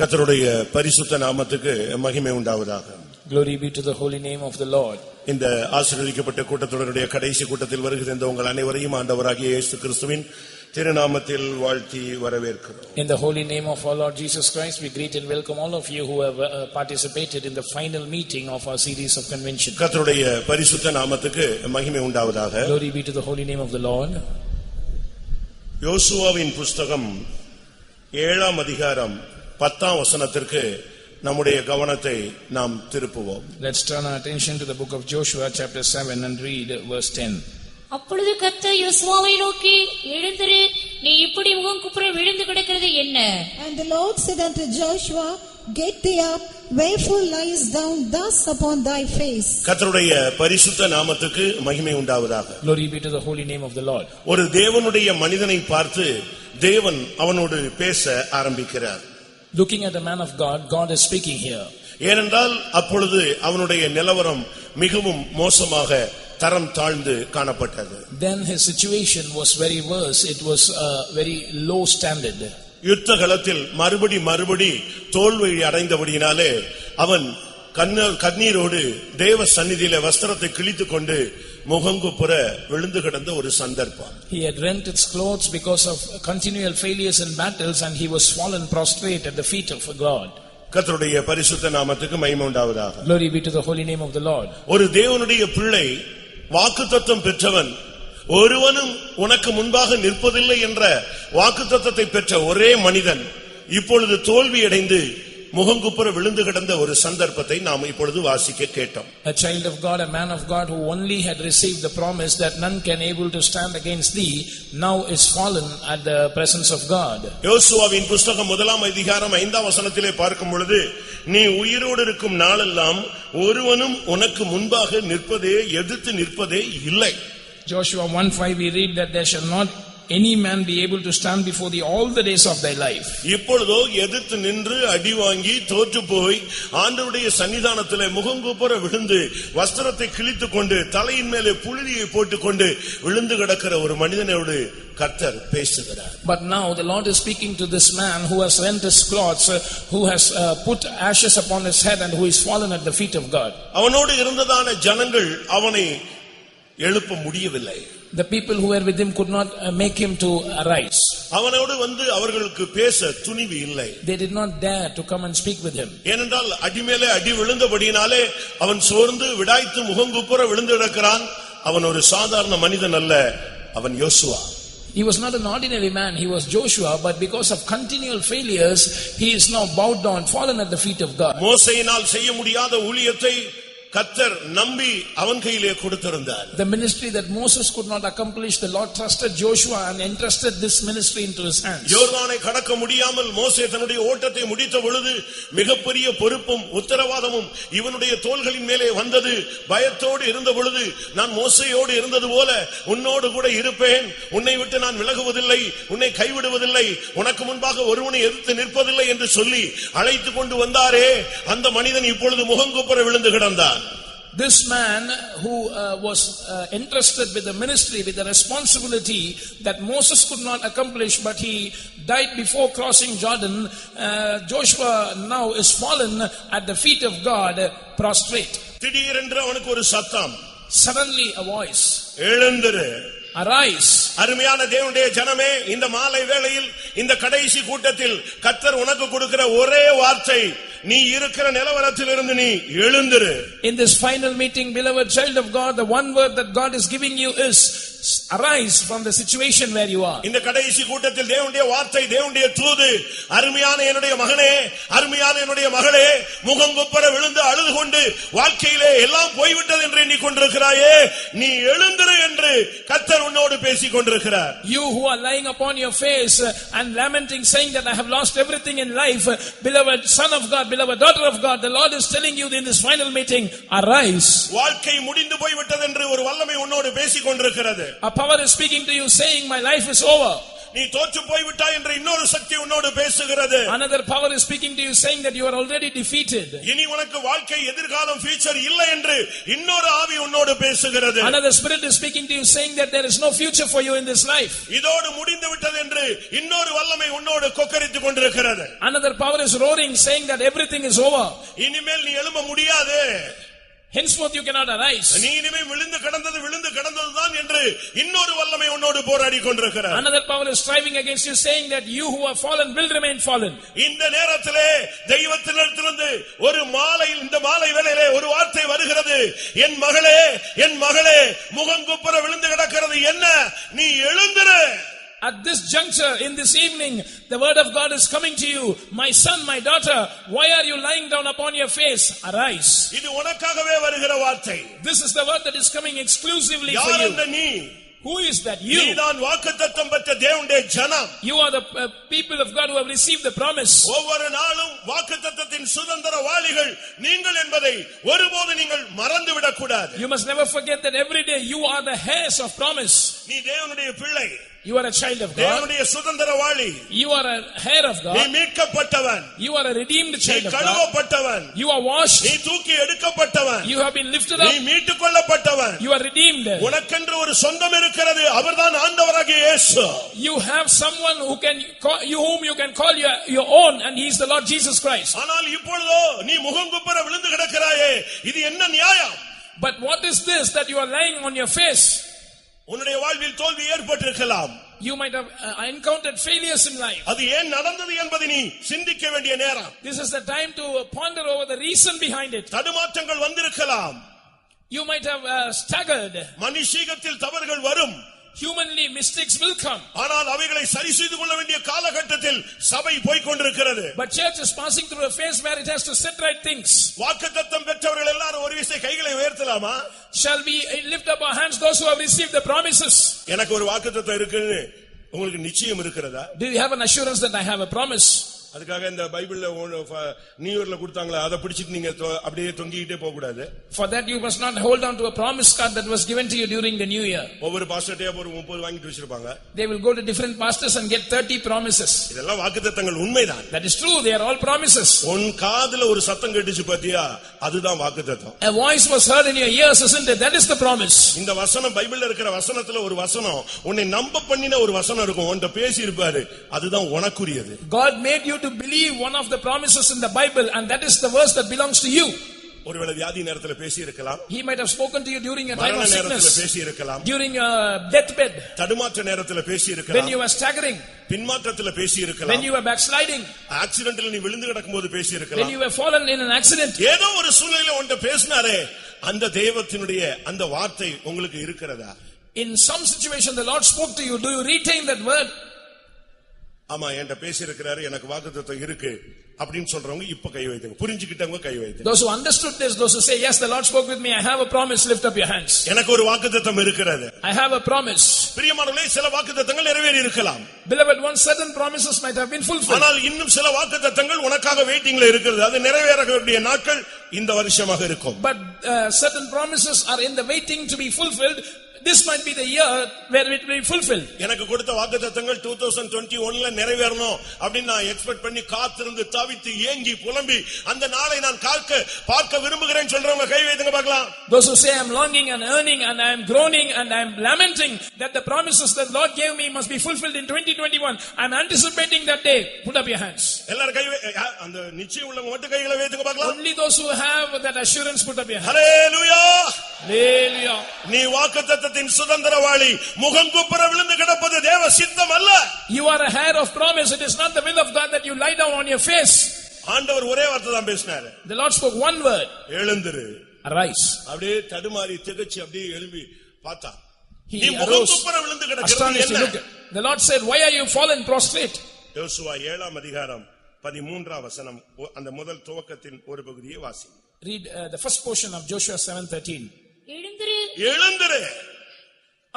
கர்த்தருடைய பரிசுத்த நாமத்துக்கு மகிமை உண்டாவதாக. Glory be to the holy name of the Lord. இந்த ஆசீர்வதிக்கப்பட்ட கூட்டத்தொடருடைய கடைசி கூட்டத்தில் வருகிற உங்கள் அனைவரையும் ஆண்டவராகிய இயேசு கிறிஸ்துவின் திருநாமத்தில் வாழ்த்தி வரவேற்கிறோம். In the holy name of our Lord Jesus Christ, we greet and welcome all of you who have participated in the final meeting of our series of convention. கர்த்தருடைய பரிசுத்த நாமத்துக்கு மகிமை உண்டாவதாக. Glory be to the holy name of the Lord. யோசுவாவின் புஸ்தகம் 7ஆம் அதிகாரம் 10ஆம் வசனத்திற்கு நம்முடைய கவனத்தை நாம் திருப்புவோம். Let's turn our attention to the book of Joshua chapter 7 and read verse 10. அப்பொழுது கர்த்தர் யோசுவாவை நோக்கி, எழுந்திரு, நீ இப்படி முகங்குப்புற விழுந்து கிடக்கிறது என்ன? And the Lord said unto Joshua, get thee up, wherefore liest down thus upon thy face. கர்த்தருடைய பரிசுத்த நாமத்துக்கு மகிமை உண்டாவதாக. Glory be to the holy name of the Lord. ஒரு தேவனுடைய மனிதனை பார்த்து தேவன் அவனோடு பேச ஆரம்பிக்கிறார். Looking at the man of God, God is speaking here. ஏனென்றால் அப்பொழுது அவனுடைய நிலவரம் மிகவும் மோசமாக தரம் தாழ்ந்து காணப்பட்டது. Then his situation was very worse. It was very low standard. யுத்த களத்தில் மறுபடி தோல்வி அடைந்தபடியினாலே அவன் கண்ணீரோடு தேவ சந்நிதியிலே வஸ்திரத்தை கிழித்துக் கொண்டு முகங்குப்புற விழுந்து கிடந்த ஒரு சந்தர்ப்பம். He had rent his clothes because of continual failures in battles, and he was fallen prostrate at the feet of God. கர்த்தருடைய பரிசுத்த நாமத்துக்கு மகிமை உண்டாவதாக. Glory be to the holy name of the Lord. ஒரு தேவனுடைய பிள்ளை, வாக்குத்தத்தம் பெற்றவன், ஒருவனும் உனக்கு முன்பாக நிற்பதில்லை என்ற வாக்குத்தத்தத்தை பெற்ற ஒரே மனிதன் இப்பொழுது தோல்வியடைந்து முகங்குப்புற விழுந்து கிடந்த ஒரு சந்தர்ப்பத்தை நாம் இப்பொழுது வாசிக்க கேட்டோம். A child of God, a man of God who only had received the promise that none can able to stand against thee, now is fallen at the presence of God. யோசுவாவின் புஸ்தகம் 1ஆம் அதிகாரம் 5ஆம் வசனத்திலே பார்க்கும் பொழுது, நீ உயிரோடு இருக்கும் நாளெல்லாம் ஒருவனும் உனக்கு முன்பாக நிற்பதே, எதிர்த்து நிற்பதே இல்லை. Joshua 1:5 we read that there shall not any man be able to stand before thee all the days of thy life. இப்பொழுதோ எதிர்த்து நின்று அடி வாங்கி தோற்று போய் ஆண்டவருடைய சன்னிதானத்திலே முகங்குப்புற விழுந்து வஸ்திரத்தை கிழித்துக் கொண்டு தலையின் மேலே புழுதியை போட்டுக்கொண்டு விழுந்து கிடக்கிற ஒரு மனிதனோடு கர்த்தர் பேசுகிறார். But now the Lord is speaking to this man who has rent his clothes, who has put ashes upon his head, and who is fallen at the feet of God. அவனோடு இருந்ததான ஜனங்கள் அவனை எழுப்ப முடியவில்லை. The people who were with him could not make him to arise. அவனோடு வந்து அவர்களுக்கு பேச துணிவு இல்லை. They did not dare to come and speak with him. ஏனென்றால் அடிமேலே அடி விழுந்தபடியினாலே அவன் சோர்ந்து விடாய்த்து முகங்குப்புற விழுந்து கிடக்கிறான். அவன் ஒரு சாதாரண மனிதன் அல்ல, அவன் யோசுவா. He was not an ordinary man, he was Joshua, but because of continual failures, he is now bowed down, fallen at the feet of God. மோசேயினால் செய்ய முடியாத ஊழியத்தை கர்த்தர் நம்பி அவன் கையிலே கொடுத்திருந்தார். The ministry that Moses could not accomplish, the Lord trusted Joshua and entrusted this ministry into his hands. யோர்தானை கடக்க முடியாமல் மோசே தன்னுடைய ஓட்டத்தை முடித்த பொழுது மிகப்பெரிய பொறுப்பும் உத்தரவாதமும் இவனுடைய தோள்களின் மேலே வந்தது. பயத்தோடு இருந்த பொழுது, நான் மோசேயோடு இருந்தது போல உன்னோடு கூட இருப்பேன், உன்னை விட்டு நான் விலகுவதில்லை, உன்னை கைவிடுவதில்லை, உனக்கு முன்பாக ஒருவனை எதிர்த்து நிற்பதில்லை என்று சொல்லி அழைத்து கொண்டு வந்தாரே, அந்த மனிதன் இப்பொழுது முகங்குப்புற விழுந்து கிடந்தார். This man who was entrusted with the ministry, with the responsibility that Moses could not accomplish, but he died before crossing Jordan, Joshua now is fallen at the feet of God, prostrate. திடீரென்று அவனுக்கு ஒரு சத்தம். Suddenly a voice, எழுந்திரு, arise. அருமையான தேவனுடைய ஜனமே, இந்த மாலை வேளையில் இந்த கடைசி கூட்டத்தில் கர்த்தர் உனக்கு கொடுக்கிற ஒரே வார்த்தை, நீ இருக்கிற நிலவரத்திலிருந்து நீ எழுந்திரு. In this final meeting, beloved child of God, the one word that God is giving you is arise from the situation where you are. இந்த கடைசி கூட்டத்தில் தேவனுடைய வார்த்தை, தேவனுடைய தூது, அருமையான என்னுடைய மகனே, அருமையான என்னுடைய மகளே, முகங்குப்புற விழுந்து அழுது கொண்டு வாழ்க்கையிலே எல்லாம் போய்விட்டது என்று எண்ணிக்கொண்டிருக்கிறாயே, நீ எழுந்திரு என்று கர்த்தர் உன்னோடு பேசிக் கொண்டிருக்கிறார். You who are lying upon your face and lamenting, saying that I have lost everything in life, beloved son of God, beloved daughter of God, the Lord is telling you in this final meeting, arise. வாழ்க்கை முடிந்து போய்விட்டது என்று ஒரு வல்லமை உன்னோடு பேசிக் கொண்டிருக்கிறது. A power is speaking to you saying my life is over. நீ தோற்று போய் விட்டாய் என்ற இன்னொரு சக்தி உன்னோடு பேசுகிறது. Another power is speaking to you saying that you are already defeated. இனி உனக்கு வாழ்க்கை எதிர்காலம் ஃபியூச்சர் இல்லை என்று இன்னொரு ஆவி உன்னோடு பேசுகிறது. Another spirit is speaking to you saying that there is no future for you in this life. இதோடு முடிந்து விட்டது என்று இன்னொரு வல்லமை உன்னோடு கொக்கரித்துக் கொண்டிருக்கிறது. Another power is roaring saying that everything is over. இனிமேல் நீ எழும்ப முடியாது. Henceforth you cannot arise. நீ இனிமே விழுந்து கிடந்ததுதான் என்று இன்னொரு வல்லமை உன்னோடு போராடி கொண்டிருக்கிறது. Another power is striving against you saying that you who have fallen will remain fallen. இந்த நேரத்திலே தெய்வத்திலிருந்து ஒரு மாலையில் இந்த மாலை வேளையிலே ஒரு வார்த்தை வருகிறது. என் மகளே முகங்குப்புற விழுந்து கிடக்கிறது என்ன, நீ எழுந்திரு. At this juncture, in this evening, the word of God is coming to you. My son, my daughter, why are you lying down upon your face? Arise. இது உனக்காகவே வருகிற வார்த்தை. This is the word that is coming exclusively for யார் you. அந்த நீ? Who is that? You. நீதான் வாக்குத்தத்தம் பெற்ற தேவனுடைய ஜனம். You are the people of God who have received the promise. ஒவ்வொரு நாளும் வாக்குத்தத்தத்தின் சுதந்திரவாளிகள் நீங்கள் என்பதை ஒருபோது நீங்கள் மறந்து விடக்கூடாது. You must never forget that every day you are the heirs of promise. நீ தேவனுடைய பிள்ளை. You are a child of God. தேவனுடைய சுதந்திரவாளி. You are a heir of God. நீ மீட்கப்பட்டவன். You are a redeemed child of God. நீ கழுவப்பட்டவன். You are washed. நீ தூக்கி எடுக்கப்பட்டவன். You have been lifted up. நீ மீட்டுக் கொள்ளப்பட்டவன். You are redeemed. உனக்கென்று ஒரு சொந்தம் இருக்கிறது. அவர்தான் ஆண்டவராகிய இயேசு. You have someone whom you can call your own, and he is the Lord Jesus Christ. ஆனால் இப்பொழுதோ நீ முகங்குப்புற விழுந்து கிடக்கிறாயே, இது என்ன நியாயம்? But what is this that you are lying on your face? உன்னுடைய வாழ்வில் தோல்வி ஏற்பட்டிருக்கலாம். You might have encountered failures in life. அது ஏன் நடந்தது என்பதை நீ சிந்திக்க வேண்டிய நேரம். This is the time to ponder over the reason behind it. தடுமாற்றங்கள் வந்திருக்கலாம். You might have staggered. மனுஷீகத்தில் தவறுகள் வரும். Humanly mistakes will come. ஆனால் அவைகளை சரி செய்து கொள்ள வேண்டிய காலகட்டத்தில் சபை போய் கொண்டிருக்கிறது. But church is passing through a phase where it has to set right things. வாக்குத்தத்தம் பெற்றவர்கள் எல்லாரும் ஒரு விசை கைகளை உயர்த்தலாமா? Shall we lift up our hands, those who have received the promises? எனக்கு ஒரு வாக்குத்தத்தம் இருக்குன்னு உங்களுக்கு நிச்சயம் இருக்கிறதா? Do you have an assurance that I have a promise? அதுக்காக இந்த பைபிள்ல நியூ இயர்ல கொடுத்தாங்களே அதை பிடிச்சிட்டு நீங்க அப்படியே தொங்கிட்டே போக கூடாது. For that you must not hold on to a promise card that was given to you during the new year. ஒவ்வொரு பாஸ்டர்ட்டே ஒரு 30 வாங்கிட்டு வச்சிருப்பாங்க. They will go to different pastors and get 30 promises. இதெல்லாம் வாக்குத்தத்தங்கள் உண்மைதான். That is true, they are all promises. உன் காதுல ஒரு சத்தம் கேட்டுச்சு பாத்தியா, அதுதான் வாக்குத்தத்தம். A voice was heard in your ears, isn't it? That is the promise. இந்த வசனம் பைபிள்ல இருக்கிற வசனத்துல ஒரு வசனம் உன்னை நம்ப பண்ணின ஒரு வசனம் இருக்கும். உன்கிட்ட பேசி இருப்பாரு, அதுதான் உனக்குரியது. God made you to believe one of the promises in the Bible, and that is the verse that belongs to you. ஒருவேளை வியாதி நேரத்துல பேசி இருக்கலாம். He might have spoken to you during a time of மரண நேரத்துல sickness, பேசி இருக்கலாம். during a deathbed, தடுமாற்ற நேரத்துல பேசி இருக்கலாம். when you were staggering, பின்மாற்றத்துல பேசி இருக்கலாம். when you were backsliding, ஆக்சிடென்ட்ல நீ விழுந்து கிடக்கும்போது பேசி இருக்கலாம். when you were fallen in an accident. ஏதோ ஒரு சூழ்நிலையில உன்கிட்ட பேசினாரே, அந்த தெய்வத்தினுடைய அந்த வார்த்தை உங்களுக்கு இருக்கிறதா? In some situation the Lord spoke to you. Do you retain that word? ஆமா, என்கிட்ட பேசி இருக்கிறாரு, எனக்கு வாக்குத்தத்தம் இருக்கு அப்படின்னு சொல்றவங்க இப்ப கை வைத்துங்க. புரிஞ்சுக்கிட்டவங்க கை வைத்துங்க. Those who understood this, those who say yes, the Lord spoke with me, I have a promise, lift up your hands. எனக்கு ஒரு வாக்குத்தத்தம் இருக்கிறது. I have a promise. பிரியமானவர்களே, சில வாக்குத்தத்தங்கள் நிறைவேறி இருக்கலாம். Beloved ones, certain promises might have been fulfilled. ஆனால் இன்னும் சில வாக்குத்தத்தங்கள் உனக்காக வெயிட்டிங்ல இருக்கிறது. அது நிறைவேற வேண்டிய நாட்கள் இந்த வருஷமாக இருக்கும். But certain promises are in the waiting to be fulfilled. This might be the year where it will be fulfilled. எனக்கு கொடுத்த வாக்குத்தத்தங்கள் 2021ல நிறைவேறணும் அப்படி நான் எக்ஸ்பெக்ட் பண்ணி காத்திருந்து தவித்து ஏங்கி புலம்பி அந்த நாளை நான் பார்க்க விரும்புகிறேன் சொல்றவங்க கை வைத்துங்க பார்க்கலாம். Those who say I am longing and yearning and I am groaning and I am lamenting that the promises that Lord gave me must be fulfilled in 2021. I am anticipating that day. Put up your hands. எல்லாரும் கை அந்த நிச்சயம் உள்ளவங்க மட்டும் கைகளை வைத்துங்க பார்க்கலாம். Only those who have that assurance put up your hands. Hallelujah. Hallelujah. நீ வாக்குத்தத்தத்தின் சுதந்திரவாளி. முகங்குப்புற விழுந்து கிடப்பது தேவ சித்தம் அல்ல. You are a heir of promise. It is not the will of God that you lie down on your face. ஆண்டவர் ஒரே வார்த்தை தான் பேசினாரு. The Lord spoke one word. எழுந்திரு. Arise. அப்படியே தடுமாறி திகைச்சு அப்படியே எழும்பி பார்த்தா. He நீ முகங்குப்புற விழுந்து கிடக்கிறது என்ன? The Lord said, why are you fallen prostrate? யோசுவா 7ஆம் அதிகாரம் 13ஆம் வசனம் அந்த முதல் துவக்கத்தின் ஒரு பகுதியை வாசி. Read the first portion of Joshua 7:13. எழுந்திரு.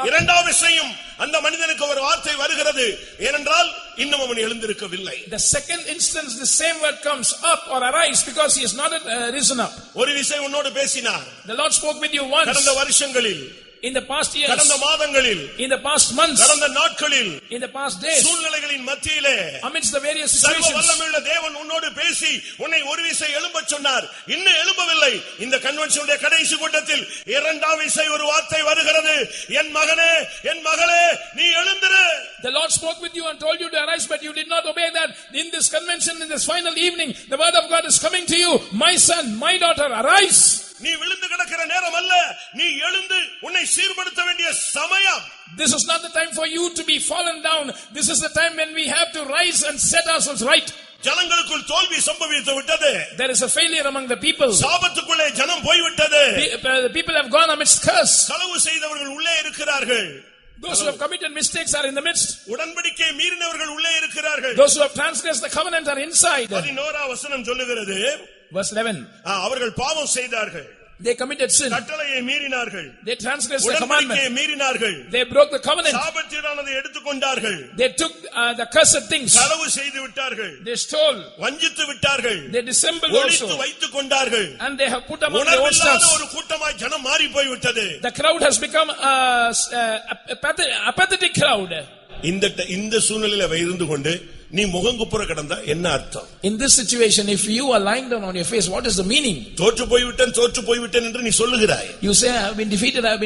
இரண்டாவது விஷயம், அந்த மனிதனுக்கு ஒரு வார்த்தை வருகிறது. ஏனென்றால் இன்னும் அவன் எழுந்திருக்கவில்லை. The second instance the same word comes, up or arise, because he is not risen up. ஒரு விஷயம் உன்னோடு பேசினார். The Lord spoke with you once. கடந்த வருஷங்களில் In the past years, கடந்த மாதங்களில், in the past months, கடந்த நாட்களில், in the past days, சூழ்நிலைகளின் மத்தியிலே, amidst the various சர்வ situations, வல்லமையுள்ள தேவன் உன்னோடு பேசி உன்னை ஒரு விசை எழும்பச் சொன்னார். இன்னும் எழும்பவில்லை. இந்த கன்வென்ஷனுடைய கடைசி கூட்டத்தில் இரண்டாம் விசை ஒரு வார்த்தை வருகிறது. என் மகனே, என் மகளே, நீ எழுந்திரு. The Lord spoke with you and told you to arise, but you did not obey that. In this convention, in this final evening, the word of God is coming to you. My son, my daughter, arise. நீ விழுந்து கிடக்கிற நேரம் அல்ல, நீ எழுந்து உன்னை சீர்படுத்த வேண்டிய சமயம். This is not the time for you to be fallen down. This is the time when we have to rise and set ourselves right. ஜனங்களுக்குள் தோல்வி சம்பவித்து விட்டது. There is a failure among the people. சாபத்துக்குள்ளே ஜனம் போய் விட்டது. The people have gone amidst curse. களவு செய்தவர்கள் உள்ளே இருக்கிறார்கள். Those who have committed mistakes are in the midst. உடன்படிக்கை மீறினவர்கள் உள்ளே இருக்கிறார்கள். Those who have transgressed the covenant are inside. 11ஆம் வசனம் சொல்லுகிறது, Verse 11. அவர்கள் பாவம் செய்தார்கள். They committed sin. கட்டளையை மீறினார்கள். They transgressed the உடன்படிக்கையை commandment. மீறினார்கள். They broke the covenant. சாபத்தீடானதை எடுத்துக்கொண்டார்கள். They took the cursed things. களவு செய்து விட்டார்கள். They stole. வஞ்சித்து விட்டார்கள். They dissembled ஒளித்து also. வைத்துக் கொண்டார்கள். And they have put among their own உணர்வில்லாத stuff. ஒரு கூட்டமாய் ஜனம் மாறி போய் விட்டது. The crowd has become a apathetic crowd. இந்த சூழ்நிலையில இருந்து கொண்டு நீ முகங்குப்புற கிடந்தா என்ன அர்த்தம்? In this situation, if you are lying down on your face, what is the meaning? தோற்று போய்விட்டேன் என்று நீ சொல்லுகிறாய். You say, I have been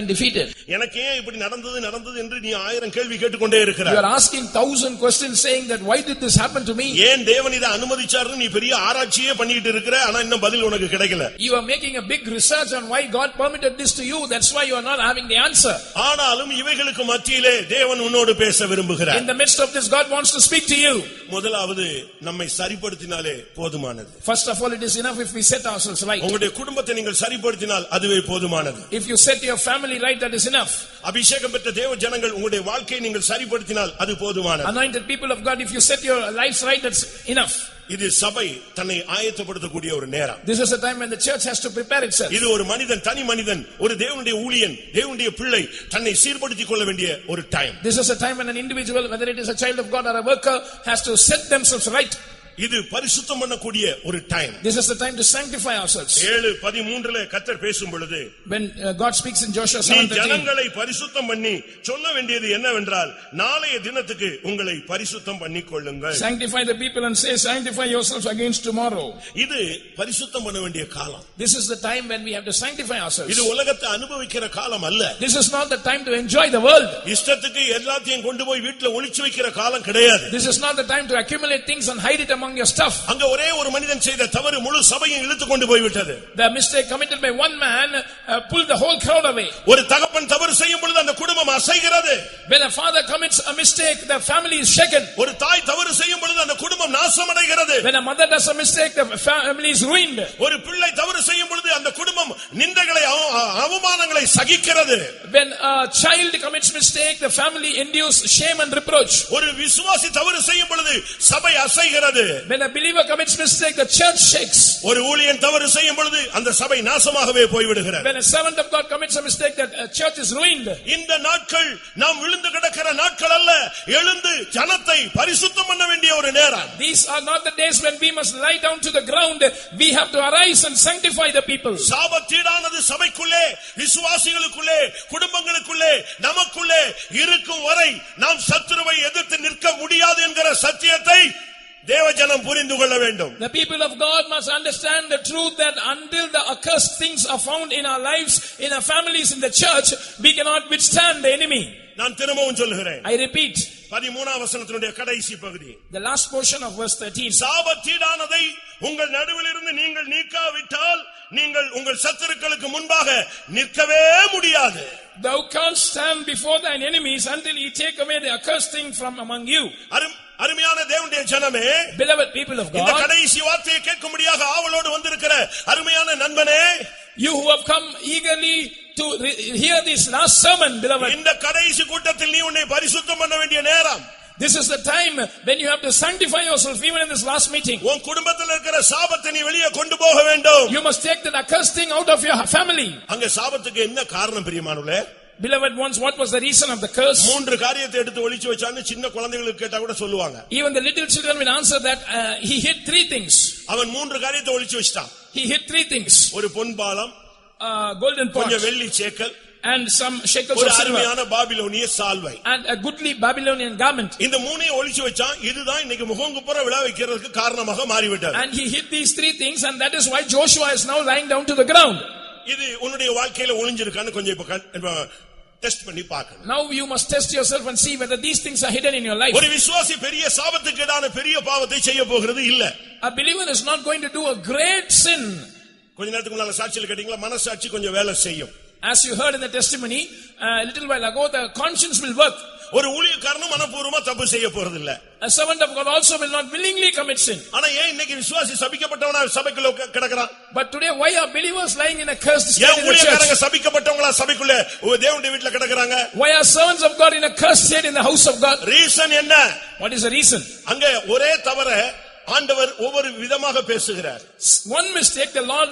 defeated. எனக்கு ஏன் இப்படி நடந்தது என்று நீ 1000 கேள்வி கேட்டுக்கொண்டே இருக்கிறாய். You are asking 1000 questions saying that why did this happen to me? ஏன் தேவன் இதை அனுமதிச்சாருன்னு நீ பெரிய ஆராய்ச்சியே பண்ணிட்டு இருக்கிற, ஆனா இன்னும் பதில் உனக்கு கிடைக்கல. You are making a big research on why God permitted this to you. That's why you are not having the answer. ஆனாலும் இவைகளுக்கு மத்தியிலே தேவன் உன்னோடு பேச விரும்புகிறார். In the midst of this, God wants to speak to you. முதலாவது நம்மை சரிப்படுத்தினாலே போதுமானது. First of all, it is enough if we set ourselves right. உங்களுடைய குடும்பத்தை நீங்கள் சரிப்படுத்தினால் அதுவே போதுமானது. If you set your family right, that is enough. அபிஷேகம் பெற்ற தேவ ஜனங்கள் உங்களுடைய வாழ்க்கையை நீங்கள் சரிப்படுத்தினால் அது போதுமானது. Anointed people of God, if you set your lives right, that's enough. இது சபை தன்னை ஆயத்தப்படுத்தக்கூடிய ஒரு நேரம். This is a time when the church has to prepare itself. இது ஒரு மனிதன், தனி மனிதன், ஒரு தேவனுடைய ஊழியன், தேவனுடைய பிள்ளை தன்னை சீர்படுத்திக் கொள்ள வேண்டிய ஒரு time. This is a time when an individual, whether it is a child of God or a worker, has to set themselves right. இது பரிசுத்தம் பண்ணக்கூடிய ஒரு time. This is the time to sanctify ourselves. 7:13 கர்த்தர் பேசும் பொழுது, when God speaks in Joshua 7:13, ஜனங்களை பரிசுத்தம் பண்ணி சொல்ல வேண்டியது என்னவென்றால், நாளைய தினத்துக்கு உங்களை பரிசுத்தம் பண்ணிக்கொள்ளுங்கள். Sanctify the people and say, sanctify yourselves against tomorrow. இது பரிசுத்தம் பண்ண வேண்டிய காலம். This is the time when we have to sanctify ourselves. இது உலகத்தை அனுபவிக்கிற காலம் அல்ல. This is not the time to enjoy the world. இஷ்டத்துக்கு எல்லாத்தையும் கொண்டு போய் வீட்ல ஒளிச்சு வைக்கிற காலம் கிடையாது. This is not the time to accumulate things and hide it among your stuff. அங்க ஒரே ஒரு மனிதன் செய்த தவறு முழு சபையை இழுத்து கொண்டு போய் விட்டது. The mistake committed by one man pulled the whole crowd away. ஒரு தகப்பன் தவறு செய்யும் பொழுது அந்த குடும்பம் அசைகிறது. When a father commits a mistake, the family is shaken. ஒரு தாய் தவறு செய்யும் பொழுது அந்த குடும்பம் நாசமடைகிறது. When a mother does a mistake, the family is ruined. ஒரு பிள்ளை தவறு செய்யும் பொழுது அந்த குடும்பம் நிந்தைகளை அவமானங்களை சகிக்கிறது. When a child commits mistake, the family endures shame and reproach. ஒரு விசுவாசி தவறு செய்யும் பொழுது சபை அசைகிறது. When a believer commits mistake, the church shakes. ஒரு ஊழியன் தவறு செய்யும் பொழுது அந்த சபை நாசமாகவே போய் விடுகிறது. When a servant of God commits a mistake, that church is ruined. இந்த நாட்கள் நாம் விழுந்து கிடக்கிற நாட்கள் அல்ல, எழுந்து ஜனத்தை பரிசுத்தம் பண்ண வேண்டிய ஒரு நேரம். These are not the days when we must lie down to the ground. We have to arise and sanctify the people. சாபத்தீடானது சபைக்குள்ளே, விசுவாசிகளுக்குள்ளே, குடும்பங்களுக்குள்ளே, நமக்குள்ளே இருக்கும் வரை நாம் சத்துருவை எதிர்த்து நிற்க முடியாது என்கிற சத்தியத்தை தேவஜனம் புரிந்து கொள்ள வேண்டும். The people of God must understand the truth that until the accursed things are found in our lives, in our families, in the church, we cannot withstand the enemy. நான் திரும்பவும் சொல்கிறேன். I repeat. 13ஆம் வசனத்தினுடைய கடைசி பகுதி. The last portion of verse 13. சாபத்தீடானதை உங்கள் நடுவில் இருந்து நீங்கள் நீக்காவிட்டால் நீங்கள் உங்கள் சத்துருக்களுக்கு முன்பாக நிற்கவே முடியாது. Thou canst stand before thine enemies until he take away the accursed thing from among you. அருமையான தேவனுடைய ஜனமே, beloved people of God, இந்த கடைசி வார்த்தையை கேட்கும்படியாக ஆவலோடு வந்திருக்கிற அருமையான நண்பனே, you who have come eagerly to hear this last sermon, beloved, இந்த கடைசி கூட்டத்தில் நீ உன்னை பரிசுத்தம் பண்ண வேண்டிய நேரம். This is the time when you have to sanctify yourself even in this last meeting. உன் குடும்பத்தில் இருக்கிற சாபத்தை நீ வெளியே கொண்டு போக வேண்டும். You must take that accursed thing out of your family. அங்க சாபத்துக்கு என்ன காரணம் பிரியமானவர்களே? Beloved ones, what was the reason of the curse? 3 காரியத்தை எடுத்து ஒளிச்சு வச்சான்னு சின்ன குழந்தைகளுக்கு கேட்டா கூட சொல்லுவாங்க. Even the little children will answer that he hid 3 things. அவன் 3 காரியத்தை ஒளிச்சு வச்சிட்டான். He hid 3 things. ஒரு பொன் பாலம், Golden pot, கொஞ்சம் வெள்ளி சேக்கல், and some shekels ஒரு of silver அருமையான பாபிலோனிய சால்வை. and a goodly Babylonian garment. இந்த மூணையும் ஒளிச்சு வச்சான். இதுதான் இன்னைக்கு முகங்குப்புற விழா வைக்கிறதுக்கு காரணமாக மாறிவிட்டது. And he hid these three things, and that is why Joshua is now lying down to the ground. இது உன்னுடைய வாழ்க்கையில ஒளிஞ்சிருக்கான்னு கொஞ்சம் இப்ப டெஸ்ட் பண்ணி பார்க்கணும். Now you must test yourself and see whether these things are hidden in your life. ஒரு விசுவாசி பெரிய சாபத்துக்குடான பெரிய பாவத்தை செய்ய போகிறது இல்ல. A believer is not going to do a great sin. கொஞ்ச நேரத்துக்கு முன்னால சாட்சியில கேட்டீங்களா, மனசாட்சி கொஞ்சம் வேலை செய்யும். As you heard in the testimony a little while ago, the conscience will work. ஒரு ஊழியக்காரனும் மனப்பூர்வமா தப்பு செய்ய போறது இல்ல. A servant of God also will not willingly commit sin. ஆனா ஏன் இன்னைக்கு விசுவாசி சபிக்கப்பட்டவனா சபைக்குள்ள கிடக்குறான்? But today why are believers lying in a cursed state ஏன் in the ஊழியக்காரங்க church? சபிக்கப்பட்டவங்களா சபைக்குள்ள தேவனுடைய வீட்ல கிடக்குறாங்க? Why are servants of God in a cursed state in the house of God? Reason என்ன? What is the reason? அங்க ஒரே தவற ஆண்டவர் ஒவ்வொரு விதமாக பேசுகிறார். One mistake the Lord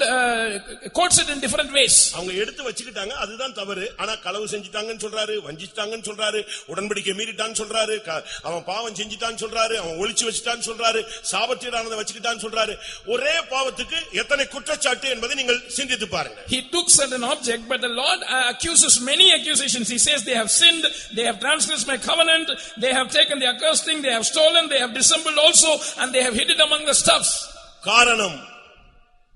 quotes it in different ways. அவங்க எடுத்து வச்சிட்டாங்க, அதுதான் தவறு. ஆனா களவு செஞ்சிட்டாங்கன்னு சொல்றாரு, வஞ்சிட்டாங்கன்னு சொல்றாரு, உடன்படிக்கை மீறிட்டான்னு சொல்றாரு, அவன் பாவம் செஞ்சிட்டான்னு சொல்றாரு, அவன் ஒளிச்சு வச்சிட்டான்னு சொல்றாரு, சாபத்தீடானதை வச்சிட்டான்னு சொல்றாரு. ஒரே பாவத்துக்கு எத்தனை குற்றச்சாட்டு என்பதை நீங்கள் சிந்தித்து பாருங்க. He took certain object, but the Lord accuses many accusations. He says they have sinned, they have transgressed my covenant, they have taken the accursed thing, they have stolen, they have dissembled also, and they have hid it among the stuffs. காரணம்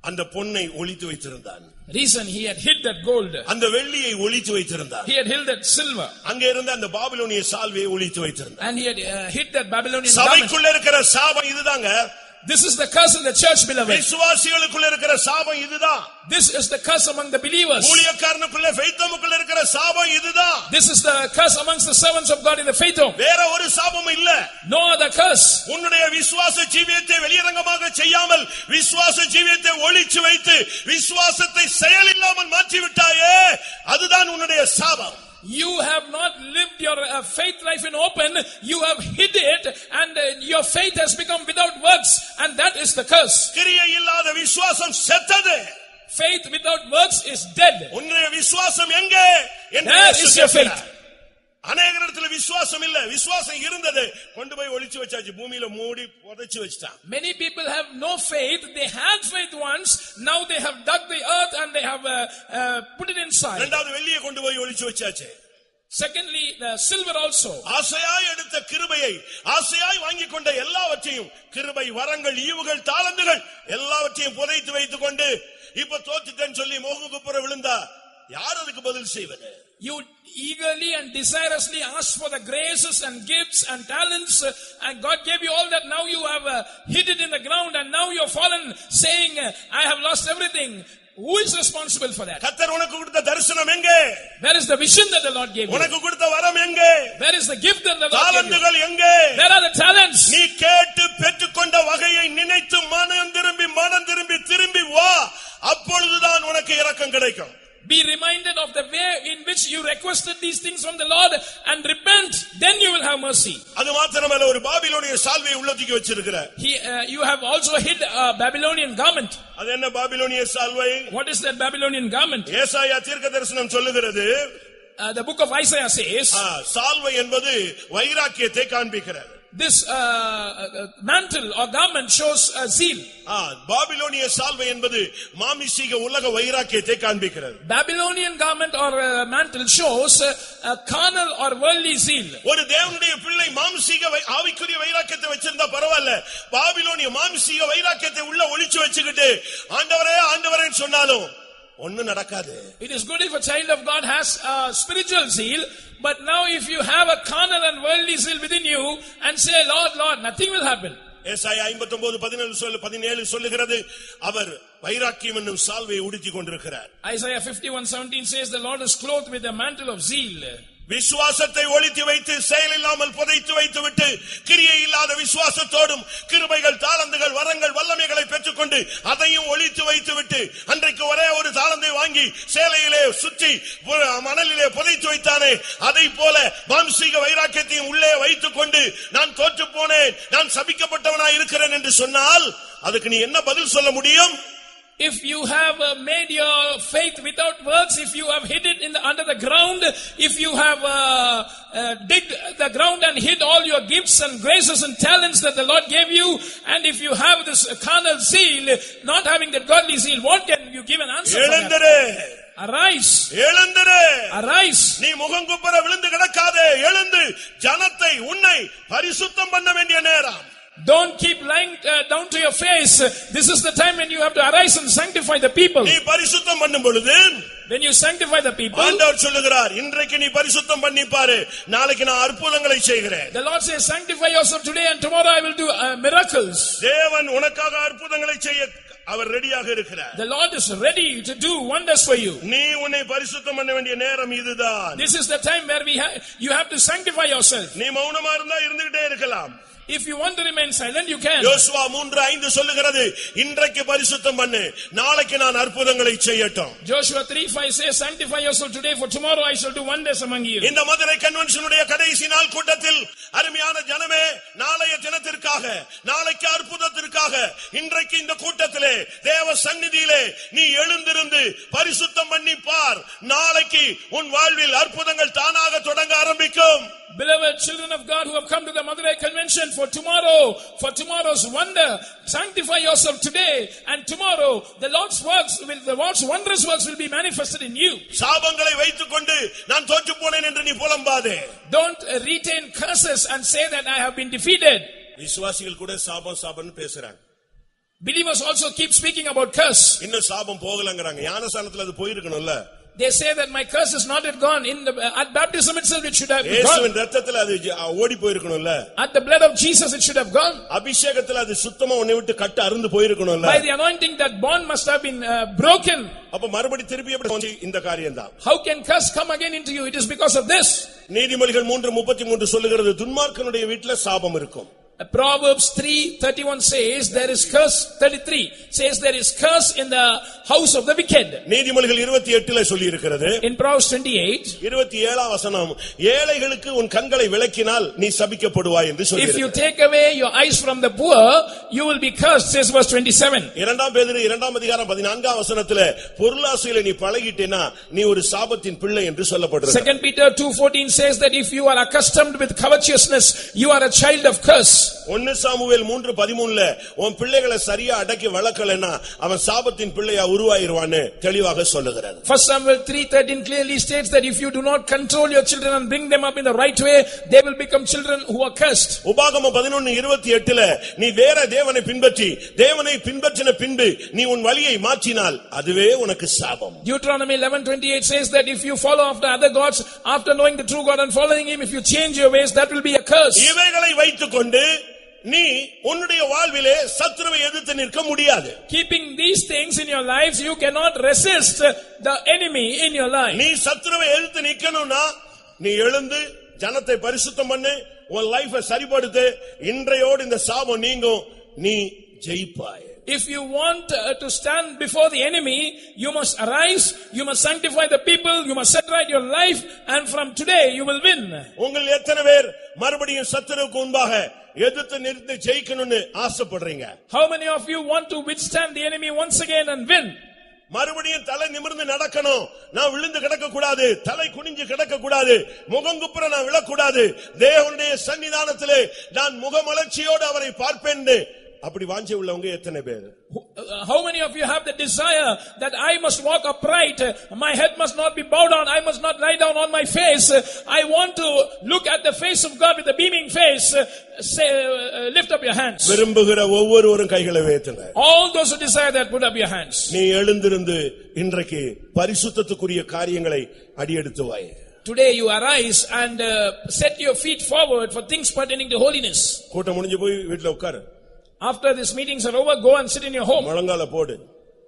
அந்த பொன்னை ஒளித்து வைத்திருந்தான். Reason, he had hid that gold. அந்த வெள்ளியை ஒளித்து வைத்திருந்தான். He had hid that silver. அங்க இருந்த அந்த பாபிலோனிய சால்வையை ஒளித்து வைத்திருந்தான். And he had hid that Babylonian garment. சபைக்குள்ள இருக்கிற சாபம் இதுதாங்க. This is the curse in the church, beloved. விசுவாசிகளுக்குள்ள இருக்கிற சாபம் இதுதான். This is the curse among the believers. ஊழியக்காரனுக்குள்ள ஃபெய்த்தமுக்குள்ள இருக்கிற சாபம் இதுதான். This is the curse amongst the servants of God in the faith home. வேற ஒரு சாபம் இல்ல. No other curse. உன்னுடைய விசுவாச ஜீவியத்தை வெளியரங்கமாக செய்யாமல் விசுவாச ஜீவியத்தை ஒளிச்சு வைத்து விசுவாசத்தை செயலில்லாமல் மாற்றி விட்டாயே, அதுதான் உன்னுடைய சாபம். You have not lived your faith life in open, you have hid it, and your faith has become without works, and that is the curse. கிரியை இல்லாத விசுவாசம் செத்தது. Faith without works is dead. உன்னுடைய விசுவாசம் எங்கே? Where is your faith? அநேகரிடத்துல விசுவாசம் இல்ல. விசுவாசம் இருந்தது, கொண்டு போய் ஒளிச்சு வச்சாச்சு, பூமியில மூடி புதைச்சு வச்சிட்டான். Many people have no faith. They had faith once, now they have dug the earth and they have put it inside. இரண்டாவது வெள்ளியை கொண்டு போய் ஒளிச்சு வச்சாச்சு. Secondly, the silver also. ஆசையாய் எடுத்த கிருபையை, ஆசையாய் வாங்கிக் கொண்ட எல்லாவற்றையும், கிருபை, வரங்கள், ஈவுகள், தாளந்துகள் எல்லாவற்றையும் புதைத்து வைத்துக் கொண்டு இப்ப தோத்துட்டேன்னு சொல்லி மோகங்குப்புற விழுந்தா யார் அதுக்கு பதில் செய்வது? You eagerly and desirously asked for the graces and gifts and talents, and God gave you all that. Now you have hid it in the ground, and now you have fallen, saying, I have lost everything. Who is responsible for that? கர்த்தர் உனக்கு கொடுத்த தரிசனம் எங்கே? Where is the vision that the Lord gave you? உனக்கு கொடுத்த வரம் எங்கே? Where is the gift that the Lord gave you? தாளந்துகள் எங்கே? Where are the talents? நீ கேட்டு பெற்றுக்கொண்ட வகையை நினைத்து மனம் திரும்பி திரும்பி வா, அப்பொழுதுதான் உனக்கு இரக்கம் கிடைக்கும். Be reminded of the way in which you requested these things from the Lord and repent, then you will have mercy. அது மாத்திரமல்ல, ஒரு பாபிலோனிய சால்வையை உள்ளத்துக்கு வச்சிருக்கிற. You have also hid a Babylonian garment. அது என்ன பாபிலோனிய சால்வை? What is that Babylonian garment? ஏசாயா தீர்க்கதரிசனம் சொல்லுகிறது, the book of Isaiah says, சால்வை என்பது வைராக்கியத்தை காண்பிக்கிறது. This mantle or garment shows zeal. பாபிலோனிய சால்வை என்பது மாமிசீக உலக வைராக்கியத்தை காண்பிக்கிறது. Babylonian garment or mantle shows a carnal or worldly zeal. ஒரு தேவனுடைய பிள்ளை மாமிசீக ஆவிக்குரிய வைராக்கியத்தை வச்சிருந்தா பரவாயில்ல, பாபிலோனிய மாமிசீக வைராக்கியத்தை உள்ள ஒளிச்சு வச்சுக்கிட்டு ஆண்டவரே ஆண்டவரேன்னு சொன்னாலும் ஒண்ணும் நடக்காது. It is good if a child of God has a spiritual zeal, but now if you have a carnal and worldly zeal within you and say, Lord, Lord, nothing will happen. ஏசாயா 59:17 சொல்லுகிறது, அவர் வைராக்கியம் என்னும் சால்வையை உடுத்திக் கொண்டிருக்கிறார். Isaiah 51:17 says the Lord is clothed with a mantle of zeal. விசுவாசத்தை ஒளித்து வைத்து செயலில்லாமல் புதைத்து வைத்து விட்டு கிரியை இல்லாத விசுவாசத்தோடும் கிருபைகள், தாளந்துகள், வரங்கள், வல்லமைகளை பெற்றுக்கொண்டு அதையும் ஒளித்து வைத்து விட்டு அன்றைக்கு ஒரே ஒரு தாளந்தை வாங்கி சேலையிலே சுற்றி மணலிலே புதைத்து வைத்தானே, அதை போல மாம்சீக வைராக்கியத்தையும் உள்ளே வைத்துக் கொண்டு நான் தோற்று போனேன், நான் சபிக்கப்பட்டவனாய் இருக்கிறேன் என்று சொன்னால் அதுக்கு நீ என்ன பதில் சொல்ல முடியும்? If you have made your faith without works, if you have hid it under the ground, if you have digged the ground and hid all your gifts and graces and talents that the Lord gave you, and if you have this carnal zeal, not having that godly zeal, what can you give an answer for that? Arise. எழுந்திரு. Arise. நீ முகங்குப்புற விழுந்து கிடக்காதே. எழுந்து ஜனத்தை உன்னை பரிசுத்தம் பண்ண வேண்டிய நேரம். Don't keep lying down to your face. This is the time when you have to arise and sanctify the people. நீ பரிசுத்தம் பண்ணும் பொழுது, when you sanctify the people, ஆண்டவர் சொல்லுகிறார், இன்றைக்கு நீ பரிசுத்தம் பண்ணி பாரு, நாளைக்கு நான் அற்புதங்களை செய்கிறேன். The Lord says, sanctify yourself today and tomorrow I will do miracles. தேவன் உனக்காக அற்புதங்களை செய்ய அவர் ரெடியாக இருக்கிறார். The Lord is ready to do wonders for you. நீ உன்னை பரிசுத்தம் பண்ண வேண்டிய நேரம் இதுதான். This is the time where you have to sanctify yourself. நீ மௌனமா இருந்தா இருந்துட்டே இருக்கலாம். If you want to remain silent, you can. யோசுவா 3:5 சொல்லுகிறது, இன்றைக்கு பரிசுத்தம் பண்ணு, நாளைக்கு நான் அற்புதங்களை செய்யட்டும். Joshua 3:5 says, sanctify yourself today, for tomorrow I shall do wonders among you. இந்த மதுரை கன்வென்ஷனுடைய கடைசி நாள் கூட்டத்தில் அருமையான ஜனமே, நாளைய தினத்திற்காக, நாளைக்கு அற்புதத்திற்காக, இன்றைக்கு இந்த கூட்டத்திலே தேவ சந்நிதியிலே நீ எழுந்திருந்து பரிசுத்தம் பண்ணி பார், நாளைக்கு உன் வாழ்வில் அற்புதங்கள் தானாக தொடங்க ஆரம்பிக்கும். Beloved children of God who have come to the Madurai convention for tomorrow's wonder, sanctify yourself today, and tomorrow the Lord's wondrous works will be manifested in you. சாபங்களை வைத்துக்கொண்டு நான் தோற்று போனேன் என்று நீ புலம்பாதே. Don't retain curses and say that I have been defeated. விசுவாசிகள் கூட சாபம் பேசுறாங்க. Believers also keep speaking about curse. இன்னும் சாபம் போகலங்கறாங்க. ஞானஸ்நானத்துல அது போயிருக்கணும்ல. They say that my curse is not yet gone. At baptism itself it should have gone. இயேசுவின் இரத்தத்துல அது ஓடி போயிருக்கணும்ல. At the blood of Jesus it should have gone. அபிஷேகத்துல அது சுத்தமா உன்னை விட்டு கட்ட அறுந்து போயிருக்கணும்ல. By the anointing that bond must have been broken. அப்ப மறுபடி திருப்பி எப்படி இந்த காரியம்தான். How can curse come again into you? It is because of this. நீதிமொழிகள் 3:33 சொல்லுகிறது, துன்மார்க்கனுடைய வீட்ல சாபம் இருக்கும். Proverbs 3:31 says there is curse. 33 says there is curse in the house of the wicked. நீதிமொழிகள் 28ல சொல்லி இருக்கிறது. In Proverbs 28, 27ஆம் வசனம், ஏழைகளுக்கு உன் கண்களை விலக்கினால் நீ சபிக்கப்படுவாய் என்று சொல்லி. If you take away your eyes from the poor, you will be cursed, says verse 27. 2 பேதுரு 2ஆம் அதிகாரம் 14ஆம் வசனத்திலே பொருளாசையில நீ பழகிட்டேனா நீ ஒரு சாபத்தின் பிள்ளை என்று சொல்லப்படுகிறது. 2 Peter 2:14 says that if you are accustomed with covetousness, you are a child of curse. 1 Samuel 3:13ல உன் பிள்ளைகளை சரியா அடக்கி வளர்க்கலனா அவன் சாபத்தின் பிள்ளையா உருவாயிருவான்னு தெளிவாக சொல்லுகிறது. 1 Samuel 3:13 clearly states that if you do not control your children and bring them up in the right way, they will become children who are cursed. உபாகமம் 11:28ல நீ வேற தேவனை பின்பற்றி தேவனை பின்பற்றின பின்பு நீ உன் வழியை மாற்றினால் அதுவே உனக்கு சாபம். Deuteronomy 11:28 says that if you follow after other gods after knowing the true God and following him, if you change your ways, that will be a curse. இவைகளை வைத்துக்கொண்டு நீ உன்னுடைய வாழ்விலே சத்துருவை எதிர்த்து நிற்க முடியாது. Keeping these things in your lives, you cannot resist the enemy in your life. நீ சத்துருவை எதிர்த்து நிக்கணும்னா நீ எழுந்து ஜனத்தை பரிசுத்தம் பண்ணு, உன் லைஃபை சரிப்படுத்து, இன்றையோடு இந்த சாபம் நீங்கும், நீ ஜெயிப்பாய். If you want to stand before the enemy, you must arise, you must sanctify the people, you must set right your life, and from today you will win. உங்கள் எத்தனை பேர் மறுபடியும் சத்துருவுக்கு முன்பாக எதிர்த்து நிறுத்தி ஜெயிக்கணும்னு ஆசைப்படுறீங்க? How many of you want to withstand the enemy once again and win? மறுபடியும் தலை நிமிர்ந்து நடக்கணும், நான் விழுந்து கிடக்க கூடாது, தலை குனிஞ்சு கிடக்க கூடாது, முகங்குப்புற நான் விழக்கூடாது, தேவனுடைய சன்னிதானத்திலே நான் முகமலர்ச்சியோடு அவரை பார்ப்பேன். அப்படி வாஞ்சை உள்ளவங்க எத்தனை பேர்? How many of you have the desire that I must walk upright, my head must not be bowed down, I must not lie down on my face, I want to look at the face of God with a beaming face? Say, lift up your hands. விரும்புகிற ஒவ்வொருவரும் கைகளை உயர்த்துங்க. All those who desire that, put up your hands. நீ எழுந்திருந்து இன்றைக்கு பரிசுத்தத்துக்குரிய காரியங்களை அடியெடுத்து வை. Today you arise and set your feet forward for things pertaining to holiness. கூட்டம் முடிஞ்சு போய் வீட்ல உட்காரு. After these meetings are over, go and sit in your home. முழங்கால போடு.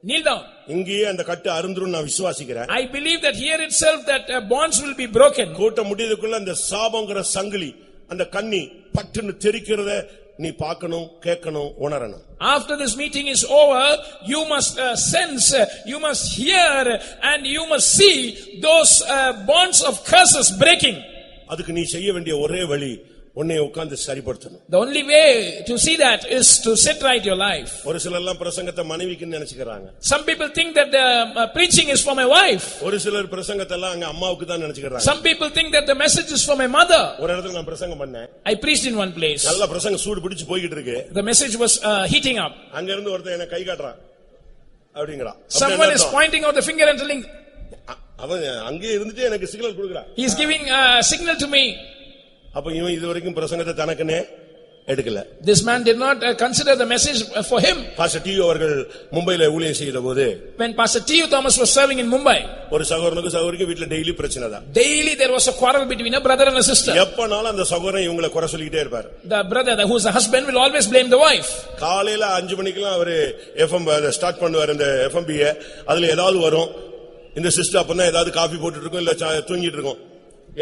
Kneel down. இங்கேயே அந்த கட்டு அறுந்துரும் நான் விசுவாசிக்கிறேன். I believe that here itself that bonds will be broken. கூட்டம் முடியதுக்குள்ள அந்த சாபம்ங்கற சங்கிலி அந்த கண்ணி பட்டுன்னு தெரிக்கிறத நீ பார்க்கணும், கேட்கணும், உணரணும். After this meeting is over, you must sense, you must hear, and you must see those bonds of curses breaking. அதுக்கு நீ செய்ய வேண்டிய ஒரே வழி உன்னை உட்கார்ந்து சரிப்படுத்தணும். The only way to see that is to set right your life. ஒரு சிலர் எல்லாம் பிரசங்கத்தை மனைவிக்கு நினைச்சுக்கறாங்க. Some people think that the preaching is for my wife. ஒரு சிலர் பிரசங்கத்தை எல்லாம் அங்க அம்மாவுக்கு தான் நினைச்சுக்கறாங்க. Some people think that the message is for my mother. ஒரு இடத்துல நான் பிரசங்கம் பண்ணேன். I preached in one place. நல்ல பிரசங்கம் சூடு பிடிச்சு போயிட்டு இருக்கு. The message was heating up. அங்க இருந்து ஒருத்தன் என்ன கை காட்றான் அப்படிங்கறான். Someone is pointing out the finger and telling, அவன் அங்கே இருந்துட்டு எனக்கு சிக்னல் கொடுக்கறான். He is giving a signal to me. அப்ப இவன் இதுவரைக்கும் பிரசங்கத்தை தனக்குனே எடுக்கல. This man did not consider the message for him. Pastor டியோ அவர்கள் மும்பைல ஊழியம் செய்தபோது, When Pastor T.U. Thomas was serving in Mumbai, ஒரு சகோதரனுக்கு சகோதரிக்கு வீட்ல டெய்லி பிரச்சனை தான். daily there was a quarrel between a brother and a sister. எப்பனாலும் அந்த சகோதரன் இவங்களை குறை சொல்லிட்டே இருப்பார். The brother who is the husband will always blame the wife. காலையில 5 மணிக்கெல்லாம் அவரு எஃப்எம் ஸ்டார்ட் பண்ணுவார். இந்த எஃப்எம்பிய அதுல ஏதாவது வரும். இந்த சிஸ்டர் அப்பதான் ஏதாவது காபி போட்டுட்டு இருக்கும், இல்ல தூங்கிட்டு இருக்கும்.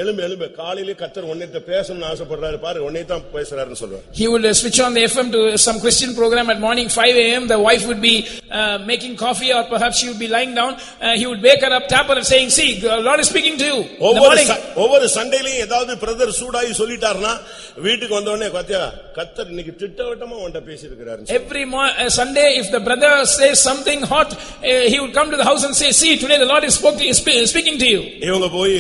எழும்பு காலையிலே கர்த்தர் உன்னைட்ட பேசணும்னு ஆசைப்படுறாரு பாரு, உன்னை தான் பேசுறாருன்னு சொல்லுவார். He would switch on the FM to some Christian program at morning 5 a.m. The wife would be making coffee, or perhaps she would be lying down. He would wake her up, tap her and saying, see, the Lord is speaking to you. ஒவ்வொரு சண்டேலயும் ஏதாவது brother சூடாயி சொல்லிட்டாருன்னா வீட்டுக்கு வந்த உடனே கத்தியா கர்த்தர் இன்னைக்கு திட்டவட்டமா உன்கிட்ட பேசியிருக்கிறாரு. Every Sunday if the brother says something hot, he would come to the house and say, see, today the Lord is speaking to you. இவங்க போய்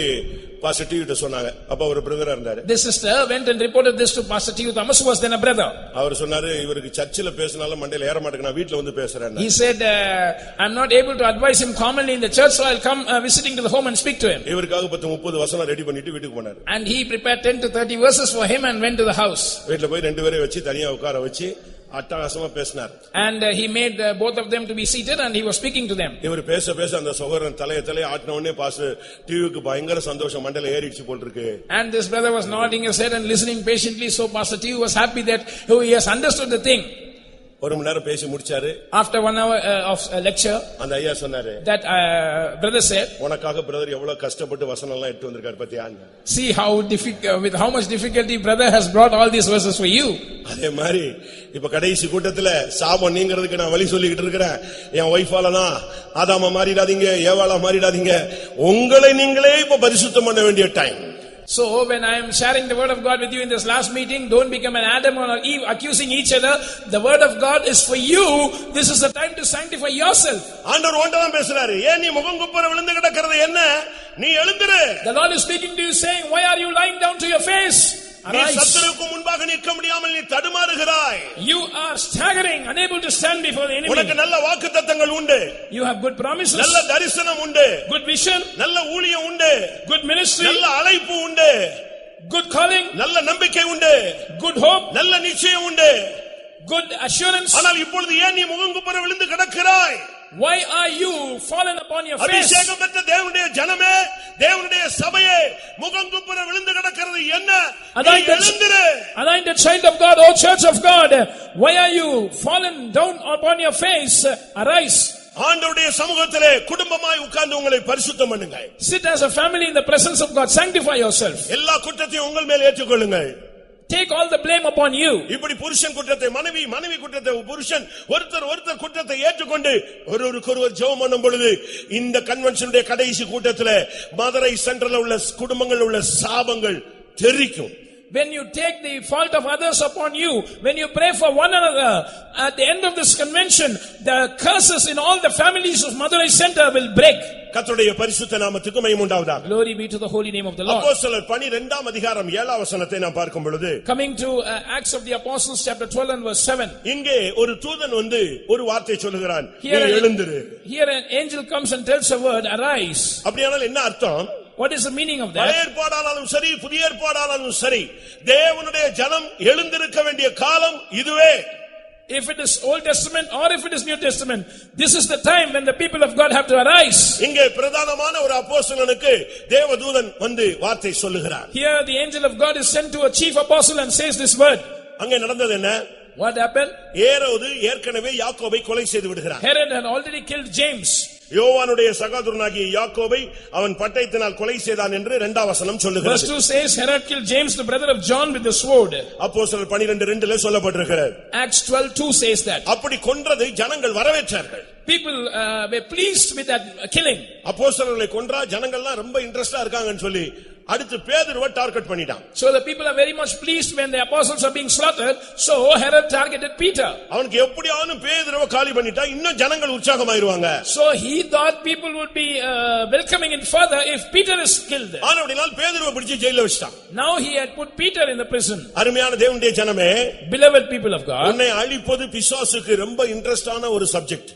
பாஸ்டர் டியு கிட்ட சொன்னாங்க. அப்ப ஒரு பிரதரா இருந்தாரு. This sister went and reported this to Pastor T.U. Thomas, who was then a brother. அவர் சொன்னாரு, இவருக்கு சர்ச்சில பேசினாலும் மண்டையில ஏற மாட்டேங்குது, நான் வீட்ல வந்து பேசுறேன். He said, I'm not able to advise him commonly in the church, so I'll come visiting to the home and speak to him. இவருக்காக 10-30 வசனம் ரெடி பண்ணிட்டு வீட்டுக்கு போனாரு. And he prepared 10 to 30 verses for him and went to the house. வீட்ல போய் ரெண்டு பேரை வச்சு தனியா உட்கார வச்சு அட்டகாசமா பேசினார். And he made both of them to be seated and he was speaking to them. இவர் பேச அந்த சகோதரன் தலையை ஆட்டின உடனே பாஸ்டர் டிவிக்கு பயங்கர சந்தோஷம், மண்டையில ஏறிச்சு போல் இருக்கு. And this brother was nodding his head and listening patiently, so Pastor T.U. was happy that he has understood the thing. ஒரு மணி நேரம் பேசி முடிச்சாரு. After 1 hour of lecture, அந்த ஐயா சொன்னாரு, that brother said, உனக்காக பிரதர் எவ்வளவு கஷ்டப்பட்டு வசனம் எல்லாம் எடுத்து வந்திருக்காரு பாத்தியா. see how with how much difficulty brother has brought all these verses for you. அதே மாதிரி இப்ப கடைசி கூட்டத்துல சாபம் நீங்கிறதுக்கு நான் வழி சொல்லிக்கிட்டு இருக்கிறேன். என் வைஃபால தான் ஆதாமா மாறிடாதீங்க, ஏவாளா மாறிடாதீங்க, உங்களை நீங்களே இப்ப பரிசுத்தம் பண்ண வேண்டிய time. So when I am sharing the word of God with you in this last meeting, don't become an Adam or Eve accusing each other. The word of God is for you. This is the time to sanctify yourself. ஆண்டவர் ஒன்றதான் பேசுறாரு. ஏன் நீ முகங்குப்புற விழுந்து கிடக்கிறது என்ன? நீ எழுந்திரு. The Lord is speaking to you saying, why are you lying down to your face? நீ சத்துருவுக்கு முன்பாக நிற்க முடியாமல் நீ தடுமாறுகிறாய். You are staggering, unable to stand before the enemy. உனக்கு நல்ல வாக்குத்தத்தங்கள் உண்டு. You have good promises. நல்ல தரிசனம் உண்டு. Good vision. நல்ல ஊழியம் உண்டு. Good ministry. நல்ல அழைப்பு உண்டு. Good calling. நல்ல நம்பிக்கை உண்டு. Good hope. நல்ல நிச்சயம் உண்டு. Good assurance. ஆனால் இப்பொழுது ஏன் நீ முகங்குப்புற விழுந்து கிடக்கிறாய்? Why are you fallen upon your face? அபிஷேகம் பெற்ற தேவனுடைய ஜனமே, தேவனுடைய சபையே, முகங்குப்புற விழுந்து கிடக்கிறது என்ன? எழுந்திரு. Anointed child of God, O church of God, why are you fallen down upon your face? Arise. ஆண்டவருடைய சமூகத்திலே குடும்பமாய் உட்கார்ந்து உங்களை பரிசுத்தம் பண்ணுங்க. Sit as a family in the presence of God. Sanctify yourself. எல்லா குற்றத்தையும் உங்கள் மேல் ஏற்றுக்கொள்ளுங்கள். Take all the blame upon you. இப்படி புருஷன் குற்றத்தை மனைவி குற்றத்தை புருஷன் ஒருத்தர் குற்றத்தை ஏற்றுக்கொண்டு ஒருவருக்கொருவர் ஜெபம் பண்ணும் பொழுது இந்த கன்வென்ஷனுடைய கடைசி கூட்டத்திலே மதுரை சென்ட்ரல்ல உள்ள குடும்பங்கள் உள்ள சாபங்கள் தெரிக்கும். When you take the fault of others upon you, when you pray for one another, at the end of this convention, the curses in all the families of Madurai Center will break. கர்த்தருடைய பரிசுத்த நாமத்துக்கு மகிமை உண்டாவதாக. Glory be to the holy name of the Lord. அப்போஸ்தலர் 12 அதிகாரம் 7 வசனத்தை நாம் பார்க்கும் பொழுது, coming to Acts of the Apostles chapter 12 and verse 7, இங்கே ஒரு தூதன் வந்து ஒரு வார்த்தை சொல்லுகிறான், நீ எழுந்திரு. Here an angel comes and tells a word, arise. அப்படியானால் என்ன அர்த்தம்? What is the meaning of that? பழைய ஏற்பாடானாலும் சரி புதிய ஏற்பாடானாலும் சரி தேவனுடைய ஜனம் எழுந்திருக்க வேண்டிய காலம் இதுவே. If it is Old Testament or if it is New Testament, this is the time when the people of God have to arise. இங்கே பிரதானமான ஒரு அப்போஸ்தலனுக்கு தேவதூதன் வந்து வார்த்தை சொல்லுகிறார். Here the angel of God is sent to a chief apostle and says this word. அங்கே நடந்தது என்ன? What happened? ஏரோது ஏற்கனவே யாக்கோபை கொலை செய்து விடுகிறார். Herod had already killed James. யோவானுடைய சகோதரனாகிய யாக்கோபை அவன் பட்டயத்தினால் கொலை செய்தான் என்று 2 வசனம் சொல்லுகிறது. Verse 2 says Herod killed James the brother of John with the sword. அப்போஸ்தலர் 12:2ல சொல்லப்பட்டிருக்கிறது. Acts 12:2 says that. அப்படி கொன்றதை ஜனங்கள் வரவேற்றார்கள். People were pleased with that killing. அப்போஸ்தலர்களை கொன்றா ஜனங்கள்லாம் ரொம்ப இன்ட்ரஸ்டா இருக்காங்கன்னு சொல்லி அடுத்து பேதுருவை டார்கெட் பண்ணிட்டான். So the people are very much pleased when the apostles are being slaughtered. So Herod targeted Peter. அவனுக்கு எப்படியாவது பேதுருவை காலி பண்ணிட்டா இன்னும் ஜனங்கள் உற்சாகமாயிருவாங்க. So he thought people would be welcoming him further if Peter is killed. ஆனபடியால் பேதுருவை பிடிச்சு ஜெயில்ல வச்சிட்டான். Now he had put Peter in the prison. அருமையான தேவனுடைய ஜனமே, beloved people of God, உன்னை அழிப்பது பிசாசுக்கு ரொம்ப இன்ட்ரஸ்டான ஒரு subject.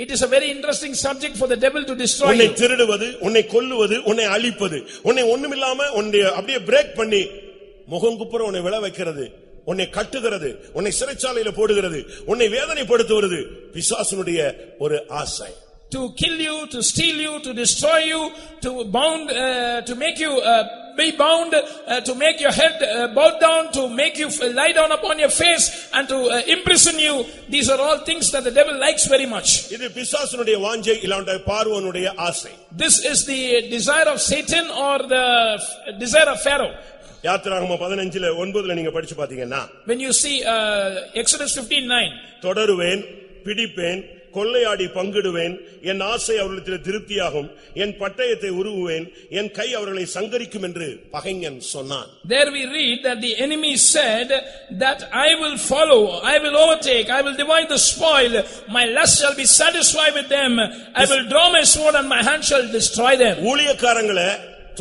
It is a very interesting subject for the devil to destroy உன்னை you. திருடுவது, உன்னை கொல்லுவது, உன்னை அழிப்பது, உன்னை ஒண்ணுமில்லாம உன்னை அப்படியே பிரேக் பண்ணி முகங்குப்புற உன்னை விழ வைக்கிறது, உன்னை கட்டுகிறது, உன்னை சிறைச்சாலையில போடுகிறது, உன்னை வேதனைப்படுத்துவது பிசாசுனுடைய ஒரு ஆசை. To kill you, to steal you, to destroy you, to bound, to make you be bound, to make your head bowed down, to make you lie down upon your face and to imprison you. These are all things that the devil likes very much. இது பிசாசுனுடைய வாஞ்சை, இல்லாண்ட பார்வோனுடைய ஆசை. This is the desire of Satan or the desire of Pharaoh. யாத்திராகமம் 15:9 நீங்க படிச்சு பாத்தீங்கன்னா, When you see Exodus 15:9, தொடருவேன், பிடிப்பேன், கொள்ளையாடி பங்கிடுவேன், என் ஆசை அவர்களிடத்தில் திருப்தியாகும், என் பட்டயத்தை உருவுவேன், என் கை அவர்களை சங்கரிக்கும் என்று பகைஞன் சொன்னான். There we read that the enemy said that I will follow, I will overtake, I will divide the spoil, my lust shall be satisfied with them, I will draw my sword and my hand shall destroy them. ஊழியக்காரங்களை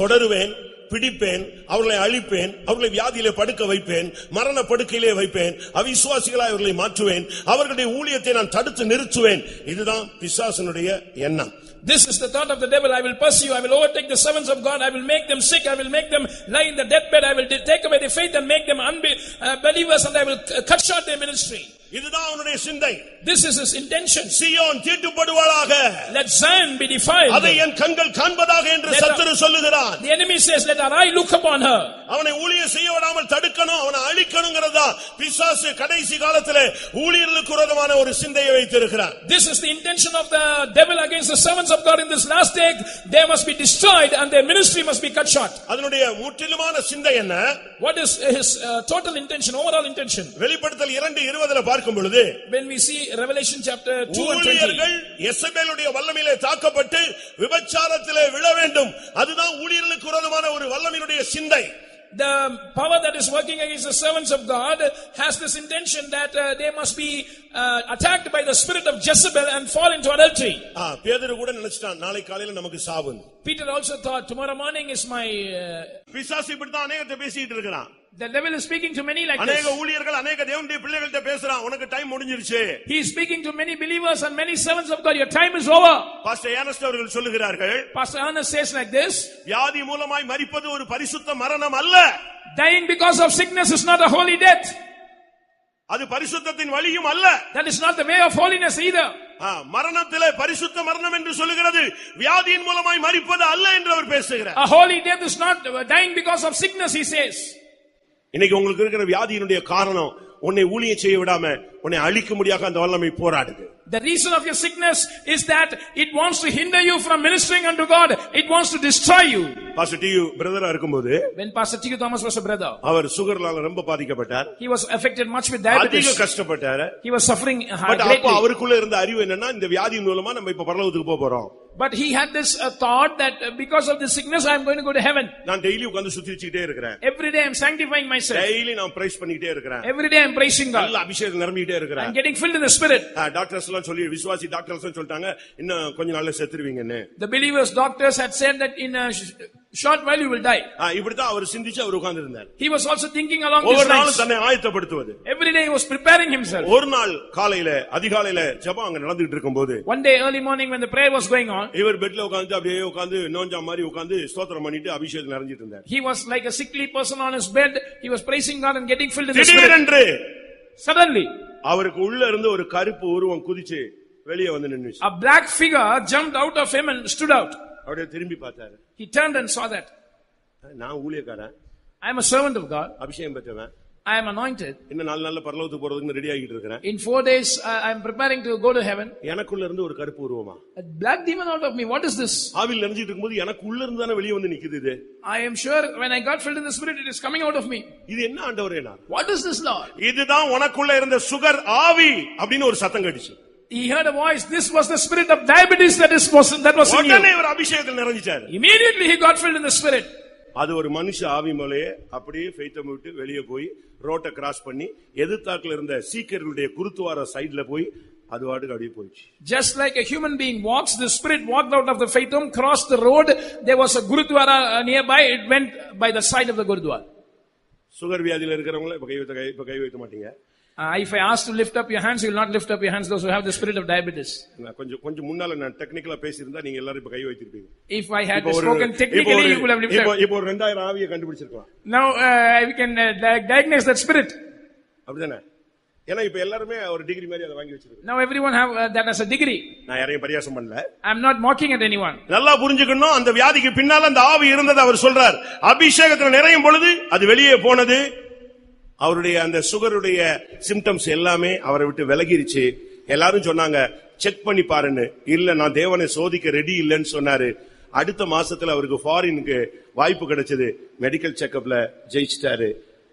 தொடருவேன், பிடிப்பேன், அவர்களை அழிப்பேன், அவர்களை வியாதியிலே படுக்க வைப்பேன், மரண படுக்கையிலே வைப்பேன், அவிசுவாசிகளாய் அவர்களை மாற்றுவேன், அவர்களுடைய ஊழியத்தை நான் தடுத்து நிறுத்துவேன். இதுதான் பிசாசனுடைய எண்ணம். This is the thought of the devil. I will pursue, I will overtake the servants of God, I will make them sick, I will make them lie in the deathbed, I will take away their faith and make them unbelievers, and I will cut short their ministry. இதுதான் அவனுடைய சிந்தை. This is his intention. Zion தீட்டுப்படுவாளாக, Let Zion be defiled. அதை என் கண்கள் காண்பதாக என்று சத்துரு சொல்லுகிறான். The enemy says, let our eye look upon her. அவனை ஊழியம் செய்ய விடாமல் தடுக்கணும், அவனை அழிக்கணும்ங்கறதா பிசாசு கடைசி காலத்திலே ஊழியர்களுக்கு விரோதமான ஒரு சிந்தையை வைத்திருக்கிறார். This is the intention of the devil against the servants of God in this last day. They must be destroyed and their ministry must be cut short. அதனுடைய முற்றிலுமான சிந்தை என்ன? What is his total intention, overall intention? வெளிப்படுத்தல் 2:20 பார்க்கும் பொழுது, when we see Revelation chapter 2 and 20, ஊழியர்கள் யெசபேலுடைய வல்லமையிலே தாக்கப்பட்டு விபச்சாரத்திலே விழ வேண்டும். அதுதான் ஊழியர்களுக்கு விரோதமான ஒரு வல்லமையினுடைய சிந்தை. The power that is working against the servants of God has this intention that they must be attacked by the spirit of Jezebel and fall into adultery. பேதுரு கூட நினைச்சிட்டான், நாளை காலையில நமக்கு சாவு. Peter also thought, tomorrow morning is my பிசாசு இப்படி தான் அநேகத்தை பேசிட்டு இருக்கான். The devil is speaking to many like this. அநேக ஊழியர்கள் அநேக தேவனுடைய பிள்ளைகள்ட்ட பேசுறான், உனக்கு டைம் முடிஞ்சிருச்சு. He is speaking to many believers and many servants of God, your time is over. Pastor Ernest அவர்கள் சொல்லுகிறார்கள், Pastor Ernest says like this, வியாதி மூலமாய் மரிப்பது ஒரு பரிசுத்த மரணம் அல்ல. dying because of sickness is not a holy death. அது பரிசுத்தத்தின் வழியும் அல்ல. That is not the way of holiness either. மரணத்திலே பரிசுத்த மரணம் என்று சொல்லுகிறது வியாதியின் மூலமாய் மரிப்பது அல்ல என்று அவர் பேசுகிறார். A holy death is not dying because of sickness, he says. இன்னைக்கு உங்களுக்கு இருக்கிற வியாதியினுடைய காரணம் உன்னை ஊழியம் செய்ய விடாம உன்னை அழிக்க முடியாத அந்த வல்லமை போராடுது. The reason of your sickness is that it wants to hinder you from ministering unto God. It wants to destroy you. Pastor T.U. பிரதரா இருக்கும்போது, when Pastor T.U. Thomas was a brother, அவர் சுகர்லால ரொம்ப பாதிக்கப்பட்டார். he was affected much with diabetes. அதிக கஷ்டப்பட்டார். He was suffering greatly. greatly. அவருக்குள்ள இருந்த அறிவு என்னன்னா, இந்த வியாதியின் மூலமா நம்ம இப்ப பரலோகத்துக்கு போறோம். But he had this thought that because of this sickness I am going to go to heaven. நான் டெய்லி உட்கார்ந்து சுத்திச்சிட்டே இருக்கறேன். Every day I am sanctifying myself. Daily நான் பிரைஸ் பண்ணிட்டே இருக்கறேன். Every day I am praising God. நல்ல அபிஷேகம் நிரம்பிட்டே இருக்கறேன். I am getting filled in the spirit. Doctors எல்லாம் சொல்லி, விசுவாசி doctors சொல்லிட்டாங்க, இன்னும் கொஞ்ச நாள்ல செத்துருவீங்கன்னு. The believers doctors had said that in a short while you will die. இப்படி தான் அவர் சிந்திச்சு அவர் உட்கார்ந்து இருந்தார். He was also thinking along these ஒவ்வொரு lines. நாளும் தன்னை ஆயத்தப்படுத்துவது. Every day he was preparing himself. ஒரு நாள் காலையில அதிகாலையில ஜெபம் அங்க நடந்துட்டு இருக்கும்போது, one day early morning when the prayer was going on, இவர் பெட்ல உட்கார்ந்து அப்படியே உட்கார்ந்து நோஞ்சா மாதிரி உட்கார்ந்து ஸ்தோத்திரம் பண்ணிட்டு அபிஷேகம் நிறைஞ்சிட்டு இருந்தார். he was like a sickly person on his bed. He was praising God and getting filled in the spirit. திடீரென்று suddenly அவருக்கு உள்ள இருந்து ஒரு கருப்பு உருவம் குதிச்சு வெளியே வந்து நின்னுச்சு. a black figure jumped out of him and stood out. அப்படியே திரும்பி பார்த்தாரு. He turned and saw that. நான் ஊழியக்காரன், I am a servant of God, அபிஷேகம் பெற்றவன், I am anointed. இன்னும் 4 நாள்ல பரலோகத்துக்கு போறதுக்கு ரெடி ஆகிட்டு இருக்கேன். in 4 days I am preparing to go to heaven. எனக்குள்ள இருந்து ஒரு கருப்பு உருவமா, a black demon out of me. What is this? ஆவியில் நினைச்சிட்டு இருக்கும்போது எனக்குள்ள இருந்து தான வெளியே வந்து நிக்குது இது. I am sure when I got filled in the spirit it is coming out of me. இது என்ன ஆண்டவரே? நான் what is this, Lord? இதுதான் உனக்குள்ள இருந்த சுகர் ஆவி அப்படின்னு ஒரு சத்தம் கேட்டுச்சு. He heard a voice. This was the spirit of diabetes that was in you. உடனே ஒரு அபிஷேகத்தில் நிறைஞ்சிட்டாரு. Immediately he got filled in the spirit. அது ஒரு மனுஷ ஆவி மேலேயே அப்படியே ஃபெய்த்தம் விட்டு வெளியே போய் ரோட்டை கிராஸ் பண்ணி எதிர்த்தாக்குல இருந்த சீக்கியர்களுடைய குருத்துவார சைடுல போய் அது வாட்டுக்கு அப்படியே போயிடுச்சு. Just like a human being walks, the spirit walked out of the Faitum, crossed the road. There was a Gurudwara nearby. It went by the side of the Gurudwara. Sugar வியாதியில இருக்கிறவங்கள இப்ப கை வைக்க மாட்டீங்க. If I ask to lift up your hands, you will not lift up your hands, those who have the spirit of diabetes. நான் கொஞ்சம் முன்னால நான் டெக்னிக்கலா பேசியிருந்தா நீங்க எல்லாரும் இப்ப கை வைத்திருப்பீங்க. If I had spoken technically, you would have lifted up. இப்போ 2000 ஆவியை கண்டுபிடிச்சிருக்கலாம். Now we can diagnose that spirit. அப்படிதானே? ஏன்னா இப்ப எல்லாரும் ஒரு டிகிரி மாதிரி அதை வாங்கி வச்சிருக்காங்க. Now everyone have that as a degree. நான் யாரையும் பரியாசம் பண்ணல. I am not mocking at anyone. நல்லா புரிஞ்சுக்கணும், அந்த வியாதிக்கு பின்னால அந்த ஆவி இருந்தது அவர் சொல்றார். அபிஷேகத்துல நிறையும் பொழுது அது வெளியே போனது. அவருடைய அந்த சுகருடைய சிம்டம்ஸ் எல்லாமே அவரை விட்டு விலகிருச்சு. எல்லாரும் சொன்னாங்க செக் பண்ணி பாருன்னு. இல்ல நான் தேவனை சோதிக்க ரெடி இல்லைன்னு சொன்னாரு. அடுத்த மாசத்துல அவருக்கு ஃபாரினுக்கு வாய்ப்பு கிடைச்சது. மெடிக்கல் செக்அப்ல ஜெயிச்சிட்டாரு.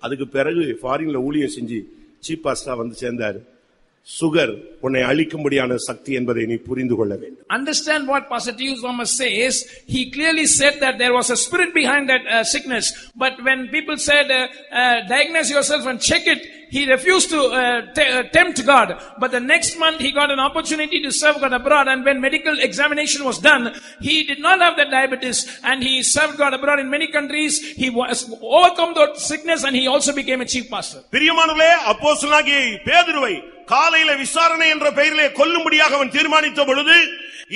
அதுக்கு பிறகு ஃபாரின்ல ஊழியம் செஞ்சு சீஃப் பாஸ்டரா வந்து சேர்ந்தாரு. சுகர் உன்னை அழிக்கும்படியான சக்தி என்பதை நீ புரிந்து கொள்ள வேண்டும். Understand what Pastor T. Thomas says. He clearly said that there was a spirit behind that sickness. But when people said, diagnose yourself and check it, he refused to tempt God. But the next month he got an opportunity to serve God abroad. And when medical examination was done, he did not have that diabetes. And he served God abroad in many countries. He was overcome that sickness and he also became a chief pastor. பிரியமானவர்களே, அப்போஸ்தலனாகிய பேதுருவை காலையில விசாரணை என்ற பெயரிலே கொல்லும்படியாக அவன் தீர்மானித்த பொழுது,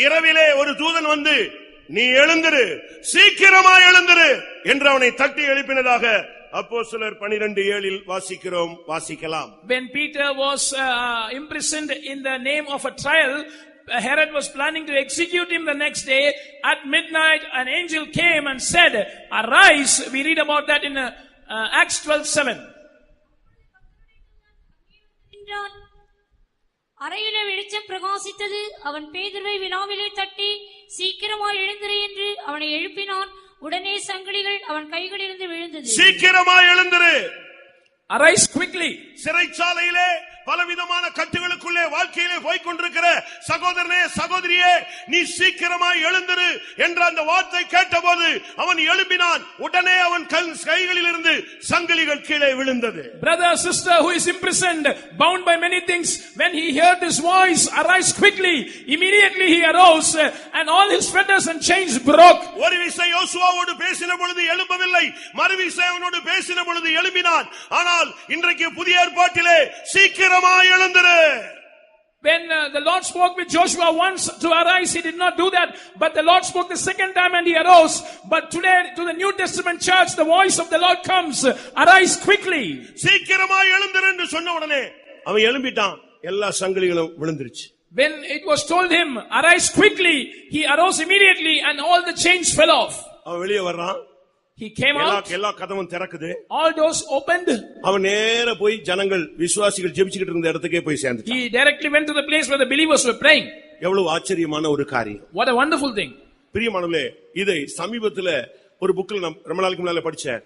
இரவிலே ஒரு தூதன் வந்து நீ எழுந்திரு, சீக்கிரமா எழுந்திரு என்று அவனை தட்டி எழுப்பினதாக அப்போஸ்தலர் 12:7 வாசிக்கிறோம். வாசிக்கலாம். When Peter was imprisoned in the name of a trial, Herod was planning to execute him the next day. At midnight an angel came and said, arise. We read about that in Acts 12:7. அறையில வெளிச்சம் பிரகாசித்தது. அவன் பேதுருவை வினாவிலே தட்டி சீக்கிரமாய் எழுந்திரு என்று அவனை எழுப்பினான். உடனே சங்கிலிகள் அவன் கைகளிலிருந்து விழுந்தது. சீக்கிரமாய் எழுந்திரு, arise quickly. சிறைச்சாலையிலே பலவிதமான கட்டுகளுக்குள்ளே வாழ்க்கையிலே போய்க் கொண்டிருக்கிற சகோதரனே சகோதரியே, நீ சீக்கிரமாய் எழுந்திரு என்ற அந்த வார்த்தை கேட்டபோது அவன் எழும்பினான். உடனே அவன் கைகளில் இருந்து சங்கிலிகள் கீழே விழுந்தது. Brother, sister who is imprisoned, bound by many things, when he heard this voice, arise quickly, immediately he arose and all his fetters and chains broke. ஒரு விசை யோசுவாவோடு பேசின பொழுது எழும்பவில்லை, மறுவிசை அவனோடு பேசின பொழுது எழும்பினான். ஆனால் இன்றைக்கு புதிய ஏற்பாட்டிலே சீக்கிரமாய் எழுந்திரு. When the Lord spoke with Joshua once to arise, he did not do that. But the Lord spoke the second time and he arose. But today to the New Testament church, the voice of the Lord comes, arise quickly. சீக்கிரமாய் எழுந்திரு என்று சொன்ன உடனே அவன் எழும்பிட்டான். எல்லா சங்கிலிகளும் விழுந்துருச்சு. When it was told him, arise quickly, he arose immediately and all the chains fell off. அவன் வெளியே வர்றான். He came out. எல்லா கதவும் திறக்குது. All doors opened. அவன் நேர போய் ஜனங்கள் விசுவாசிகள் ஜெபிச்சிட்டு இருந்த இடத்துக்கே போய் சேர்ந்துட்டான். He directly went to the place where the believers were praying. எவ்வளவு ஆச்சரியமான ஒரு காரியம். What a wonderful thing. பிரியமானவர்களே, இதை சமீபத்துல ஒரு புக்ல நான் ரொம்ப நாளைக்கு முன்னால படிச்சேன்.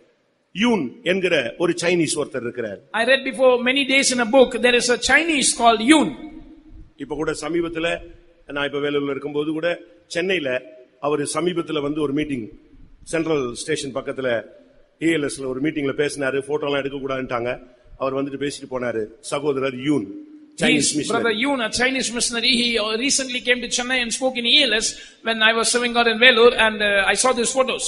யூன் என்கிற ஒரு சைனீஸ் ஒருத்தர் இருக்கிறார். I read before many days in a book, there is a Chinese called Yun. இப்ப கூட சமீபத்துல நான் இப்ப வேலூர்ல இருக்கும்போது கூட சென்னையில அவர் சமீபத்துல வந்து ஒரு மீட்டிங் சென்ட்ரல் ஸ்டேஷன் பக்கத்துல ஏஎல்எஸ்ல ஒரு மீட்டிங்ல பேசினாரு. போட்டோ எல்லாம் எடுக்க கூடாதுட்டாங்க. அவர் வந்துட்டு பேசிட்டு போனாரு. சகோதரர் யூன், Chinese missionary. Brother Yun, a Chinese missionary, he recently came to Chennai and spoke in ELS when I was serving God in Vellore, and I saw these photos.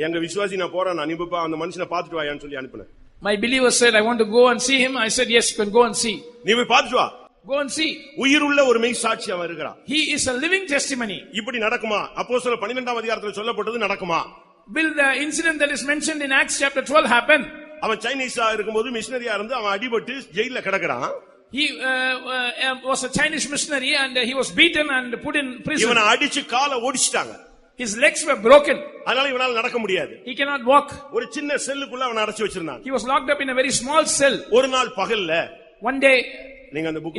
எங்க விசுவாசி நான் போறேன், அனுப்பப்பா அந்த மனுஷனை பார்த்துட்டு வாயான்னு சொல்லி அனுப்புனேன். My believer said, I want to go and see him. I said, yes, you can go and see. நீ போய் பார்த்துட்டு வா. Go and see. உயிருள்ள ஒரு மெய் சாட்சி அவன் இருக்கிறான். He is a living testimony. இப்படி நடக்குமா? அப்போஸ்தலர் 12ஆம் அதிகாரத்தில் சொல்லப்பட்டது நடக்குமா? Will the incident that is mentioned in Acts chapter 12 happen? அவன் சைனீஸா இருக்கும்போது மிஷனரியா இருந்து அவன் அடிபட்டு ஜெயில்ல கிடக்குறான். He was a Chinese missionary and he was beaten and put in prison. இவனை அடிச்சு காலை ஒடிச்சிட்டாங்க. His legs were broken. அதனால இவனால நடக்க முடியாது. He cannot walk. ஒரு சின்ன செல்லுக்குள்ள அவனை அடைச்சு வச்சிருந்தாங்க. He was locked up in a very small cell. ஒரு நாள் பகல்ல One day நீங்க அந்த புக்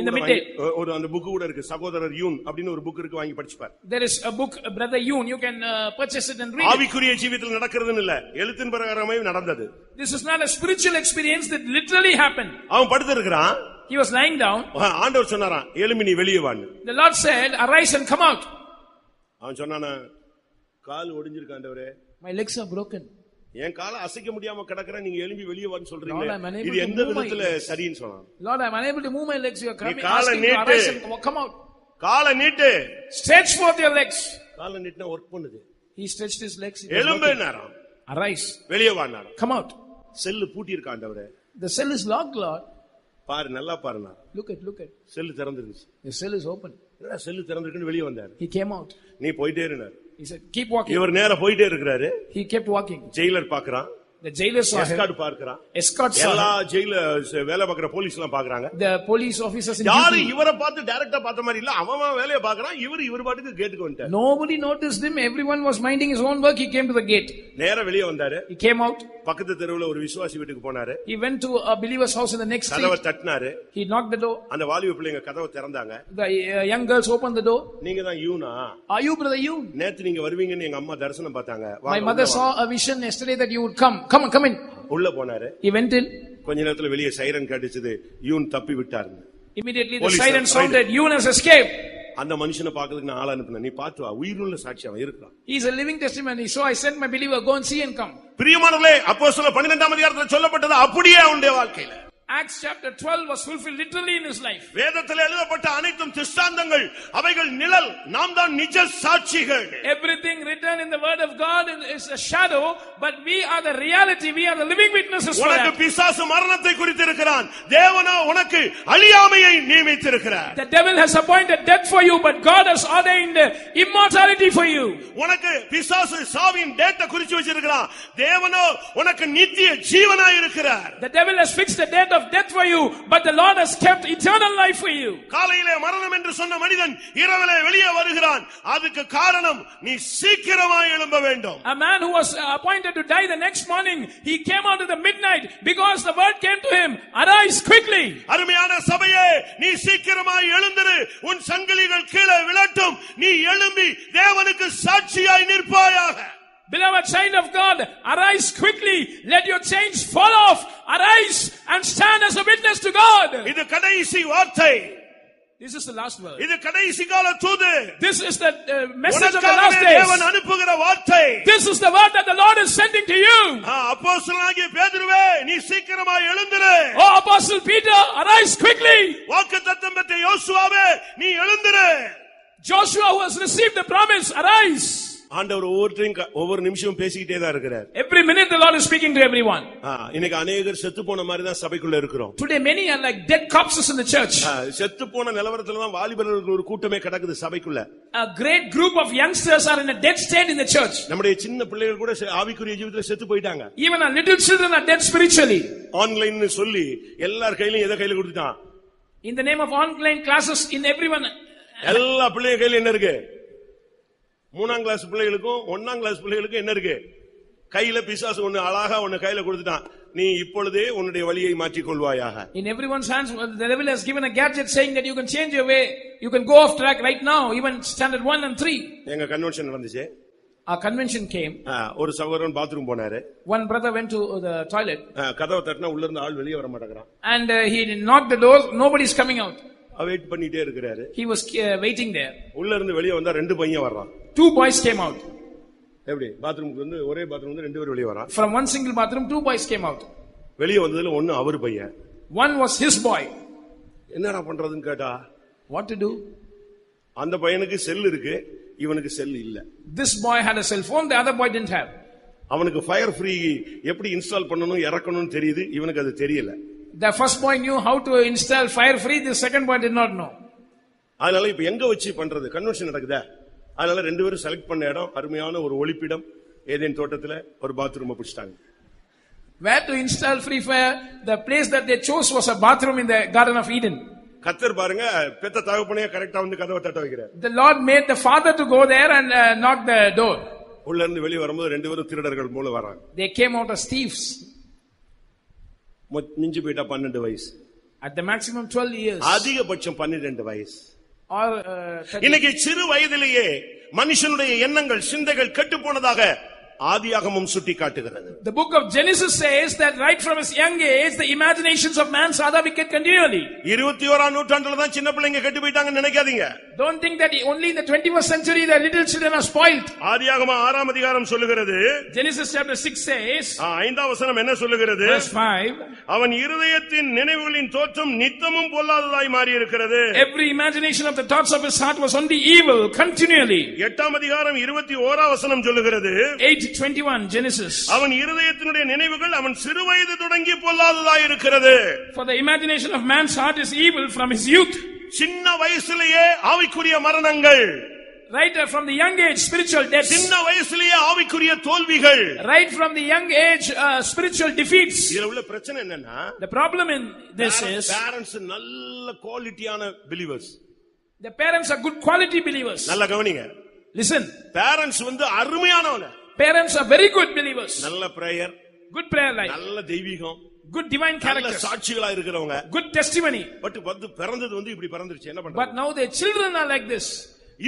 ஒரு அந்த புக் கூட இருக்கு, சகோதரர் யூன் அப்படினு ஒரு புக் இருக்கு, வாங்கி படிச்சு பாரு. There is a book, Brother Yun, you can purchase it and read it. ஆவிக்குரிய ஜீவிதத்தில் நடக்கிறதுன்னு இல்ல, எழுத்தின் பிரகாரமே நடந்தது. This is not a spiritual experience that literally happened. அவன் படுத்து இருக்கிறான். He was lying down. ஆண்டவர் சொன்னாராம், எழும்பி நீ வெளியே வான்னு. The Lord said, arise and come out. அவன் சொன்னானா, கால் ஒடிஞ்சிருக்கு ஆண்டவரே. My legs are broken. என் காலை அசைக்க முடியாம கிடக்குறேன், நீங்க எழும்பி வெளியே வான்னு சொல்றீங்க. இது எந்த விதத்துல சரின்னு சொன்னான். Lord, I am unable to move my legs. You are coming, asking to arise and come out. காலை நீட்டு. Stretch forth your legs. காலை நீட்டினா வர்க் பண்ணுது. He stretched his legs. எழும்புனாராம். Arise. வெளியே வான்னாராம். Come out. செல்லு பூட்டி இருக்கு ஆண்டவரே. The cell is locked, Lord. பாரு, நல்லா பாருண்ணா. Look at. செல்லு திறந்துருந்துச்சு. The cell is open. Cell திறந்துருக்குன்னு வெளியே வந்தாரு. He came out. நீ போயிட்டே இருந்தாரு. He said, keep walking. இவர் நேரா போயிட்டே இருக்கிறாரு. He kept walking. ஜெயிலர் பாக்குறான். The jailer saw him. Escort பார்க்கறான். Escort saw எல்லா him. ஜெயில வேலை பார்க்கற போலீஸ் எல்லாம் பாக்குறாங்க. The police officers in யாரு duty. இவரை பார்த்து டைரக்டா பார்த்த மாதிரி இல்ல, அவன் வேலைய பார்க்கறான். இவர் பாட்டுக்கு கேட்டுக்கு வந்துட்டார். Nobody noticed him. Everyone was minding his own work. He came to the gate. நேரா வெளியே வந்தாரு. He came out. பக்கத்து தெருவுல ஒரு விசுவாசி வீட்டுக்கு போனாரு. He went to a believer's house in the next கதவை street. தட்டினாரு. He knocked the door. அந்த வாலிப பிள்ளைங்க கதவை திறந்தாங்க. The young girls opened the door. நீங்க தான் யூனா? Are you brother you? நேத்து நீங்க வருவீங்கன்னு எங்க அம்மா தரிசனம் பார்த்தாங்க. My mother saw a vision yesterday that you would come. Come in. உள்ள போனாரு. He went in. கொஞ்ச நேரத்துல வெளியே சைரன் கடிச்சது. யூன் தப்பி விட்டாருங்க. Immediately the siren sounded. Yun has escaped. அந்த மனுஷனை பார்க்கிறதுக்கு நான் ஆள அனுப்புனேன். நீ பாத்து வா, உயிருள்ள சாட்சி அவன் இருக்கான். He is a living testimony. So I sent my believer, go and see and come. பிரியமானவர்களே, அப்போஸ்தலர் 12ஆம் அதிகாரத்தில் சொல்லப்பட்டது அப்படியே அவனுடைய வாழ்க்கையில. Acts chapter 12 was fulfilled literally in his life. வேதத்தில் எழுதப்பட்ட அனைத்தும் திஷ்டாந்தங்கள், அவைகள் நிழல், நாம் தான் நிஜ சாட்சிகள். Everything written in the word of God is a shadow, but we are the reality. We are the living witnesses for உனக்கு that. பிசாசு மரணத்தை குறித்து இருக்கிறான். தேவனோ உனக்கு அழியாமையை நியமித்திருக்கிறார். The devil has appointed death for you, but God has ordained immortality for you. உனக்கு பிசாசு சாவின் டேட்டை குறிச்சு வச்சிருக்கிறான். தேவனோ உனக்கு நித்திய ஜீவனாய் இருக்கிறார். The devil has fixed the date of death for you, but the Lord has kept eternal life for you. காலையிலே மரணம் என்று சொன்ன மனிதன் இரவிலே வெளியே வருகிறான். அதுக்கு காரணம் நீ சீக்கிரமாய் எழும்ப வேண்டும். A man who was appointed to die the next morning, he came out in the midnight because the word came to him, arise quickly. அருமையான சபையே, நீ சீக்கிரமாய் எழுந்திரு. உன் சங்கிலிகள் கீழே விழட்டும். நீ எழும்பி தேவனுக்கு சாட்சியாய் நிற்பாயாக. Beloved child of God, arise quickly. Let your chains fall off. Arise and stand as a witness to God. இது கடைசி வார்த்தை. This is the last word. இது கடைசி கால தூது. This is the message of the last days. தேவன் அனுப்புகிற வார்த்தை. This is the word that the Lord is sending to you. அப்போஸ்தலனாகிய பேதுருவே, நீ சீக்கிரமாய் எழுந்திரு. Oh Apostle Peter, arise quickly. வாக்குத்தத்தம் பெற்ற யோசுவாவே, நீ எழுந்திரு. Joshua who has received the promise, arise. ஆண்டவர் ஒவ்வொரு நிமிஷமும் பேசிக்கிட்டே தான் இருக்கிறார். Every minute the Lord is speaking to everyone. இன்னைக்கு अनेகர் செத்து போன மாதிரி தான் சபைக்குள்ள இருக்கிறோம். Today many are like dead corpses in the church. செத்து போன நிலவரத்துல தான் வாலிபர்கள் ஒரு கூட்டமே கிடக்குது சபைக்குள்ள. A great group of youngsters are in a dead state in the church. நம்முடைய சின்ன பிள்ளைகள் கூட ஆவிக்குரிய ஜீவிதத்துல செத்து போயிட்டாங்க. Even our little children are dead spiritually. Online சொல்லி எல்லார் கையிலயும் எதை கையில கொடுத்துட்டான்? In the name of online classes, in everyone. எல்லா பிள்ளைங்க கையில என்ன இருக்கு? 3ஆம் கிளாஸ் பிள்ளைகளுக்கும் 1ஆம் கிளாஸ் பிள்ளைகளுக்கும் என்ன இருக்கு? கையில பிசாசு ஒன்னு அழகா ஒன்னு கையில கொடுத்துட்டான். நீ இப்பொழுதே உன்னுடைய வழியை மாற்றிக் கொள்வாயாக. In everyone's hands, the devil has given a gadget saying that you can change your way, you can go off track right now, even standard 1 and 3. எங்க கன்வென்ஷன் நடந்துச்சு. Our convention came. ஒரு சகோதரன் பாத்ரூம் போனாரு. One brother went to the toilet. கதவை தட்டினா உள்ள இருந்து ஆள் வெளியே வர மாட்டேங்கிறான். And he knocked the door, nobody is coming out. Wait பண்ணிட்டே இருக்கிறாரு. He was waiting there. உள்ள இருந்து வெளியே வந்தா 2 பையன் வர்றான். 2 boys came out. எப்படி? பாத்ரூமுக்கு வந்து ஒரே பாத்ரூம்ல இருந்து 2 பேர் வெளியே வரான். From one single bathroom 2 boys came out. வெளியே வந்ததுல ஒன்னு அவர் பையன். One was his boy. என்னடா பண்றதுன்னு கேட்டா, what to do? அந்த பையனுக்கு செல் இருக்கு, இவனுக்கு செல் இல்ல. This boy had a cell phone, the other boy didn't have. அவனுக்கு ஃபயர் ஃப்ரீ எப்படி இன்ஸ்டால் பண்ணனும் இறக்கணும்னு தெரியுது, இவனுக்கு அது தெரியல. The first boy knew how to install fire free, the second boy did not know. அதனால இப்ப எங்க வச்சு பண்றது? கன்வென்ஷன் நடக்குதா? அதனால 2 பேரும் செலக்ட் பண்ண இடம் அருமையான ஒரு ஒளிப்பிடம் ஏதேன் தோட்டத்துல ஒரு பாத்ரூம் பிடிச்சிட்டாங்க. Where to install free fire? The place that they chose was a bathroom in the Garden of Eden. கர்த்தர் பாருங்க, பெத்த தகப்பனே கரெக்ட்டா வந்து கதவை தட்ட வைக்கிறார். The Lord made the father to go there and knock the door. உள்ள இருந்து வெளிய வரும்போது 2 பேரும் திருடர்கள் மூல வராங்க. They came out as thieves. மிஞ்சி போயிட்டா 12 வயசு. At the maximum 12 years. அதிகபட்சம் 12 வயசு. Or இன்னைக்கு சிறு வயதிலேயே மனுஷனுடைய எண்ணங்கள் சிந்தைகள் கெட்டு போனதாக ஆதியாகமம் சுட்டி காட்டுகிறது. The book of Genesis says that right from his young age the imaginations of man's are wicked continually. 21ஆம் நூற்றாண்டுல தான் சின்ன பிள்ளைங்க கெட்டு போயிட்டாங்கன்னு நினைக்காதீங்க. Don't think that only in the 21st century the little children are spoiled. ஆதியாகமம் 6ஆம் அதிகாரம் சொல்லுகிறது, Genesis chapter 6 says, 5ஆம் வசனம் என்ன சொல்லுகிறது? verse 5, அவன் இருதயத்தின் நினைவுகளின் தோற்றம் நித்தமும் பொல்லாததாய் மாறி இருக்கிறது. every imagination of the thoughts of his heart was only evil continually. 8ஆம் அதிகாரம் 21ஆம் வசனம் சொல்லுகிறது, 8:21 Genesis, அவன் இருதயத்தினுடைய நினைவுகள் அவன் சிறுவயது தொடங்கி பொல்லாததாய் இருக்கிறது. for the imagination of man's heart is evil from his youth. சின்ன வயசுலயே ஆவிக்குரிய மரணங்கள், Right from the young age, spiritual deaths. சின்ன வயசுலயே ஆவிக்குரிய தோல்விகள். Right from the young age, spiritual defeats. இதுல உள்ள பிரச்சனை என்னன்னா, The problem in this is, parents நல்ல குவாலிட்டியான believers. the parents are good quality believers. நல்ல கவனிங்க. Listen. parents வந்து அருமையானவங்க. Parents are very good believers. நல்ல prayer, good prayer life, நல்ல தெய்வீகம், good divine character, சாட்சிகளா இருக்கிறவங்க. good testimony. பட் வந்து பிறந்தது வந்து இப்படி பிறந்துருச்சு, என்ன பண்றது? But now their children are like this.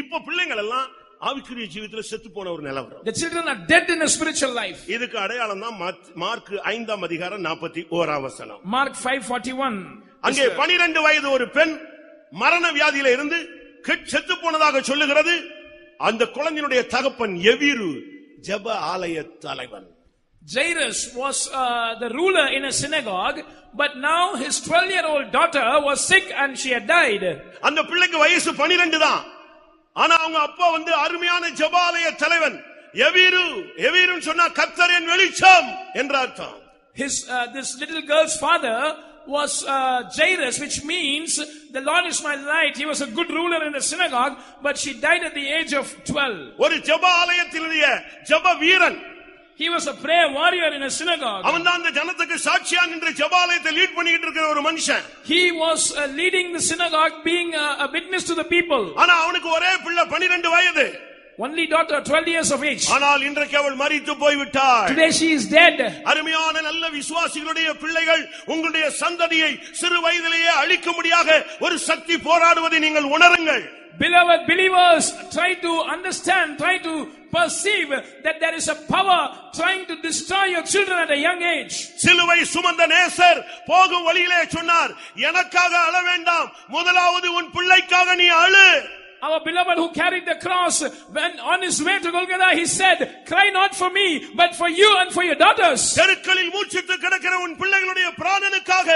இப்ப பிள்ளைகள் எல்லாம் ஆவிக்குரிய ஜீவிதத்துல செத்து போன ஒரு நிலவரம். The children are dead in a spiritual life. இதுக்கு அடையாளம் தான் மார்க் 5ஆம் அதிகாரம் 41ஆம் வசனம். Mark 5:41. அங்கே 12 வயது ஒரு பெண் மரண வியாதியில இருந்து செத்து போனதாக சொல்லுகிறது. அந்த குழந்தையினுடைய தகப்பன் எவீரு ஜெப ஆலய தலைவன். Jairus was the ruler in a synagogue, but now his 12-year-old daughter was sick and she had died. அந்த பிள்ளைக்கு வயசு 12 தான். ஆனா அவங்க அப்பா வந்து அருமையான ஜெபாலய தலைவன். எவீருன்னு சொன்னா கர்த்தரின் வெளிச்சம் என்ற அர்த்தம். This little girl's father was Jairus, which means the Lord is my light. He was a good ruler in the synagogue, but she died at the age of 12. ஒரு ஜெபாலயத்தினுடைய ஜெப வீரன். He was a prayer warrior in a synagogue. அவன் தான் அந்த ஜனத்துக்கு சாட்சியா நின்று ஜெபாலயத்தை lead பண்ணிட்டு இருக்கிற ஒரு மனுஷன். He was leading the synagogue, being a witness to the people. ஆனா அவனுக்கு ஒரே பிள்ளை 12 வயது. Only daughter 12 years of age. ஆனால் இன்றைக்கு அவள் மரித்து போய் விட்டாள். Today she is dead. அருமையான நல்ல விசுவாசிகளுடைய பிள்ளைகள் உங்களுடைய சந்ததியை சிறு வயதிலேயே அழிக்கும்படியாக ஒரு சக்தி போராடுவதை நீங்கள் உணருங்கள். Beloved believers, try to understand, try to perceive that there is a power trying to destroy your children at a young age. சிலுவை சுமந்த நேசர் போகும் வழியிலே சொன்னார், எனக்காக அழ வேண்டாம், முதலாவது உன் பிள்ளைக்காக நீ அழு. Our beloved who carried the cross, when on his way to Golgotha, he said, cry not for me, but for you and for your daughters. தெருக்களில் மூச்சிட்டு கிடக்கிற உன் பிள்ளைகளுடைய பிராணனுக்காக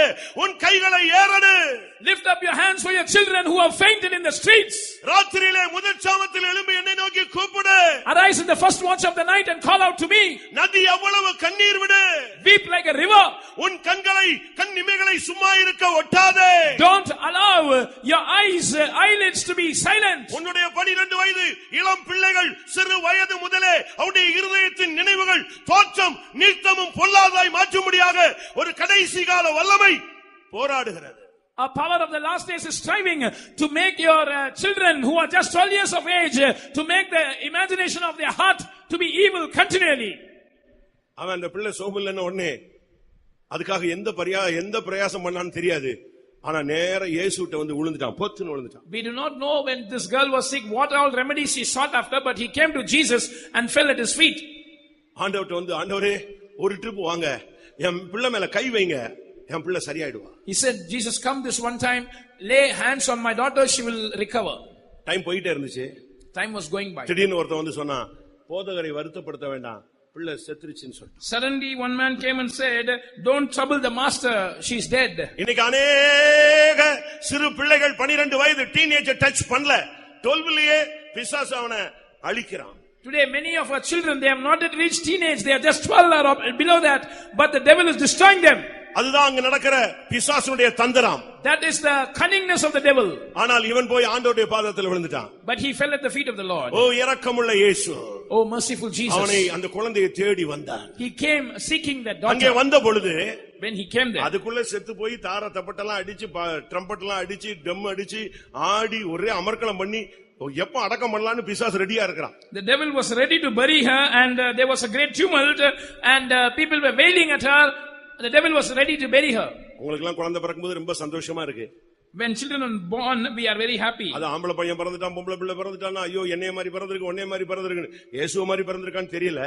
உன் கைகளை ஏறெடு. Lift up your hands for your children who have fainted in the streets. ராத்திரியிலே முதல் சாமத்தில் எழும்பி என்னை நோக்கி கூப்பிடு. Arise in the first watch of the night and call out to me. நதி அவ்வளவு கண்ணீர் விடு. Weep like a river. உன் கண் இமைகளை சும்மா இருக்க ஒட்டாதே. Don't allow your eyelids to be silent. உன்னுடைய 12 வயது இளம் பிள்ளைகள் சிறு வயது முதலே அவருடைய இருதயத்தின் நினைவுகள் தோற்றம் நித்தமும் பொல்லாதாய் மாற்றும்படியாக ஒரு கடைசி கால வல்லமை போராடுகிறது. A power of the last days is striving to make your children who are just 12 years of age to make the imagination of their heart to be evil continually. அவன் அந்த பிள்ளை சோபுல்லன உடனே அதுக்காக எந்த பிரயாசம் பண்ணான்னு தெரியாது. ஆனா நேரா இயேசுட்ட வந்து விழுந்துட்டான், பொத்துன்னு விழுந்துட்டான். We do not know when this girl was sick what all remedies she sought after, but he came to Jesus and fell at his feet. ஆண்டவர்ட்ட வந்து, ஆண்டவரே ஒரு ட்ரிப் வாங்க, என் பிள்ளை மேல கை வைங்க, என் பிள்ளை சரியாயிடுவா. He said, Jesus, come this one time, lay hands on my daughter, she will recover. Time போயிட்டே இருந்துச்சு. Time was going by. திடீர்னு ஒருத்தன் வந்து சொன்னா, போதகரை வருத்தப்படுத்த வேண்டாம், பிள்ளை செத்துருச்சுன்னு சொல்லிட்டு. Suddenly one man came and said, don't trouble the master, she's dead. இன்னைக்கு अनेक சிறு பிள்ளைகள் 12 வயது டீனேஜர் டச் பண்ணல, 12லயே பிசாசு அவனை அழிக்கிறான். Today many of our children, they have not yet reached teenage, they are just 12 or below that, but the devil is destroying them. அதுதான் அங்க நடக்கிற பிசாசுடைய தந்திரம். That is the cunningness of the devil. ஆனால் இவன் போய் ஆண்டவருடைய பாதத்தில் விழுந்துட்டான். But he fell at the feet of the Lord. ஓ இரக்கமுள்ள இயேசு, oh merciful Jesus, அவனை அந்த குழந்தையை தேடி வந்தான். He came seeking that daughter. அங்கே வந்த பொழுது when he came there, அதுக்குள்ள செத்து போய் தார தப்பட்டெல்லாம் அடிச்சு ட்ரம்பட்லாம் அடிச்சு டம் அடிச்சு ஆடி ஒரே அமர்க்களம் பண்ணி எப்ப அடக்கம் பண்ணலாம்னு பிசாசு ரெடியா இருக்கான். The devil was ready to bury her and there was a great tumult and people were wailing at her. The devil was ready to bury her. உங்களுக்கு எல்லாம் குழந்தை பிறக்கும்போது ரொம்ப சந்தோஷமா இருக்கு. When children are born, we are very happy. அது ஆம்பளை பையன் பிறந்துட்டான், பொம்பளை பிள்ளை பிறந்துட்டானா, ஐயோ என்னைய மாதிரி பிறந்திருக்கு, ஒன்னே மாதிரி பிறந்திருக்கு, இயேசுவ மாதிரி பிறந்திருக்கான்னு தெரியல.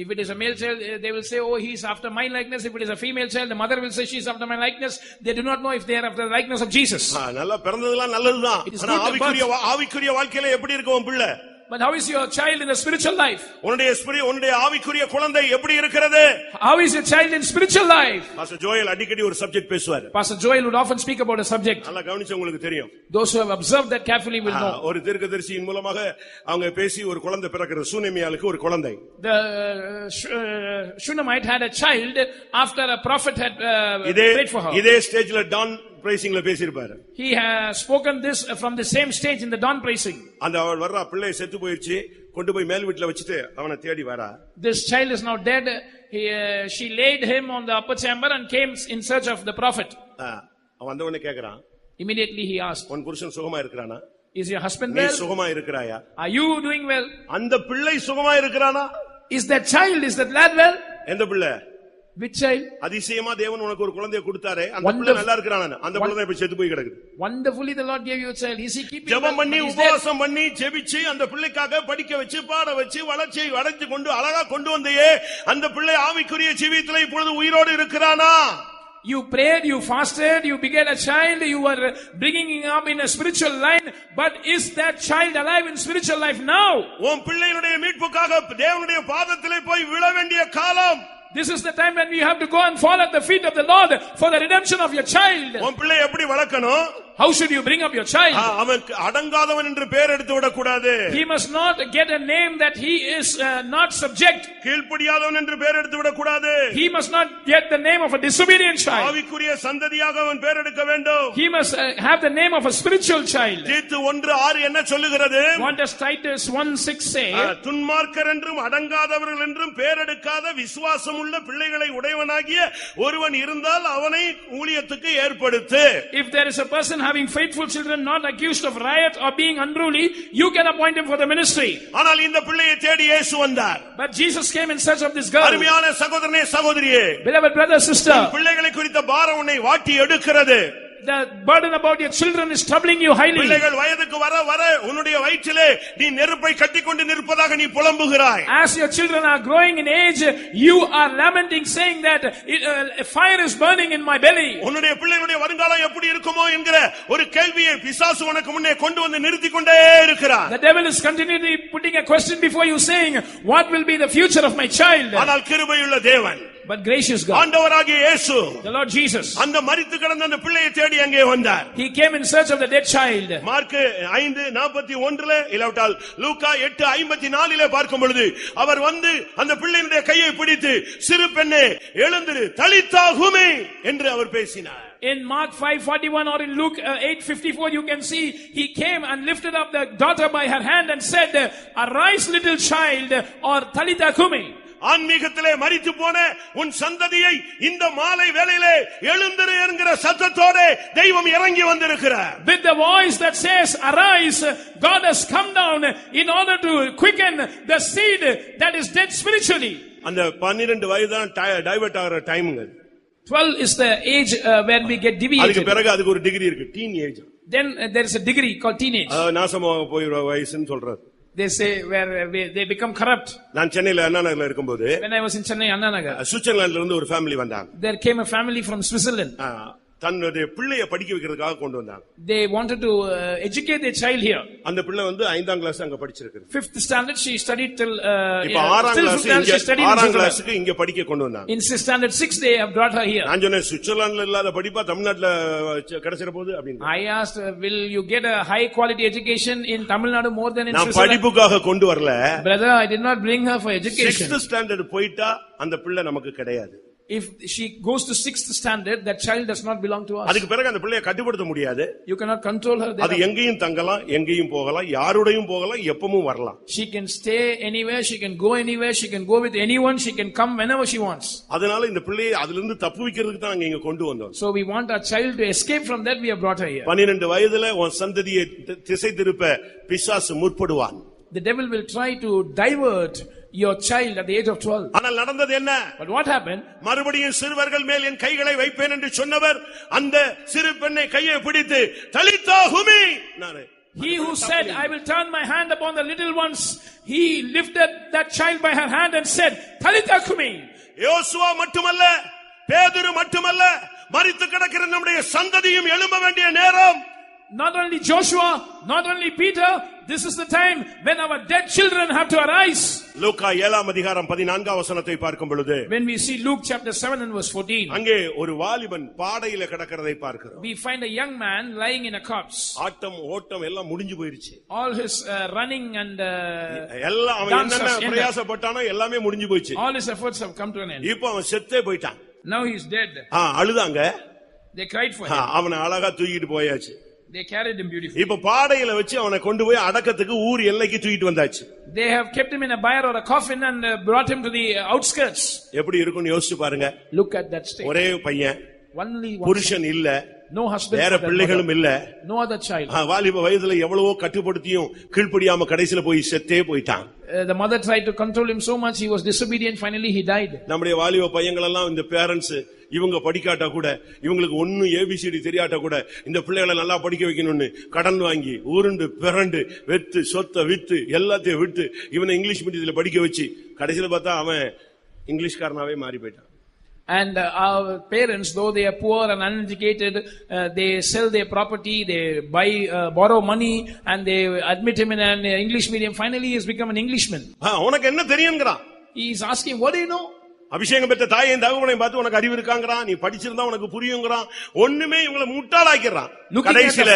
If it is a male child, they will say, oh, he's after my likeness. If it is a female child, the mother will say, she's after my likeness. They do not know if they are after the likeness of Jesus. நல்லா பிறந்ததெல்லாம் நல்லதுதான். ஆனா ஆவிக்குரிய வாழ்க்கையில எப்படி இருக்கும் உன் பிள்ளை? But how is your child in the spiritual life? உன்னுடைய ஆவிக்குரிய குழந்தை எப்படி இருக்கிறது? How is your child in spiritual life? Pastor Joel அடிக்கடி ஒரு சப்ஜெக்ட் பேசுவார். Pastor Joel would often speak about a subject. நல்லா கவனிச்சா உங்களுக்கு தெரியும். Those who have observed that carefully will know. ஒரு தீர்க்கதரிசியின் மூலமாக அவங்க பேசி ஒரு குழந்தை பிறக்கிறது. சூனேமியாளுக்கு ஒரு குழந்தை. The Shunammite had a child after a prophet had prayed for her. இதே ஸ்டேஜ்ல Don praisingல பேசிருப்பாரு. He has spoken this from the same stage in the dawn praising. அந்த அவள் வர்ற பிள்ளை செத்து போயிடுச்சு, கொண்டு போய் மேல் வீட்ல வச்சிட்டு அவனை தேடி வரா. This child is now dead. She laid him on the upper chamber and came in search of the prophet. அவன் வந்தவனே கேக்குறான். Immediately he asked, உன் புருஷன் சுகமா இருக்கறானா? Is your husband நீ well? சுகமா இருக்கறாயா? Are you doing well? அந்த பிள்ளை சுகமா இருக்கறானா? Is that child, is that lad well? எந்த பிள்ளை? Which child? அதிசயமா தேவன் உனக்கு ஒரு குழந்தையை கொடுத்தாரே, அந்த பிள்ளை நல்லா இருக்கறானா? அந்த குழந்தை இப்ப செத்து போய் கிடக்குது. Wonderfully the Lord gave you a child. Is he keeping? ஜெபம் பண்ணி உபவாசம் பண்ணி ஜெபிச்சு அந்த பிள்ளைக்காக படிக்க வச்சு பாட வச்சு வளர்ச்சியை அடைஞ்சு கொண்டு அழகா கொண்டு வந்தையே, அந்த பிள்ளை ஆவிக்குரிய ஜீவியத்திலே இப்பொழுது உயிரோடு இருக்கறானா? You prayed, you fasted, you begat a child, you were bringing him up in a spiritual line, but is that child alive in spiritual life now? உன் பிள்ளையுடைய மீட்புக்காக தேவனுடைய பாதத்திலே போய் விழ வேண்டிய காலம். This is the time when we have to go and fall at the feet of the Lord for the redemption of your child. உன் பிள்ளை எப்படி வளர்க்கணும்? How should you bring up your child? அவன் அடங்காதவன் என்று பெயர் எடுத்து விட கூடாது. He must not get a name that he is not subject. கீழ்ப்படியாதவன் என்று பெயர் எடுத்து விட கூடாது. He must not get the name of a disobedient child. ஆவிக்குரிய சந்ததியாக அவன் பெயர் எடுக்க வேண்டும். He must have the name of a spiritual child. தீத்து 1:6 என்ன சொல்லுகிறது? What does Titus 1:6 say? துன்மார்க்கர் என்றும் அடங்காதவர்கள் என்றும் பெயர் எடுக்காத விசுவாசம் உள்ள பிள்ளைகளை உடையவனாகிய ஒருவன் இருந்தால் அவனை ஊழியத்துக்கு ஏற்படுத்து. If there is a person having faithful children not accused of riot or being unruly, you can appoint him for the ministry. ஆனால் இந்த பிள்ளையை தேடி இயேசு வந்தார். But Jesus came in search of this girl. அருமையான சகோதரனே சகோதரியே, beloved brother sister, பிள்ளைகளை குறித்த பாரம் உன்னை வாட்டி எடுக்கிறது. The burden about your children is troubling you highly. பிள்ளைகள் வயதுக்கு வர வர உன்னுடைய வயிற்றிலே நீ நெருப்பை கட்டிக்கொண்டு நிற்பதாக நீ புலம்புகிறாய். As your children are growing in age, you are lamenting saying that fire is burning in my belly. உன்னுடைய பிள்ளைகளுடைய வருங்காலம் எப்படி இருக்குமோ என்கிற ஒரு கேள்வியை பிசாசு உனக்கு முன்னே கொண்டு வந்து நிறுத்திக் கொண்டே இருக்கிறார். The devil is continually putting a question before you saying, what will be the future of my child? ஆனால் கிருபையுள்ள தேவன், but gracious God, ஆண்டவராகிய இயேசு, the Lord Jesus, அந்த மரித்து கிடந்த அந்த பிள்ளையை தேடி அங்கே வந்தார். He came in search of the dead child. Mark 5:41 இல்லாவிட்டால் லூக்கா 8:54 பார்க்கும் பொழுது அவர் வந்து அந்த பிள்ளையினுடைய கையை பிடித்து, சிறு பெண்ணே எழுந்திரு, தலித்தா கூமி என்று அவர் பேசினார். In Mark 5:41 or in Luke 8:54 you can see he came and lifted up the daughter by her hand and said, arise little child, or talitha kumi. ஆன்மீகத்திலே மரித்து போன உன் சந்ததியை இந்த மாலை வேளையிலே எழுந்திரு என்கிற சத்தத்தோடு தெய்வம் இறங்கி வந்திருக்கிறார். With the voice that says arise, God has come down in order to quicken the seed that is dead spiritually. அந்த 12 வயது தான் டைவர்ட் ஆகிற டைம்ங்க. 12 is the age when we get deviated. அதுக்கு பிறகு அதுக்கு ஒரு டிகிரி இருக்கு, teen age. Then there is a degree called teenage. நாசமா போயிற வயசுன்னு சொல்றாரு. They say where they become corrupt. நான் சென்னையில அண்ணா நகர்ல இருக்கும்போது, when I was in Chennai Anna Nagar, சுவிட்சர்லாந்துல இருந்து ஒரு ஃபேமிலி வந்தாங்க. There came a family from Switzerland. தன்னுடைய பிள்ளையை படிக்க வைக்கிறதுக்காக கொண்டு வந்தாங்க. They wanted to educate their child here. அந்த பிள்ளை வந்து 5ஆம் கிளாஸ் அங்க படிச்சிருக்கு. 5th standard she studied till இப்ப 6ஆம் கிளாஸ்க்கு இங்க படிக்க கொண்டு வந்தாங்க. In standard 6 they have brought her here. நான் சொன்னேன், சுவிட்சர்லாந்துல இல்லாத படிப்பா தமிழ்நாட்டுல கிடைச்சிர போகுது அப்படின்னு. I asked, will you get a high quality education in Tamil Nadu more than in நான் Switzerland? படிப்புக்காக கொண்டு வரல. Brother, I did not bring her for education. 6th standard போய்ட்டா அந்த பிள்ளை நமக்கு கிடையாது. If she goes to 6th standard, that child does not belong to us. அதுக்கு பிறகு அந்த பிள்ளையை கட்டுப்படுத்த முடியாது. You cannot control her. அது எங்கேயும் தங்கலாம், எங்கேயும் போகலாம், யாரோடையும் போகலாம், எப்பவும் வரலாம். She can stay anywhere, she can go anywhere, she can go with anyone, she can come whenever she wants. அதனால இந்த பிள்ளையை அதிலிருந்து தப்புவிக்கிறதுக்கு தான் இங்க கொண்டு வந்தோம். So we want our child to escape from that, we have brought her here. 12 வயதுல உன் சந்ததியை திசை திருப்ப பிசாசு முற்படுவான். The devil will try to divert your child at the age of 12. ஆனால் நடந்தது என்ன? But what happened? மறுபடியும் சிறுவர்கள் மேல் என் கைகளை வைப்பேன் என்று சொன்னவர் அந்த சிறு பெண்ணை கையை பிடித்து தலித்தா ஹுமி, He who said, I will turn my hand upon the little ones, he lifted that child by her hand and said, Talitha Kumi. யோசுவா மட்டுமல்ல, பேதுரு மட்டுமல்ல, மரித்து கிடக்கிற நம்முடைய சந்ததியும் எழும்ப வேண்டிய நேரம். Not only Joshua, not only Peter, this is the time when our dead children have to arise. லூக்கா 7ஆம் அதிகாரம் 14ஆம் வசனத்தை பார்க்கும் பொழுது, When we see Luke chapter 7 and verse 14, அங்கே ஒரு வாலிபன் பாடையில கிடக்கிறதை பார்க்கிறோம். we find a young man lying in a corpse. ஆட்டம் ஓட்டம் எல்லாம் முடிஞ்சு போயிருச்சு. All his running and எல்லாம் அவன் dances என்னென்ன ended. பிரயாசப்பட்டானோ எல்லாமே முடிஞ்சு போச்சு. All his efforts have come to an end. இப்போ அவன் செத்தே போயிட்டான். Now he is dead. அழுதாங்க. They cried for him. அவனை அழகா தூக்கிட்டு போயாச்சு. They carried him beautifully. இப்ப பாடையில வச்சு அவனை கொண்டு போய் அடக்கத்துக்கு ஊர் எல்லைக்கு தூக்கிட்டு வந்தாச்சு. They have kept him in a bier or a coffin and brought him to the outskirts. எப்படி இருக்கும்னு யோசிச்சு பாருங்க. Look at that state. ஒரே பையன், Only one புருஷன் இல்ல, no husband, வேற பிள்ளைகளும் இல்ல, no other child. வாலிப வயதுல எவ்வளவோ கட்டுப்படுத்தியும் கீழ்ப்படியாம கடைசில போய் செத்தே போயிட்டான். The mother tried to control him so much, he was disobedient, finally he died. நம்முடைய வாலிப பையங்கள் எல்லாம் இந்த பேரண்ட்ஸ் இவங்க படிக்காட்டா கூட, இவங்களுக்கு ஒன்னும் ஏபிசிடி தெரியாட்டா கூட, இந்த பிள்ளைகளை நல்லா படிக்க வைக்கணும்னு கடன் வாங்கி ஊருண்டு பிறண்டு வெத்து சொத்தை வித்து எல்லாத்தையும் விட்டு இவனை இங்கிலீஷ் மீடியத்துல படிக்க வச்சு கடைசியில பார்த்தா அவன் இங்கிலீஷ்காரனாவே மாறி போயிட்டான். And our parents, though they are poor and uneducated, they sell their property, they borrow money, and they admit him in an English medium. Finally, he has become an Englishman. உனக்கு என்ன தெரியும்ங்கறான். He is asking, what do you know? அபிஷேகம் பெற்ற தாயையும் தகவனையும் பார்த்து உனக்கு அறிவு இருக்காங்கறான், நீ படிச்சிருந்தா உனக்கு புரியும்ங்கறான். ஒண்ணுமே இவங்களை முட்டாளாக்கிறான். கடைசில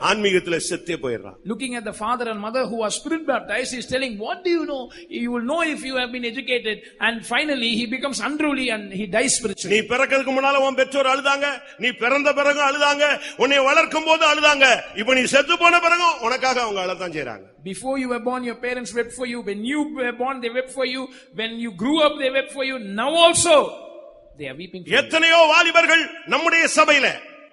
ஆன்மீகத்துல செத்தே போயிடுறான். Looking at the father and mother who are spirit baptized, he is telling, what do you know? You will know if you have been educated. And finally he becomes unruly and he dies spiritually. நீ பிறக்கிறதுக்கு முன்னால உன் பெற்றோர் அழுதாங்க, நீ பிறந்த பிறகு அழுதாங்க, உன்னை வளர்க்கும் போது அழுதாங்க, இப்ப நீ செத்து போன பிறகு உனக்காக அவங்க அழத்தான் செய்றாங்க. Before you were born, your parents wept for you. When you were born, they wept for you. When you grew up, they wept for you. Now also they are weeping for you. எத்தனையோ வாலிபர்கள் நம்முடைய சபையில,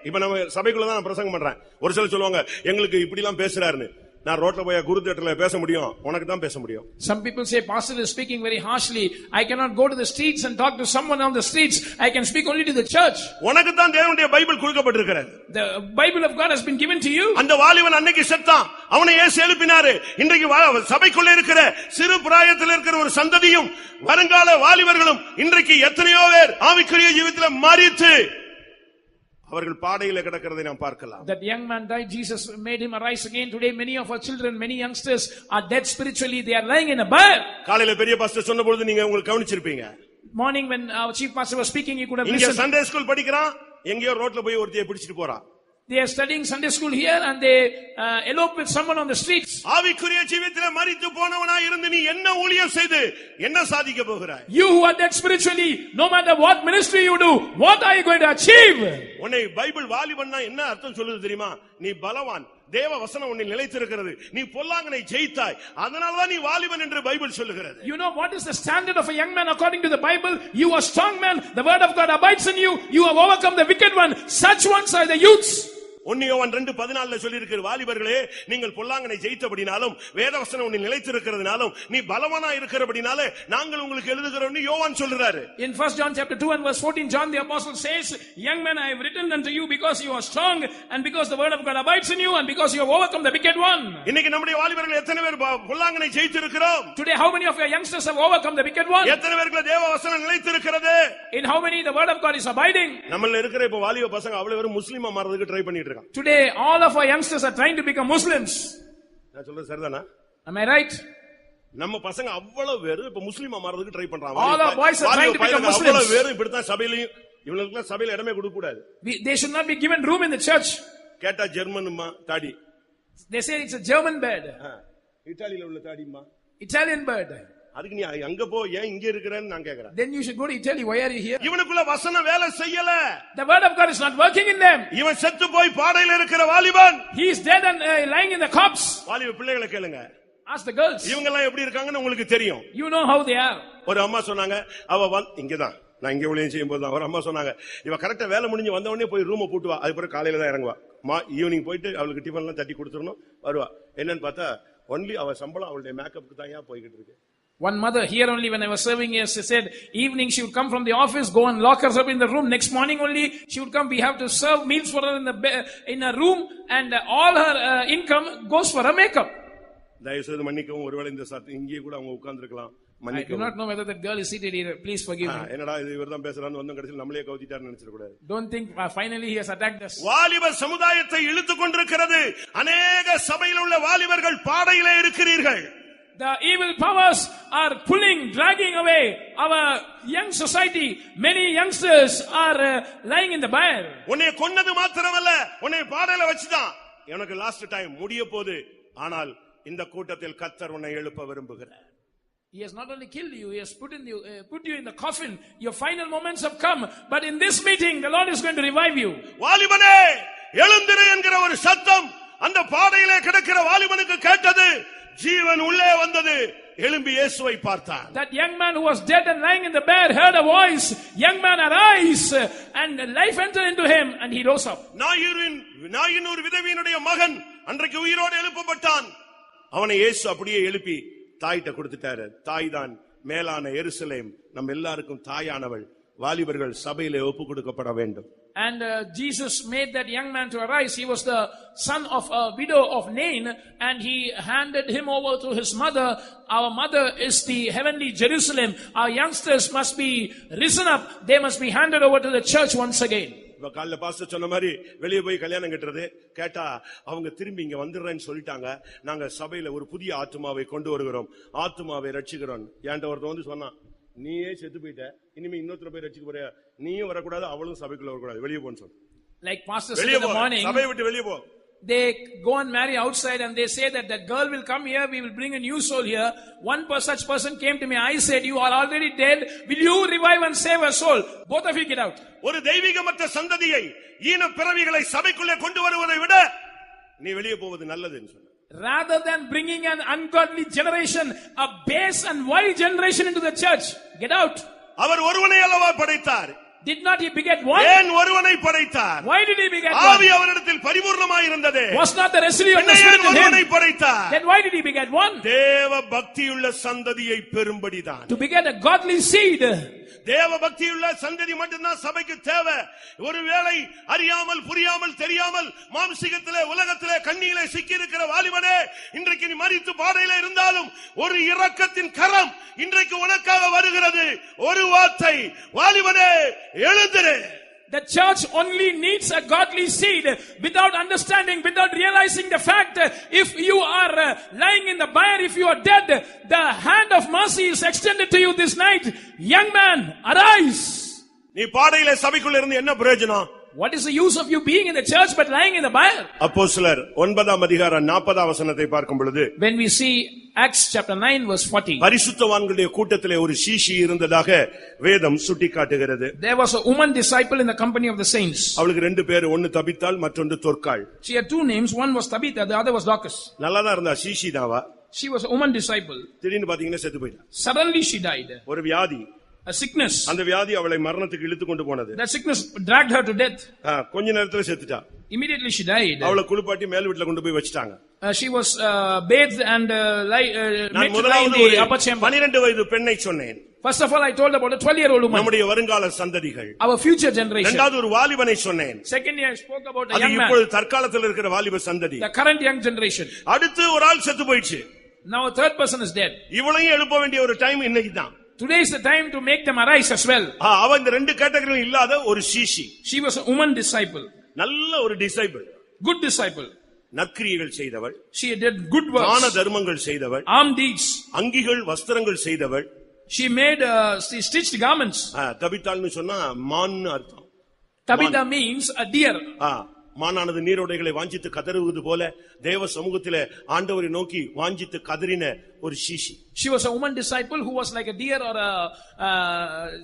இப்ப நம்ம சபைக்குள்ள தான் நான் பிரசங்கம் பண்றேன். ஒரு சிலர் சொல்லுவாங்க எங்களுக்கு இப்படி எல்லாம் பேசுறாருன்னு. நான் ரோட்ல போய் குரு தியேட்டர்ல பேச முடியும், உனக்கு தான் பேச முடியும். Some people say pastor is speaking very harshly. I cannot go to the streets and talk to someone on the streets. I can speak only to the church. உனக்கு தான் தேவனுடைய பைபிள் கொடுக்கப்பட்டிருக்கிறது. The Bible of God has been given to you. அந்த வாலிபன் அன்னைக்கு செத்தான், அவனை இயேசு எழுப்பினாரு. இன்றைக்கு சபைக்குள்ள இருக்கிற சிறு பிராயத்தில் இருக்கிற ஒரு சந்ததியும் வருங்கால வாலிபர்களும் இன்றைக்கு எத்தனையோ பேர் ஆவிக்குரிய ஜீவிதத்துல மரித்து அவர்கள் பாடையில கிடக்கிறதை நாம் பார்க்கலாம். That young man died, Jesus made him arise again. Today many of our children, many youngsters are dead spiritually. They are lying in a bier. காலையில பெரிய பாஸ்டர் சொன்னபோது நீங்க உங்களுக்கு கவனிச்சிருப்பீங்க. Morning when our chief pastor was speaking, you could have listened. இங்க listened. Sunday school படிக்கிறான், எங்கேயோ ரோட்ல போய் ஒருத்தியை பிடிச்சிட்டு போறான். They are studying Sunday school here and they elope with someone on the streets. ஆவிக்குரிய ஜீவிதத்திலே மரித்து போனவனாய் இருந்து நீ என்ன ஊழியம் செய்து என்ன சாதிக்க போகிறாய்? You who are dead spiritually, no matter what ministry you do, what are you going to achieve? உன்னை பைபிள் வாலிபன்னா என்ன அர்த்தம் சொல்லுது தெரியுமா? நீ பலவான், தேவ வசனம் உன்னில் நிலைத்திருக்கிறது, நீ பொல்லாங்கனை ஜெயித்தாய், அதனாலதான் நீ வாலிபன் என்று பைபிள் சொல்லுகிறது. You know what is the standard of a young man according to the Bible? You are strong man, the word of God abides in you, you have overcome the wicked one. Such ones are the youths. 1 யோவான் 2:14 சொல்லி இருக்கிற வாலிபர்களே, நீங்கள் பொல்லாங்கனை ஜெயித்தபடினாலும் வேதவசனம் உன்னில் நிலைத்திருக்கிறதுனாலும் நீ பலவானா இருக்கிறபடினாலே நாங்கள் உங்களுக்கு எழுதுகிறோம்னு யோவான் சொல்றாரு. In 1 John chapter 2 and verse 14, John the apostle says, young men, I have written unto you because you are strong and because the word of God abides in you and because you have overcome the wicked one. இன்னைக்கு நம்முடைய வாலிபர்கள் எத்தனை பேர் பொல்லாங்கனை ஜெயித்திருக்கிறோம்? Today how many of your youngsters have overcome the wicked one? எத்தனை பேருக்கு தேவ வசனம் நிலைத்திருக்கிறது? In how many the word of God is abiding? நம்மள இருக்கிற இப்ப வாலிப பசங்க அவ்வளவு பேர் முஸ்லிமா மாறதுக்கு ட்ரை பண்ணிட்டு இருக்காங்க. Today all of our youngsters are trying to become Muslims. நான் சொல்றது சரிதானா? Am I right? நம்ம பசங்க அவ்வளவு பேர் இப்ப முஸ்லிமா மாறதுக்கு ட்ரை பண்றாங்க. All our boys are trying to become Muslims. அவ்வளவு பேர் இப்படி தான் சபையிலயும் இவங்களுக்கு சபையில இடமே கொடுக்க கூடாது. They should not be given room in the church. கேட்டா ஜெர்மன்மா தாடி. They say it's a German bird. இத்தாலியில உள்ள தாடிமா. Italian bird. அதுக்கு நீ அங்க போ, ஏன் இங்க இருக்கறேன்னு நான் கேக்குறேன். Then you should go to Italy. Why are you here? இவனுக்குள்ள வசனம் வேலை செய்யல. The word of God is not working in them. இவன் செத்து போய் பாடையில இருக்கிற வாலிபன். He is dead and lying in the corpse. வாலிப பிள்ளைகளை கேளுங்க. Ask the girls. இவங்க எல்லாம் எப்படி இருக்காங்கன்னு உங்களுக்கு தெரியும். You know how they are. ஒரு அம்மா சொன்னாங்க, அவ இங்கதான் நான் இங்க ஊழியம் செய்யும் போது ஒரு அம்மா சொன்னாங்க, இவ கரெக்டா வேலை முடிஞ்சு வந்த உடனே போய் ரூமை பூட்டுவா, அதுக்கப்புறம் காலையில தான் இறங்குவா. ஈவினிங் போயிட்டு அவளுக்கு டிஃபன் எல்லாம் தட்டி கொடுத்துடணும், வருவா. என்னன்னு பார்த்தா ஒன்லி அவ சம்பளம் அவளுடைய மேக்கப்புக்கு தான் போய்கிட்டு இருக்கு. One mother here only when I was serving here, she said evening she would come from the office, go and lock herself in the room. Next morning only she would come. We have to serve meals for her in a room, and all her income goes for her makeup. தயவுசெய்து மன்னிக்கவும். ஒருவேளை இந்த இங்கே கூட அவங்க உட்கார்ந்திருக்கலாம். I do not know whether that girl is seated here. Please forgive me. என்னடா இது இவர்தான் பேசுறான்னு வந்து கடைசில நம்மளே கவுத்திட்டார்னு நினைச்சிர கூடாது. Don't think finally he has attacked us. வாலிப சமுதாயத்தை இழுத்துக் கொண்டிருக்கிறது. अनेக சபையில் உள்ள வாலிபர்கள் பாடையிலே இருக்கிறீர்கள். The evil powers are dragging away our young society. Many youngsters are lying in the mire. உன்னை கொன்னது மாத்திரமல்ல, உன்னை பாடையில வச்சுதான். எனக்கு லாஸ்ட் டைம் முடிய போகுது. ஆனால் இந்த கூட்டத்தில் கர்த்தர் உன்னை எழுப்ப விரும்புகிறார். He has not only killed you, he has put you in the coffin. Your final moments have come, but in this meeting the Lord is going to revive you. வாலிபனே எழுந்திரு என்கிற ஒரு சத்தம் அந்த பாடையிலே கிடக்கிற வாலிபனுக்கு கேட்டது. ஜீவன் உள்ளே வந்தது. எழும்பி இயேசுவை பார்த்தான். That young man who was dead and lying in the bed heard a voice, young man arise, and life entered into him and he rose up. நாயினூர் விதவியினுடைய மகன் அன்றைக்கு உயிரோடு எழுப்பப்பட்டான். அவனை இயேசு அப்படியே எழுப்பி தாயிட்ட கொடுத்துட்டாரு. தாய் தான் மேலான எருசலேம், நம்ம எல்லாருக்கும் தாயானவள். வாலிபர்கள் சபையிலே ஒப்பு கொடுக்கப்பட வேண்டும். And Jesus made that young man to arise. He was the son of a widow of Nain, and he handed him over to his mother. Our mother is the heavenly Jerusalem. Our youngsters must be risen up. They must be handed over to the church once again. இப்ப காலைல pastor சொன்ன மாதிரி வெளியே போய் கல்யாணம் கட்டுறது கேட்டா அவங்க திரும்பி இங்க வந்துடுறேன்னு சொல்லிட்டாங்க. நாங்க சபையில ஒரு புதிய ஆத்துமாவை கொண்டு வருகிறோம், ஆத்துமாவை ரட்சிக்கிறோம். என்கிட்ட ஒருத்தன் வந்து சொன்னான், நீயே செத்து போயிட்ட, இனிமே இன்னொருத்தர போய் ரட்சிக்க போறியா, நீயும் வரக்கூடாது, அவளும் சபைக்குள்ள வரக்கூடாது, வெளியே போன்னு சொன்ன. Like pastor said in the morning, சபையை விட்டு வெளியே போ. They go and marry outside and they say that girl will come here, we will bring a new soul here. One such person came to me, I said, you are already dead, will you revive and save a soul? Both of you get out. ஒரு தெய்வீகமற்ற சந்ததியை, ஈன பிறவிகளை சபைக்குள்ளே கொண்டு வருவதை விட நீ வெளியே போவது நல்லதுன்னு சொன்னார். Rather than bringing an ungodly generation, a base and wild generation into the church, get out. அவர் ஒருவனை அல்லவா படைத்தார்? Did not he beget one? ஏன் ஒருவனை படைத்தார்? Why did he beget one? ஆவி அவரிடத்தில் பரிபூர்ணமாய் இருந்தது. Was not the residue of the Spirit in him? ஒருவனை படைத்தார். Then why did he beget one? தேவ பக்தியுள்ள சந்ததியை பெறும்படிதான். To beget a godly seed. தேவ பக்தியுள்ள சந்ததி மட்டும்தான் சபைக்கு தேவை. ஒருவேளை அறியாமல் புரியாமல் தெரியாமல் மாம்சீகத்திலே உலகத்திலே கண்ணியிலே சிக்கி இருக்கிற வாலிபனே, இன்றைக்கு நீ மரித்து பாடையில இருந்தாலும் ஒரு இரக்கத்தின் கரம் இன்றைக்கு உனக்காக வருகிறது. ஒரு வார்த்தை, வாலிபனே எழுந்திரு. The church only needs a godly seed. Without understanding, without realizing the fact, if you are lying in the mire, if you are dead, the hand of mercy is extended to you this night. Young man, arise. நீ பாடையிலே சபைக்குள்ள இருந்து என்ன பிரயோஜனம்? What is the use of you being in the church but lying in the mire? அப்போஸ்தலர் 9ஆம் அதிகாரம் 40ஆம் வசனத்தை பார்க்கும் பொழுது, when we see Acts chapter 9 verse 40, பரிசுத்தவான்களுடைய கூட்டத்திலே ஒரு சீஷி இருந்ததாக வேதம் சுட்டிக்காட்டுகிறது. There was a woman disciple in the company of the saints. அவளுக்கு ரெண்டு பேர், ஒன்னு தபித்தாள், மற்றொன்று தொற்காள். She had two names, one was Tabitha, the other was Dorcas. நல்லா தான் இருந்தா, சீஷி தாவா. She was a woman disciple. திடீர்னு பாத்தீங்கன்னா செத்து போயிட்டா. Suddenly she died. ஒரு வியாதி, a sickness. அந்த வியாதி அவளை மரணத்துக்கு இழுத்து கொண்டு போனது. That sickness dragged her to death. கொஞ்ச நேரத்துல செத்துட்டா. Immediately she died. அவளை குளிப்பாட்டி மேல் வீட்ல கொண்டு போய் வச்சிட்டாங்க. She was bathed and made to lie in the upper chamber. 12 வயது பெண்ணை சொன்னேன். First of all, I told about a 12-year-old woman. நம்முடைய வருங்கால சந்ததிகள். Our future generation. இரண்டாவது ஒரு வாலிபனை சொன்னேன். Secondly, I spoke about a young man. அது இப்பொழுது தற்காலத்தில் இருக்கிற வாலிப சந்ததி. The current young generation. அடுத்து ஒரு ஆள் செத்து போயிடுச்சு. Now a third person is dead. இவளையும் எழுப்ப வேண்டிய ஒரு டைம் இன்னைக்கு தான். Today is the time to make them arise as well. அவ இந்த ரெண்டு கேட்டகரியும் இல்லாத ஒரு சீஷி. She was a woman disciple. நல்ல ஒரு disciple. Good disciple. நற்கிரியைகள் செய்தவள். She did good works. தான தர்மங்கள் செய்தவள். Alms deeds. அங்கிகள் வஸ்திரங்கள் செய்தவள். She made stitched garments. தபித்தாள்னு சொன்னா மான்னு அர்த்தம். Tabitha means a deer. மானானது நீரோடைகளை வாஞ்சித்து கதறுவது போல தேவ சமூகத்திலே ஆண்டவரை நோக்கி வாஞ்சித்து கதறின ஒரு சீஷி. She was a woman disciple who was like a deer or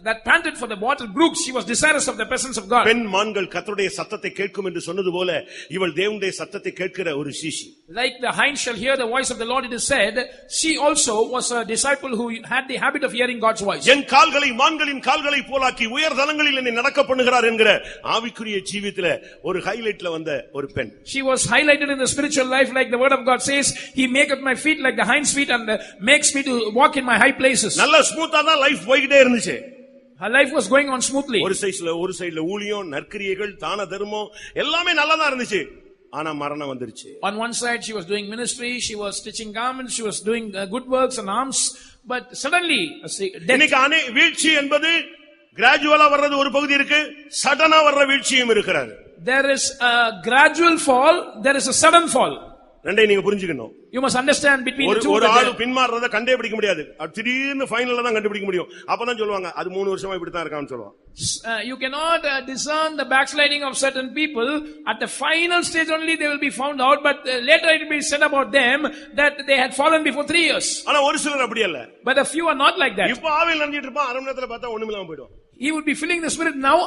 that panted for the water brooks. She was desirous of the presence of God. பெண் மான்கள் கர்த்தருடைய சத்தத்தை கேட்கும் என்று சொன்னது போல இவள் தேவனுடைய சத்தத்தை கேட்கிற ஒரு சீஷி. Like the hinds shall hear the voice of the Lord, it is said, she also was a disciple who had the habit of hearing God's voice. என் கால்களை மான்களின் கால்களை போலாக்கி உயர் தலங்களில் என்னை நடக்க பண்ணுகிறார் என்கிற ஆவிக்குரிய ஜீவியத்திலே ஒரு ஹைலைட்ல வந்த ஒரு பெண். She was highlighted in the spiritual life, like the word of God says, he maketh my feet like the hinds feet and makes me to walk in my high places. நல்ல ஸ்மூத்தா தான் லைஃப் போயிட்டே இருந்துச்சு. Her life was going on smoothly. ஒரு சைடுல ஊழியம், நற்கிரியைகள், தான தர்மம் எல்லாமே நல்லா தான் இருந்துச்சு. ஆனா மரணம் வந்துருச்சு. On one side she was doing ministry, she was stitching garments, she was doing good works and alms, but suddenly death. இன்னைக்கு வீழ்ச்சி என்பது கிராஜுவலா வர்றது ஒரு பகுதி இருக்கு, சடனா வர்ற வீழ்ச்சியும் இருக்கிறது. There is a gradual fall, there is a sudden fall. ரெண்டையும் நீங்க புரிஞ்சுக்கணும். You must understand between the two. ஒரு ஆளு பின்மாறறத கண்டே பிடிக்க முடியாது. திடீர்னு ஃபைனல்ல தான் கண்டுபிடிக்க முடியும். அப்பதான் சொல்லுவாங்க அது 3 வருஷமா இப்படி தான் இருக்கான்னு சொல்லுவாங்க. You cannot discern the backsliding of certain people. At the final stage only they will be found out, but later it will be said about them that they had fallen before 3 years. ஆனா ஒரு சிலர் அப்படி இல்ல. But a few are not like that. இப்போ ஆவியில் நஞ்சிட்டு இருப்பான், அரை மணி நேரத்துல பார்த்தா ஒண்ணுமில்லாம போய்டும். He would be filling the spirit now.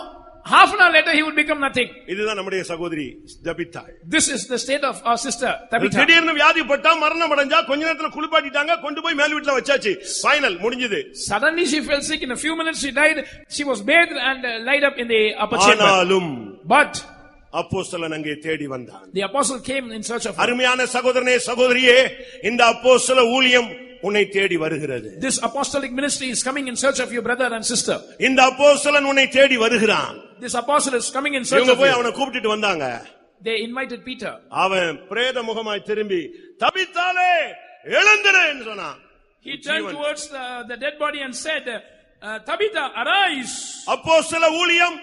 Half an hour later he would become nothing. இதுதான் நம்முடைய சகோதரி Tabitha. This is the state of our sister Tabitha. திடீர்னு வியாதிப்பட்டா, மரணம் அடைஞ்சா, கொஞ்ச நேரத்துல குளிப்பாட்டிட்டாங்க, கொண்டு போய் மேல் வீட்ல வச்சாச்சு. ஃபைனல் முடிஞ்சது. Suddenly she fell sick, in a few minutes she died. She was bathed and laid up in the upper chamber. ஆனாலும் But அப்போஸ்தலன் அங்கே தேடி வந்தான். the apostle came in search of her. அருமையான சகோதரனே, சகோதரியே, இந்த அப்போஸ்தல ஊழியம் உன்னை தேடி வருகிறது. This apostolic ministry is coming in search of your brother and sister. இந்த அப்போஸ்தலன் உன்னை தேடி வருகிறான். This apostle is coming in search இவங்க of போய் you. அவனை கூப்பிட்டுட்டு வந்தாங்க. They invited Peter. அவன் பிரேத முகமாய் திரும்பி தபித்தாலே எழுந்திருன்னு சொன்னான். He turned towards the dead body and said, Tabitha, arise. அப்போஸ்தல ஊழியம்,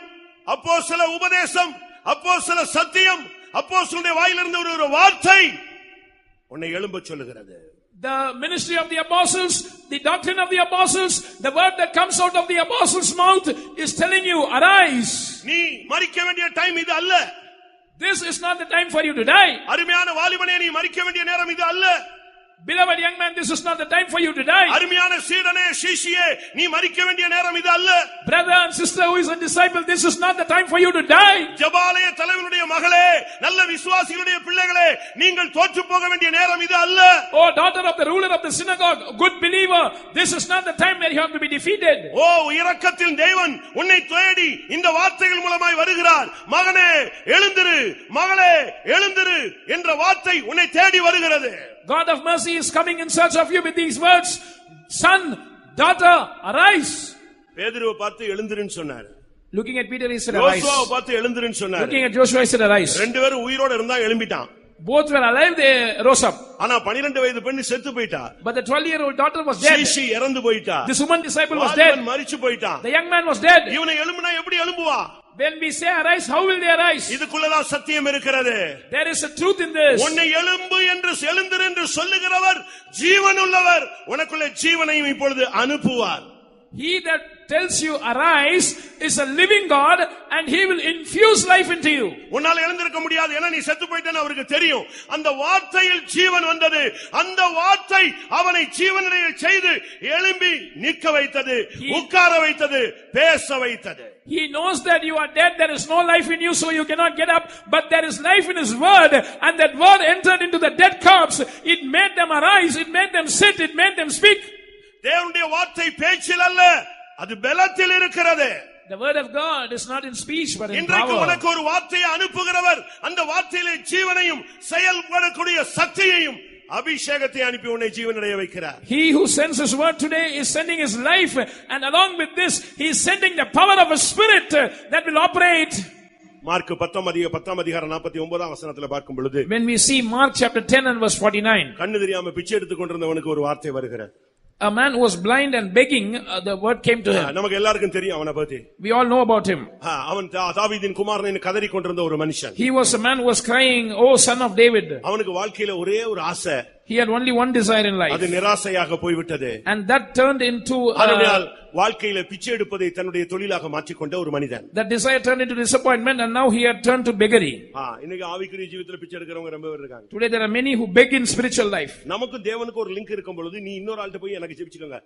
அப்போஸ்தல உபதேசம், அப்போஸ்தல சத்தியம், அப்போஸ்தலனுடைய வாயிலிருந்து ஒரு வார்த்தை உன்னை எழும்ப சொல்லுகிறது. The ministry of the apostles, the doctrine of the apostles, the word that comes out of the apostles' mouth is telling you, arise. நீ மரிக்க வேண்டிய டைம் இது அல்ல. This is not the time for you to die. அருமையான வாலிபனே, நீ மரிக்க வேண்டிய நேரம் இது அல்ல. Beloved young man, this is not the time for you to die. அருமையான சீடனே, சீஷியே, நீ மரிக்க வேண்டிய நேரம் இது அல்ல. Brother and sister who is a disciple, this is not the time for you to die. ஜபாலய தலைவனுடைய மகளே, நல்ல விசுவாசிகளுடைய பிள்ளைகளே, நீங்கள் தோற்று போக வேண்டிய நேரம் இது அல்ல. Oh daughter of the ruler of the synagogue, good believer, this is not the time where you have to be defeated. ஓ இரக்கத்தின் தேவன் உன்னை தேடி இந்த வார்த்தைகள் மூலமாய் வருகிறார். மகனே எழுந்திரு, மகளே எழுந்திரு என்ற வார்த்தை உன்னை தேடி வருகிறது. God of mercy is coming in search of you with these words, son, daughter, arise. பேதுருவை பார்த்து எழுந்திருன்னு சொன்னார். Looking at Peter he said arise. யோசுவாவை பார்த்து எழுந்திருன்னு சொன்னார். Looking at Joshua he said arise. ரெண்டு பேரும் உயிரோட இருந்தா எழும்பிட்டான். Both were alive, they rose up. ஆனா 12 வயது பெண் செத்து போயிட்டா. But the 12-year-old daughter was dead. சீஷி இறந்து போயிட்டா. This woman disciple was dead. மரிச்சு போயிட்டான். The young man was dead. இவனை எழும்பினா எப்படி எழும்புவா? When we say arise, how will they arise? இதுக்குள்ளதான் சத்தியம் இருக்கிறது. There is a truth in this. உன்னை எழும்பு என்று எழுந்திரு என்று சொல்லுகிறவர் ஜீவன் உள்ளவர். உனக்குள்ள ஜீவனையும் இப்பொழுது அனுப்புவார். He that tells you arise is a living God and he will infuse life into you. உன்னால எழுந்திருக்க முடியாது, ஏன்னா நீ செத்து போயிட்டேன்னு அவருக்கு தெரியும். அந்த வார்த்தையில் ஜீவன் வந்தது. அந்த வார்த்தை அவனை ஜீவனடைய செய்து எழும்பி நிற்க வைத்தது, உட்கார வைத்தது, பேச வைத்தது. He knows that you are dead, there is no life in you, so you cannot get up, but there is life in his word, and that word entered into the dead corpse. It made them arise, it made them sit, it made them speak. தேவனுடைய வார்த்தை பேச்சில் அல்ல, அது பலத்தில் இருக்கிறது. The word of God is not in speech but in இன்றைக்கு power. உனக்கு ஒரு வார்த்தையை அனுப்புகிறவர் அந்த வார்த்தையிலே ஜீவனையும் செயல்படக்கூடிய சக்தியையும் அபிஷேகத்தை அனுப்பி உன்னை ஜீவனடைய வைக்கிறார். He who sends his word today is sending his life, and along with this he is sending the power of a spirit that will operate. Mark 10 அதிகாரம் 49 வசனத்துல பார்க்கும் பொழுது, when we see Mark chapter 10 and verse 49, கண்ணு தெரியாம பிச்சை எடுத்துக் கொண்டிருந்தவனுக்கு ஒரு வார்த்தை வருகிறது. A man who was blind and begging, the word came to him. நமக்கு எல்லாருக்கும் தெரியும் அவனை பத்தி. We all know about him. அவன் தாவீதின் குமாரன் கதறி கொண்டிருந்த ஒரு மனுஷன். He was a man who was crying, "Oh son of David." அவனுக்கு வாழ்க்கையில ஒரே ஒரு ஆசை. He had only one desire in life. அது நிராசையாக போய்விட்டது. And that turned into வாழ்க்கையில பிச்சை எடுப்பதை தன்னுடைய தொழிலாக மாற்றிக்கொண்ட ஒரு மனிதன். That desire turned into disappointment, and now he had turned to beggary. இன்னைக்கு ஆவிக்குரிய ஜீவிதத்துல பிச்சை எடுக்கிறவங்க ரொம்ப பேர் இருக்காங்க. Today there are many who beg in spiritual life. நமக்கு தேவனுக்கு ஒரு லிங்க் இருக்கும் பொழுது நீ இன்னொரு ஆள்கிட்ட போய் எனக்கு ஜெபிச்சுக்கோங்க,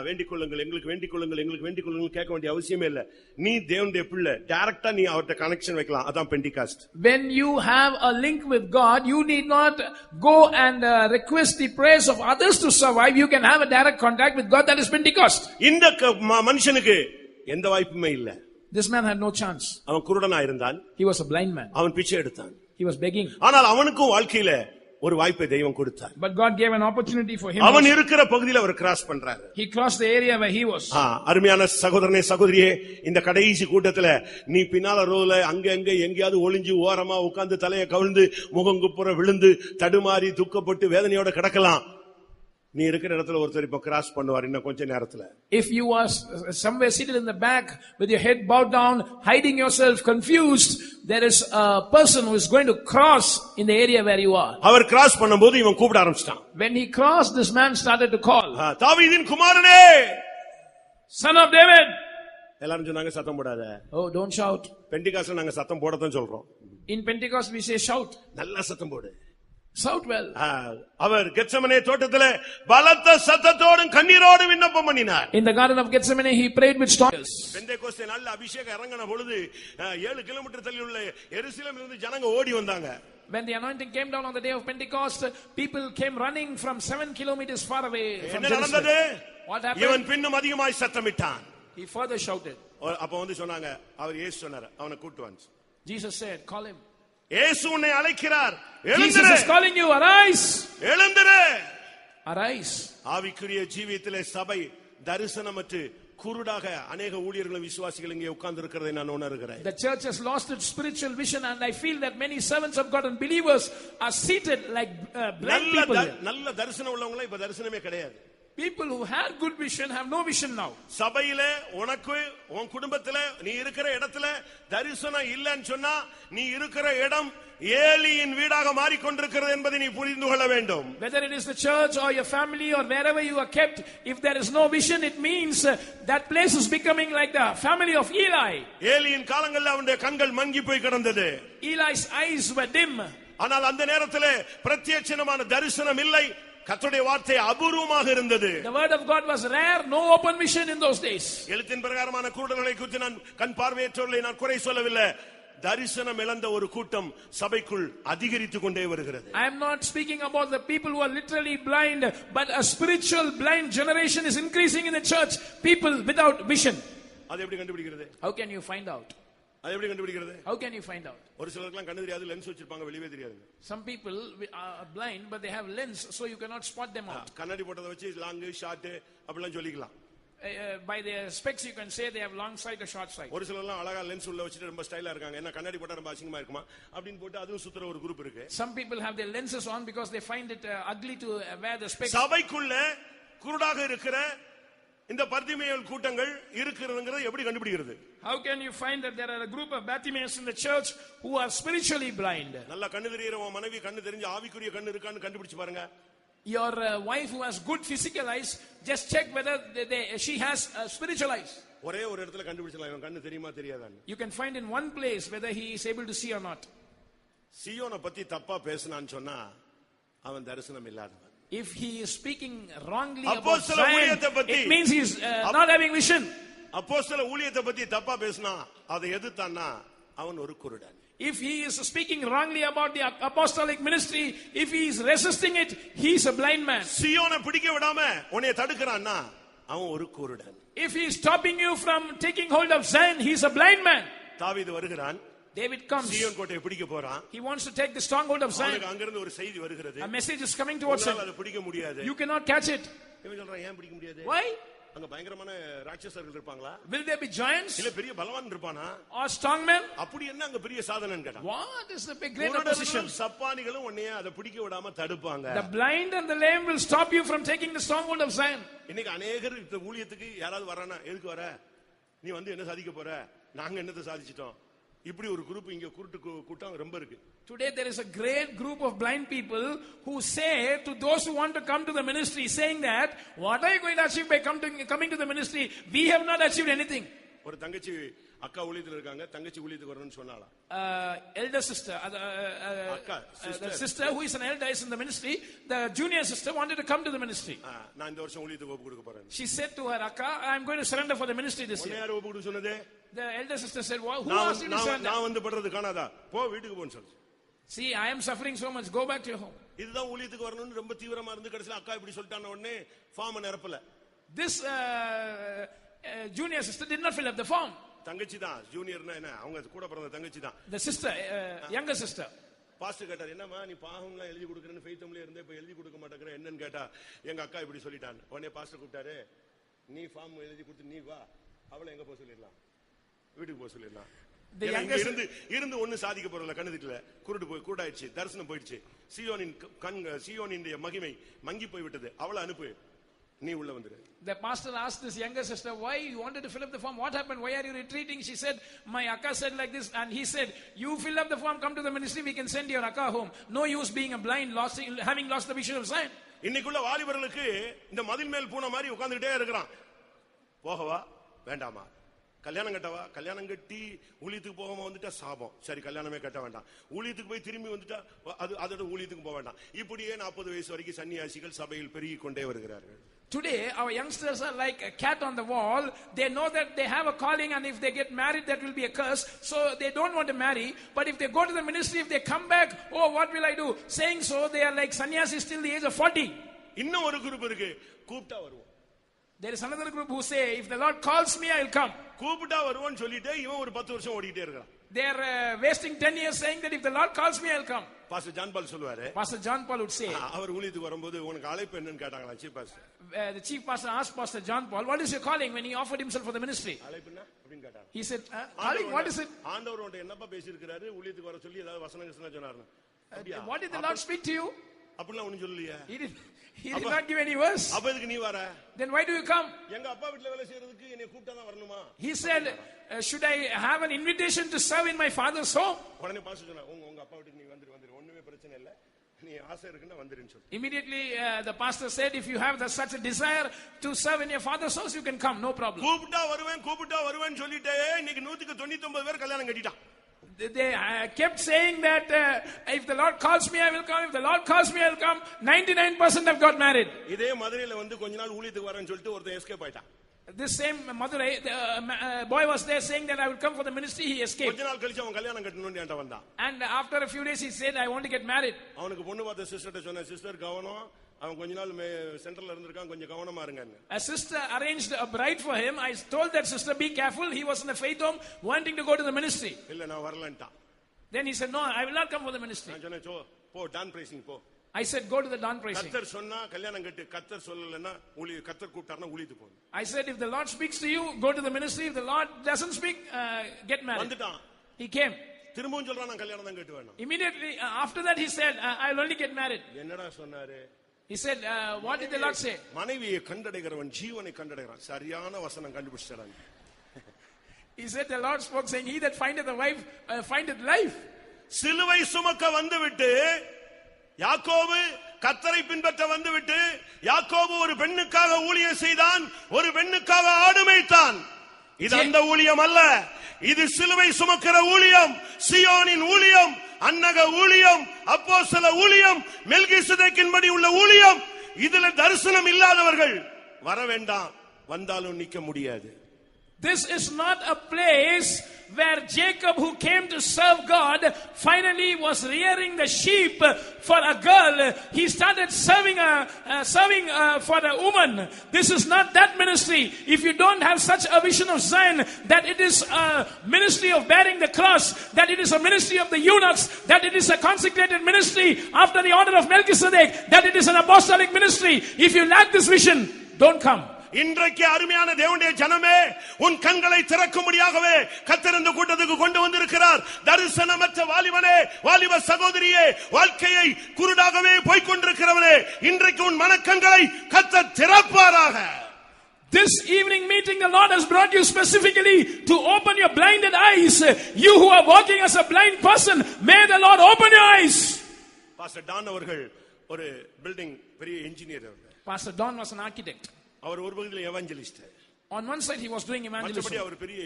வேண்டிக் கொள்ளுங்கள், எங்களுக்கு வேண்டிக் கொள்ளுங்கள், எங்களுக்கு வேண்டிக் கொள்ளுங்கள் கேட்க வேண்டிய அவசியமே இல்ல. நீ தேவனுடைய பிள்ளை, டைரக்டா நீ அவர்ட்ட கனெக்ஷன் வைக்கலாம். அதான் Pentecost. When you have a link with God, you need not go and request the prayers of others to survive. You can have a direct contact with God. That is Pentecost. இந்த மனுஷனுக்கு எந்த வாய்ப்புமே இல்ல. This man had no chance. அவன் குருடனா இருந்தான். He was a blind man. அவன் பிச்சை எடுத்தான். He was begging. ஆனால் அவனுக்கும் வாழ்க்கையில ஒரு வாய்ப்பை தெய்வம் கொடுத்தார். But God gave an opportunity for him. அவன் இருக்கிற பகுதியில் அவர் கிராஸ் பண்றாரு. He crossed the area where he was. அருமையான சகோதரனே சகோதரியே, இந்த கடைசி கூட்டத்துல நீ பின்னால ரோல அங்க எங்கேயாவது ஒளிஞ்சு ஓரமா உட்கார்ந்து தலையை கவிழ்ந்து முகங்குப்புற விழுந்து தடுமாறி துக்கப்பட்டு வேதனையோட கிடக்கலாம். நீ இருக்கிற இடத்துல ஒருத்தர் இப்ப கிராஸ் பண்ணுவார் இன்னும் கொஞ்ச நேரத்துல. If you are somewhere seated in the back with your head bowed down, hiding yourself, confused, there is a person who is going to cross in the area where you are. அவர் cross பண்ணும்போது இவன் கூப்பிட ஆரம்பிச்சான். When he crossed, this man started to call, தாவீதின் குமாரனே, son of David. எல்லாரும் சொன்னாங்க சத்தம் போடாத. Oh, don't shout. பெண்டிகாஸ்ட்ல நாங்க சத்தம் போடத்தான் சொல்றோம். In Pentecost we say shout. நல்ல சத்தம் போடு. Shout well. அவர் கெத்செமனே தோட்டத்திலே பலத்த சத்தத்தோடும் கண்ணீரோடும் விண்ணப்பம் பண்ணினார். In the garden of Gethsemane he prayed with storms. Pentecost நாள்ல அபிஷேகம் இறங்கின பொழுது 7 கிலோமீட்டர் தள்ளி உள்ள எருசலேமில் இருந்து ஜனங்க ஓடி வந்தாங்க. When the anointing came down on the day of Pentecost, people came running from 7 kilometers far away from Jerusalem. What happened? இவன் பின்னும் அதிகமாய் சத்தமிட்டான். He further shouted. அப்ப வந்து சொன்னாங்க, அவர் இயேசு சொன்னார், அவனை கூட்டி வந்து. Jesus said, call him. இயேசு உன்னை அழைக்கிறார். Jesus is calling you, arise. எழுந்திரு. Arise. ஆவிக்குரிய ஜீவியத்திலே சபை தரிசனமற்று குருடாக அநேக ஊழியர்களும் விசுவாசிகள் இங்கே உட்கார்ந்து இருக்கிறதை நான் உணர்கிறேன். The church has lost its spiritual vision and I feel that many servants of God and believers are seated like blind people. நல்ல தரிசனம் உள்ளவங்க இப்ப தரிசனமே கிடையாது. People who had good vision have no vision now. சபையிலே உனக்கு உன் குடும்பத்திலே நீ இருக்கிற இடத்துல தரிசனம் இல்லன்னு சொன்னா நீ இருக்கிற இடம் ஏலியின் வீடாக மாறிக்கொண்டிருக்கிறது என்பதை நீ புரிந்து கொள்ள வேண்டும். Whether it is the church or your family or wherever you are kept, if there is no vision, it means that place is becoming like the family of Eli. ஏலியின் காலங்களில் அவனுடைய கண்கள் மங்கி போய் கிடந்தது. Eli's eyes were dim. ஆனால் அந்த நேரத்திலே பிரத்யட்சமான தரிசனம் இல்லை. கர்த்தருடைய வார்த்தை அபூர்வமாக இருந்தது. The word of God was rare, no open vision in those days. எழுத்தின் பிரகாரமான குருடர்களை குறித்து நான் கண் பார்வையற்றவர்களை நான் குறை சொல்லவில்லை. தரிசனம் இழந்த ஒரு கூட்டம் சபைக்குள் அதிகரித்துக் கொண்டே வருகிறது. I am not speaking about the people who are literally blind, but a spiritual blind generation is increasing in the church. People without vision. அது எப்படி கண்டுபிடிக்கிறது? How can you find out? அது எப்படி கண்டுபிடிக்கிறது? How can you find out? ஒரு சிலருக்குலாம் கண்ணு தெரியாது, lens வச்சிருப்பாங்க, வெளியே தெரியாது. Some people are blind but they have lens, so you cannot spot them out. கண்ணாடி போட்டத வச்சு லாங் ஷார்ட் அப்படிலாம் சொல்லிக்கலாம். By their specs you can say they have long sight or short sight. ஒரு சிலர்லாம் அழகா லென்ஸ் உள்ள வச்சிட்டு ரொம்ப ஸ்டைலா இருக்காங்க. என்ன கண்ணாடி போட்டா ரொம்ப அசிங்கமா இருக்குமா அப்படினு போட்டு அதுவும் சுத்துற ஒரு குரூப் இருக்கு. Some people have their lenses on because they find it ugly to wear the specs. சபைக்குள்ள குருடாக இருக்கிற இந்த பர்திமேயல் கூட்டங்கள் இருக்குறதுங்கறது எப்படி கண்டுபிடிக்கிறது? How can you find that there are a group of Bartimaeus in the church who are spiritually blind? நல்ல கண்ணு தெரியற உன் மனைவி கண்ணு தெரிஞ்சு ஆவிக்குரிய கண்ணு இருக்கான்னு கண்டுபிடிச்சு பாருங்க. Your wife who has good physical eyes, just check whether she has spiritual eyes. ஒரே ஒரு இடத்துல கண்டுபிடிச்சலாம் இவன் கண்ணு தெரியுமா தெரியாதான்னு. You can find in one place whether he is able to see or not. சீயோனை பத்தி தப்பா பேசினான்னு சொன்னா அவன் தரிசனம் இல்லாதவன். If he is speaking wrongly about Zion, it means he is not having vision. அப்போஸ்தல ஊழியத்தை பத்தி தப்பா பேசினா அதை எதிர்த்தான்னா அவன் ஒரு குருடன். If he is speaking wrongly about the apostolic ministry, if he is resisting it, he is a blind man. சீயோனை பிடிக்க விடாம உன்னை தடுக்கறான்னா அவன் ஒரு குருடன். If he is stopping you from taking hold of Zion, he is a blind man. தாவீது வருகிறான். David comes. சீயோன் கோட்டையை பிடிக்க போறான். He wants to take the stronghold of Zion. அங்க இருந்து ஒரு செய்தி வருகிறது. A message is coming towards him. அதை பிடிக்க முடியாது. You cannot catch it. இவன் சொல்றான் ஏன் பிடிக்க முடியாது? Why? அங்க பயங்கரமான ராட்சசர்கள் இருப்பாங்களா? Will there be giants? இல்ல பெரிய பலவான் இருப்பானா? Or strong men? அப்படி என்ன அங்க பெரிய சாதனைன்னு கேட்டான். What is the big great opposition? சப்பானிகளும் உன்னைய அதை பிடிக்க விடாம தடுப்பாங்க. The blind and the lame will stop you from taking the stronghold of Zion. இன்னைக்கு अनेகர் இந்த ஊழியத்துக்கு யாராவது வரானா எதுக்கு வர? நீ வந்து என்ன சாதிக்க போற? நாங்க என்னத்தை சாதிச்சிட்டோம்? இப்படி ஒரு குரூப் இங்க குருட்டு கூட்டம் ரொம்ப இருக்கு. Today there is a great group of blind people who say to those who want to come to the ministry, saying that what are you going to achieve by coming to the ministry? We have not achieved anything. ஒரு தங்கச்சி அக்கா ஊழியத்துல இருக்காங்க, தங்கச்சி ஊழியத்துக்கு வரணும்னு சொன்னாளா? Elder sister, the sister who is an elder is in the ministry, the junior sister wanted to come to the ministry. நான் இந்த வருஷம் ஊழியத்துக்கு ஒப்பு கொடுக்க போறேன். She said to her akka, I am going to surrender for the ministry this year. உன்னை யார் ஒப்பு கொடுக்க சொன்னதே? The elder sister said, who asked you to surrender? நான் வந்து பண்றது காணாதா? போ வீட்டுக்கு போன்னு சொல்லு. See, I am suffering so much, go back to your home. இதுதான் ஊழியத்துக்கு வரணும்னு ரொம்ப தீவிரமா இருந்து கடைசில அக்கா இப்படி சொல்லிட்டான உடனே form நிரப்பல. This junior sister did not fill up the form. தங்கச்சி தான் ஜூனியர்னா என்ன அவங்க கூட பிறந்த தங்கச்சி தான். The sister, younger sister. Pastor கேட்டார், என்னம்மா நீ பாகம்லாம் எழுதி கொடுக்குறேன்னு ஃபெய்த்தம்ல இருந்தே இப்ப எழுதி கொடுக்க மாட்டேங்கிற என்னன்னு கேட்டா, எங்க அக்கா இப்படி சொல்லிட்டான். உடனே பாஸ்டர் கூப்பிட்டாரு, நீ ஃபார்ம் எழுதி கொடுத்து நீ வா, அவளை எங்க போக சொல்லிடலாம், வீட்டுக்கு போக சொல்லிடலாம். இருந்து ஒண்ணு சாதிக்க போறல, கண்ணுல குருடாயிடுச்சு, தரிசனம் போயிடுச்சு, சீயோனின் மகிமை மங்கி போய் விட்டது, அவளை அனுப்பு, நீ உள்ள வந்துரு. The pastor asked this younger sister, why you wanted to fill up the form, what happened, why are you retreating? She said, my akka said like this, and he said, you fill up the form, come to the ministry, we can send your akka home. No use being a blind, having lost the vision of Zion. இன்னைக்குள்ள வாலிபர்களுக்கு இந்த மதில் மேல் பூனை மாதிரி உட்கார்ந்துட்டே இருக்கிறான். போகவா வேண்டாமா, கல்யாணம் கட்டவா, கல்யாணம் கட்டி ஊழியத்துக்கு போகாம வந்துட்டா சாபம், சரி கல்யாணமே கட்ட வேண்டாம், ஊழியத்துக்கு போய் திரும்பி வந்துட்டா அதோட ஊழியத்துக்கு போக வேண்டாம். இப்படியே 40 வயசு வரைக்கும் சன்னியாசிகள் சபையில் பெருகி கொண்டே வருகிறார்கள். Today our youngsters are like a cat on the wall. They know that they have a calling, and if they get married that will be a curse, so they don't want to marry. But if they go to the ministry, if they come back, oh what will I do, saying so they are like sannyasis till the age of 40. இன்னும் ஒரு group இருக்கு, கூப்பிட்டா வருவோம். There is another group who say, if the Lord calls me I will come. கூப்பிட்டா வருவோன்னு சொல்லிட்டு இவன் ஒரு 10 வருஷம் ஓடிட்டே இருக்கான். They are wasting 10 years saying that if the Lord calls me I will come. Pastor John Paul சொல்வாரு, Pastor John Paul would say, அவர் ஊழியத்துக்கு வரும்போது உனக்கு அழைப்பு என்னன்னு கேட்டாங்களா chief pastor. The chief pastor asked Pastor John Paul, what is your calling, when he offered himself for the ministry. அழைப்புனா அப்படினு கேட்டாங்க. He said, calling, what is it? ஆண்டவர் உன்கிட்ட என்னப்பா பேசியிருக்காரு, ஊழியத்துக்கு வர சொல்லி ஏதாவது வசனம் சொன்னாருன்னா, what did the Lord speak to you? அப்படிலாம் ஒண்ணும் சொல்லலையே. He did not give any verse. அப்ப எதுக்கு நீ வர? Then why do you come? எங்க அப்பா வீட்ல வேலை செய்யிறதுக்கு என்னை கூப்பிட்டா தான் வரணுமா? He said, should I have an invitation to serve in my father's home? உடனே பாஸ்டர் சொன்னா, உங்க அப்பா வீட்டுக்கு நீ வந்துரு ஒண்ணுமே பிரச்சனை இல்ல, நீ ஆசை இருக்குன்னா வந்துருன்னு சொல்லு. Immediately the pastor said, if you have such a desire to serve in your father's house, you can come, no problem. கூப்பிட்டா வருவேன் சொல்லிட்டே இன்னைக்கு 199 பேர் கல்யாணம் கட்டிட்டான். They kept saying that if the Lord calls me I will come, if the Lord calls me I will come. 99% have got married. இதே மதுரையில வந்து கொஞ்ச நாள் ஊழியத்துக்கு வரேன்னு சொல்லிட்டு ஒருத்தன் எஸ்கேப் ஆயிட்டான். This same Madurai, the boy was there saying that I will come for the ministry, he escaped. கொஞ்ச நாள் கழிச்சு அவன் கல்யாணம் கட்டணும்னு என்கிட்ட வந்தான். And after a few days he said, I want to get married. அவனுக்கு பொண்ணு பார்த்த சிஸ்டர்ட்ட சொன்ன, சிஸ்டர் கவனம், அவன் கொஞ்ச நாள் சென்டர்ல இருந்திருக்கான், கொஞ்சம் கவனமா இருங்கன்னு. A sister arranged a bride for him. I told that sister, be careful, he was in the faith home wanting to go to the ministry. இல்ல நான் வரலன்ட்டான். Then he said, no, I will not come for the ministry. நான் சொன்னேன், போ Don pricing போ. I said, go to the dawn praising. கர்த்தர் சொன்னா கல்யாணம் கட்டு, கர்த்தர் சொல்லலன்னா கர்த்தர் கூப்பிட்டாருன்னா ஊழியத்துக்கு போ. I said, if the Lord speaks to you, go to the ministry. If the Lord doesn't speak, get married. வந்துட்டான். He came. திரும்பவும் சொல்றான், நான் கல்யாணம் தான் கட்டுவேன். Immediately after that he said, I will only get married. என்னடா சொன்னாரு? He said, what did the Lord say? மனைவியை கண்டடைகிறவன் ஜீவனை கண்டடைகிறான். சரியான வசனம் கண்டுபிடிச்சாரான். He said, the Lord spoke saying, he that findeth a wife findeth life. சிலுவை சுமக்க வந்துவிட்டு யாக்கோபு கர்த்தரை பின்பற்ற வந்துவிட்டு, யாக்கோபு ஒரு பெண்ணுக்காக ஊழியம் செய்தான், ஒரு பெண்ணுக்காக ஆடு மேய்த்தான். இது அந்த ஊழியம் அல்ல, இது சிலுவை சுமக்கிற ஊழியம், சீயோனின் ஊழியம், அன்னக ஊழியம், அப்போஸ்தல ஊழியம், மெல்கிசேதேக்கின்படி உள்ள ஊழியம். இதுல தரிசனம் இல்லாதவர்கள் வர வேண்டாம், வந்தாலும் நிக்க முடியாது. This is not a place where Jacob, who came to serve God, finally was rearing the sheep for a girl. He started serving for a woman. This is not that ministry. If you don't have such a vision of Zion, that it is a ministry of bearing the cross, that it is a ministry of the eunuchs, that it is a consecrated ministry after the order of Melchizedek, that it is an apostolic ministry. If you lack this vision, don't come. இன்றைக்கு அருமையான தேவனுடைய ஜனமே, உன் கண்களை திறக்கும்படியாகவே கர்த்தர் இந்த கூட்டத்துக்கு கொண்டு வந்திருக்கிறார். தரிசனமற்ற வாலிபனே, வாலிப சகோதரியே, வாழ்க்கையை குருடாகவே போய்க் கொண்டிருக்கிறவனே, இன்றைக்கு உன் மனக்கண்களை கர்த்தர் திறப்பாராக. This evening meeting, the Lord has brought you specifically to open your blinded eyes. You who are walking as a blind person, may the Lord open your eyes. Pastor Don அவர்கள் ஒரு பில்டிங் பெரிய engineer. Pastor Don was an architect. அவர் ஒரு பக்கத்துல evangelist. On one side he was doing evangelism. மற்றபடி அவர் பெரிய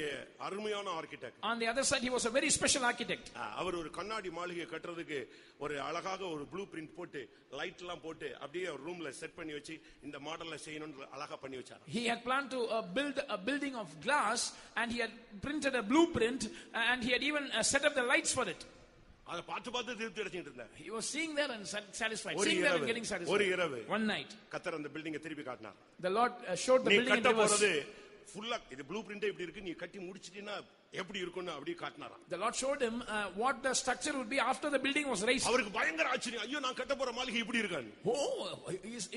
அருமையான architect. On the other side he was a very special architect. அவர் ஒரு கண்ணாடி மாளிகை கட்டறதுக்கு ஒரு அழகாக ஒரு ப்ளூ பிரிண்ட் போட்டு லைட் எல்லாம் போட்டு அப்படியே ஒரு ரூம்ல செட் பண்ணி வச்சு இந்த மாடல்ல செய்யணும்னு அழகா பண்ணி வச்சார். He had planned to build a building of glass, and he had printed a blueprint, and he had even set up the lights for it. அத பார்த்து திருப்தி அடைஞ்சிட்டு இருந்தார். He was seeing there and satisfied, seeing there and getting satisfied. ஒரு இரவு one night கர்த்தர் அந்த பில்டிங்கை திருப்பி காட்டினார். The Lord showed the building in reverse. ஃபுல்லா இது ப்ளூ பிரிண்ட் இப்படி இருக்கு, நீ கட்டி முடிச்சிட்டீனா எப்படி இருக்கும்னு அப்படியே காட்டினாராம். The Lord showed him what the structure would be after the building was raised. அவருக்கு பயங்கர ஆச்சரியம். ஐயோ நான் கட்ட போற மாளிகை இப்படி இருக்கான்னு. Oh,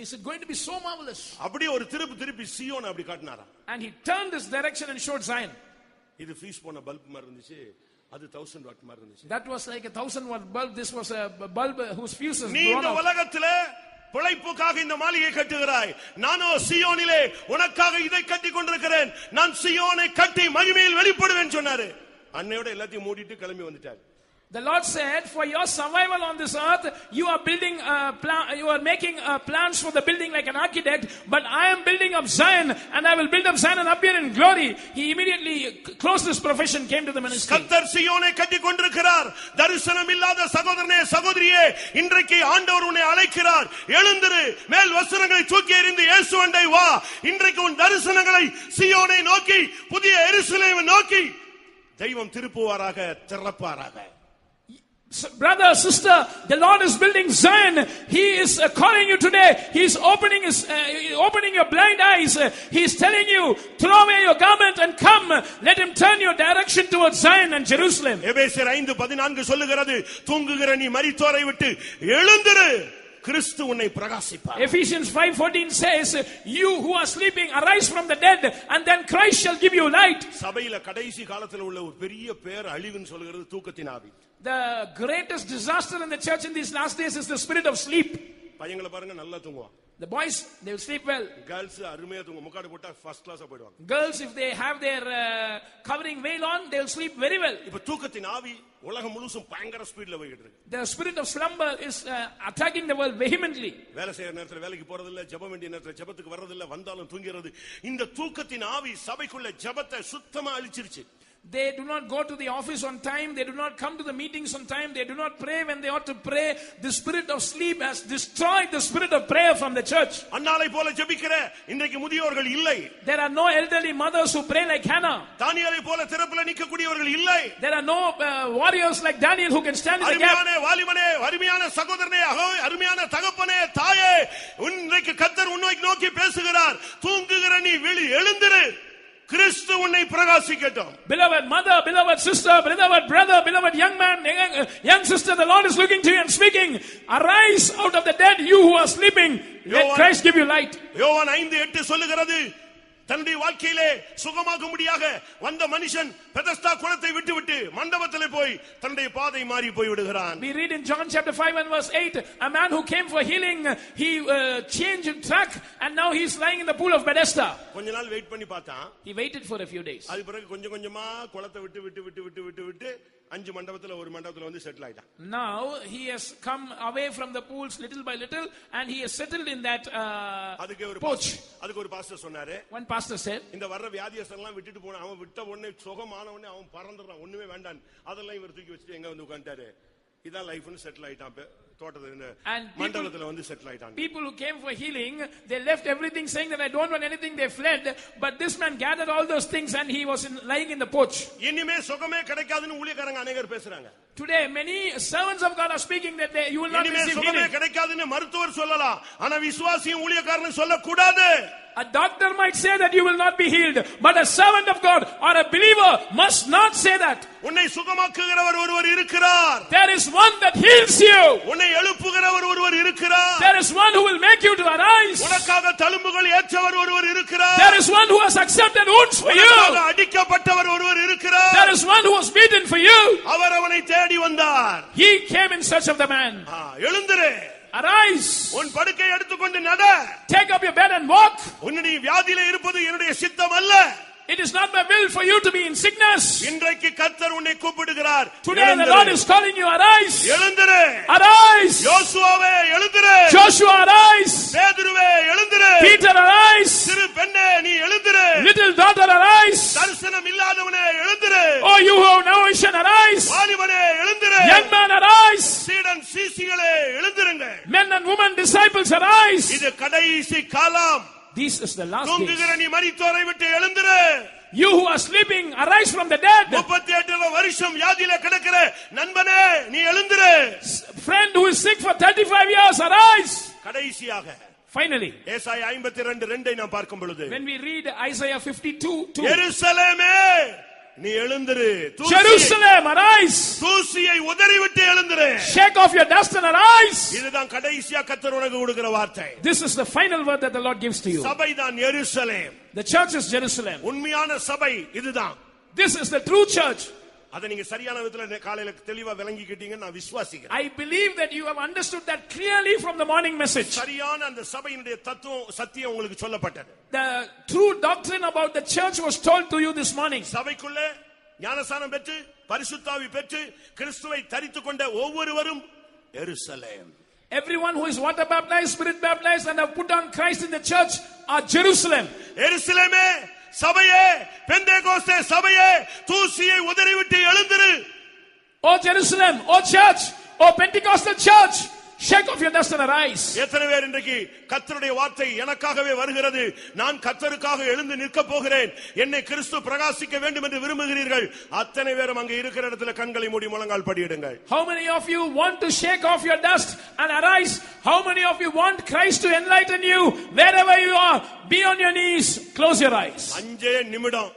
is it going to be so marvelous? அப்படியே ஒரு திருப்பி சீயோனை அப்படி காட்டினாராம். And he turned this direction and showed Zion. இது ஃபீஸ் போன பல்ப் மாதிரி இருந்துச்சு, அது 1000 வாட் மாதிரி இருந்துச்சு. That was like a 1000 watt bulb. This was a bulb whose fuse is நீ இந்த உலகத்திலே பிழைப்புக்காக இந்த மாளிகை கட்டுகிறாய், நானோ சீயோனிலே உனக்காக இதை கட்டி கொண்டிருக்கிறேன், நான் சீயோனை கட்டி மகிமையில் வெளிப்படுவேன் சொன்னாரு. அன்னையோட எல்லாத்தையும் மூடிட்டு கிளம்பி வந்துட்டார். The Lord said, for your survival on this earth, you are building you are making plans for the building like an architect, but I am building up Zion, and I will build up Zion and appear in glory. He immediately closed this profession, came to the ministry. கர்த்தர் சீயோனை கட்டி கொண்டிருக்கிறார். தரிசனம் இல்லாத சகோதரனே சகோதரியே, இன்றைக்கு ஆண்டவர் உன்னை அழைக்கிறார். எழுந்திரு, மேல் வஸ்திரங்களை தூக்கி எறிந்து இயேசுவண்டை வா. இன்றைக்கு உன் தரிசனங்களை சீயோனை நோக்கி, புதிய எருசலேமை நோக்கி தெய்வம் திருப்புவாராக, திறப்பாராக. Brother, sister, the Lord is building Zion. He is calling you today. He is opening your blind eyes. He is telling you, throw away your garment and come. Let him turn your direction towards Zion and Jerusalem. எபேசியர் 5:14 சொல்லுகிறது, தூங்குகிற நீ மரித்தோரை விட்டு எழுந்திரு, கிறிஸ்து உன்னை பிரகாசிப்பார். Ephesians 5:14 says, you who are sleeping, arise from the dead, and then Christ shall give you light. சபையில கடைசி காலத்துல உள்ள ஒரு பெரிய பேர் அழிவுன்னு சொல்லுகிறது தூக்கத்தின் ஆவி. The greatest disaster in the church in these last days is the spirit of sleep. பையங்களை பாருங்க, நல்லா தூங்குவாங்க. The boys, they will sleep well. Girls அருமையா தூங்குவாங்க. முக்காடு போட்டா ஃபர்ஸ்ட் கிளாஸா போய்டுவாங்க. Girls, if they have their covering veil on, they will sleep very well. இப்ப தூக்கத்தின் ஆவி உலகம் முழுசும் பயங்கர ஸ்பீட்ல போயிட்டு இருக்கு. The spirit of slumber is attacking the world vehemently. வேலை செய்யற நேரத்துல வேலைக்கு போறது இல்ல, ஜெபம் வேண்டிய நேரத்துல ஜெபத்துக்கு வர்றது இல்ல, வந்தாலும் தூங்கிறது. இந்த தூக்கத்தின் ஆவி சபைக்குள்ள ஜெபத்தை சுத்தமா அழிச்சிருச்சு. They do not go to the office on time. They do not come to the meetings on time. They do not pray when they ought to pray. The spirit of sleep has destroyed the spirit of prayer from the church. அன்னாளை போல ஜெபிக்கிற இன்றைக்கு முதியோர்கள் இல்லை. There are no elderly mothers who pray like Hannah. தானியேலை போல திறப்புல நிக்கக்கூடியவர்கள் இல்லை. There are no warriors like Daniel who can stand in the gap. அருமையான வாலிபனே, அருமையான சகோதரனே, அருமையான தகப்பனே, தாயே, இன்றைக்கு கர்த்தர் உன்னை நோக்கி பேசுகிறார். தூங்குகிற நீ எழுந்திரு, கிறிஸ்து உன்னை பிரகாசிக்கட்டும். Beloved mother, beloved sister, beloved brother, beloved young man, young sister, the Lord is looking to you and speaking, arise out of the dead, you who are sleeping, let Christ give you light. யோவான் 5:8 சொல்லுகிறது, தன்னுடைய வாழ்க்கையிலே சுகமாகும்படியாக வந்த மனுஷன் Bethesda குளத்தை விட்டுவிட்டு மண்டபத்திலே போய் தன்னுடைய பாதை மாறி போய் விடுகிறான். We read in John chapter 5 and verse 8, a man who came for healing, he changed track and now he is lying in the pool of Bethesda. கொஞ்ச நாள் வெயிட் பண்ணி பார்த்தான். He waited for a few days. அது பிறகு கொஞ்சம் கொஞ்சமா குளத்தை விட்டு 5 மண்டபத்துல ஒரு மண்டபத்துல வந்து செட்டில் ஆயிட்டான். Now he has come away from the pools little by little and he has settled in that porch. அதுக்கு ஒரு பாஸ்டர் சொன்னாரு. One pastor said, இந்த வர்ற வியாதியஸ்தெல்லாம் விட்டுட்டு போன, அவன் விட்ட உடனே சுகமான உடனே அவன் பறந்துறான், ஒண்ணுமே வேண்டாம், அதெல்லாம் இவர் தூக்கி வச்சுட்டு எங்க வந்து உட்கார்ந்தாரு. இதான் லைஃப்னு செட்டில் ஆயிட்டான். மண்டபத்துல வந்து செட்டில் ஆயிட்டான். People who came for healing, they left everything saying that I don't want anything, they fled, but this man gathered all those things and he was lying in the porch. இனிமே சுகமே கிடைக்காதுன்னு ஊழியக்காரங்க அநேகர் பேசுறாங்க. Today many servants of God are speaking that you will not receive healing. சுகமே கிடைக்காதுன்னு மருத்துவர் சொல்லலாம், ஆனா விசுவாசியும் ஊழியக்காரனும் சொல்லக்கூடாது. A doctor might say that you will not be healed, but a servant of God or a believer must not say that. உன்னை சுகமாக்குகிறவர் ஒருவர் இருக்கிறார். There is one that heals you. உன்னை எழுப்புகிறவர் ஒருவர் இருக்கிறார். There is one who will make you to arise. உனக்காக தழும்புகள் ஏற்றவர் ஒருவர் இருக்கிறார். There is one who has accepted wounds for you. உனக்காக அடிக்கப்பட்டவர் ஒருவர் இருக்கிறார். There is one who was beaten for you. அவர் அவனை தேடி வந்தார். He came in search of the man. எழுந்திரு, arise, உன் படுக்கை எடுத்துக்கொண்டு நட, take up your bed and walk. உன்னுடைய வியாதியிலே இருப்பது என்னுடைய சித்தம் அல்ல. It is not my will for you to be in sickness. இன்றைக்கு கர்த்தர் உன்னை கூப்பிடுகிறார். Today the Lord is calling you, arise. எழுந்திரு, arise. யோசுவாவே எழுந்திரு, Joshua arise. பேதுருவே எழுந்திரு, Peter arise. சிறு பெண்ணே நீ எழுந்திரு, little daughter arise. தரிசனம் இல்லாதவனே எழுந்திரு, oh you who have no vision arise. வாலிபனே எழுந்திரு, young man arise. சீடன் சீசிகளே எழுந்திருங்க, men and women disciples arise. இது கடைசி காலம். This is the last தூங்குகிற days. நீ மரித்தோரை விட்டு எழுந்திரு, you who are sleeping arise from the dead. 38 வருஷம் வியாதியில கிடக்கிற நண்பனே நீ எழுந்திரு, friend who is sick for 35 years arise. கடைசியாக finally ஏசாயா 52:2 நாம் பார்க்கும் பொழுது, when we read Isaiah 52:2, எருசலேமே நீ எழுந்திரு. Jerusalem, arise. தூசியை உதறிவிட்டு எழுந்திரு. Shake off your dust and arise. இதுதான் கடைசியா கர்த்தர் உனக்கு கொடுக்கிற வார்த்தை. This is the final word that the Lord gives to you. சபை தான் எருசலேம். The church is Jerusalem. உண்மையான சபை இதுதான். This is the true church. அதை நீங்க சரியான விதத்துல காலையில தெளிவா விளங்கிக்கிட்டீங்க நான் விசுவாசிக்கிறேன். I believe that you have understood that clearly from the morning message. சரியான அந்த சபையினுடைய தத்துவம் சத்தியம் உங்களுக்கு சொல்லப்பட்டது. The true doctrine about the church was told to you this morning. சபைக்குள்ள ஞானஸ்நானம் பெற்று பரிசுத்த ஆவி பெற்று கிறிஸ்துவை தரித்துக் கொண்ட ஒவ்வொருவரும் எருசலேம். Everyone who is water baptized, spirit baptized and have put on Christ in the church are Jerusalem. எருசலேமே சபையே, பெந்தேகோஸ்தே சபையே, தூசியை உதறிவிட்டு எழுந்திரு. Oh Jerusalem, oh church, oh Pentecostal church, shake off your dust and arise. எத்தனை பேர் இன்றைக்கு கர்த்தருடைய வார்த்தை எனக்காகவே வருகிறது, நான் கர்த்தருக்காக எழுந்து நிற்க போகிறேன், என்னை கிறிஸ்து பிரகாசிக்க வேண்டும் என்று விரும்புகிறீர்கள்? அத்தனை பேரும் அங்கே இருக்கிற இடத்துல கண்களை மூடி முழங்கால் படியிடுங்கள். How many of you want to shake off your dust and arise? How many of you want Christ to enlighten you? Wherever you are, be on your knees, close your eyes. 5 நிமிடம்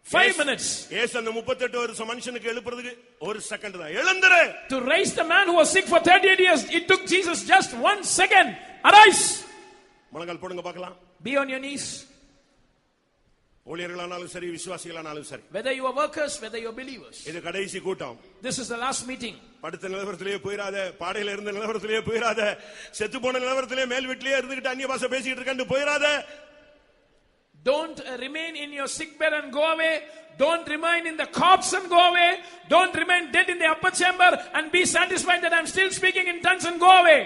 5 minutes. ஏசு அந்த 38 வருஷ மனுஷனுக்கு எழுப்புறதுக்கு 1 second தான். எழுந்திரு. To raise the man who was sick for 38 years, it took Jesus just 1 second. Arise. முழங்கால் போடுங்க பார்க்கலாம். Be on your knees. ஊழியர்களானாலும் சரி, விசுவாசிகளானாலும் சரி. Whether you are workers, whether you are believers. இது கடைசி கூட்டம். This is the last meeting. படுத்த நிலவரத்திலேயே போயிராத, பாடையில இருந்த நிலவரத்திலேயே போயிராத, செத்து போன நிலவரத்திலேயே மேல் வீட்டிலேயே இருந்துகிட்டு அந்நிய பாஷை பேசிட்டு இருக்கேன்னு போயிராத. Don't remain in your sick bed and go away. Don't remain in the corpse and go away. Don't remain dead in the upper chamber and be satisfied that I'm still speaking in tongues and go away.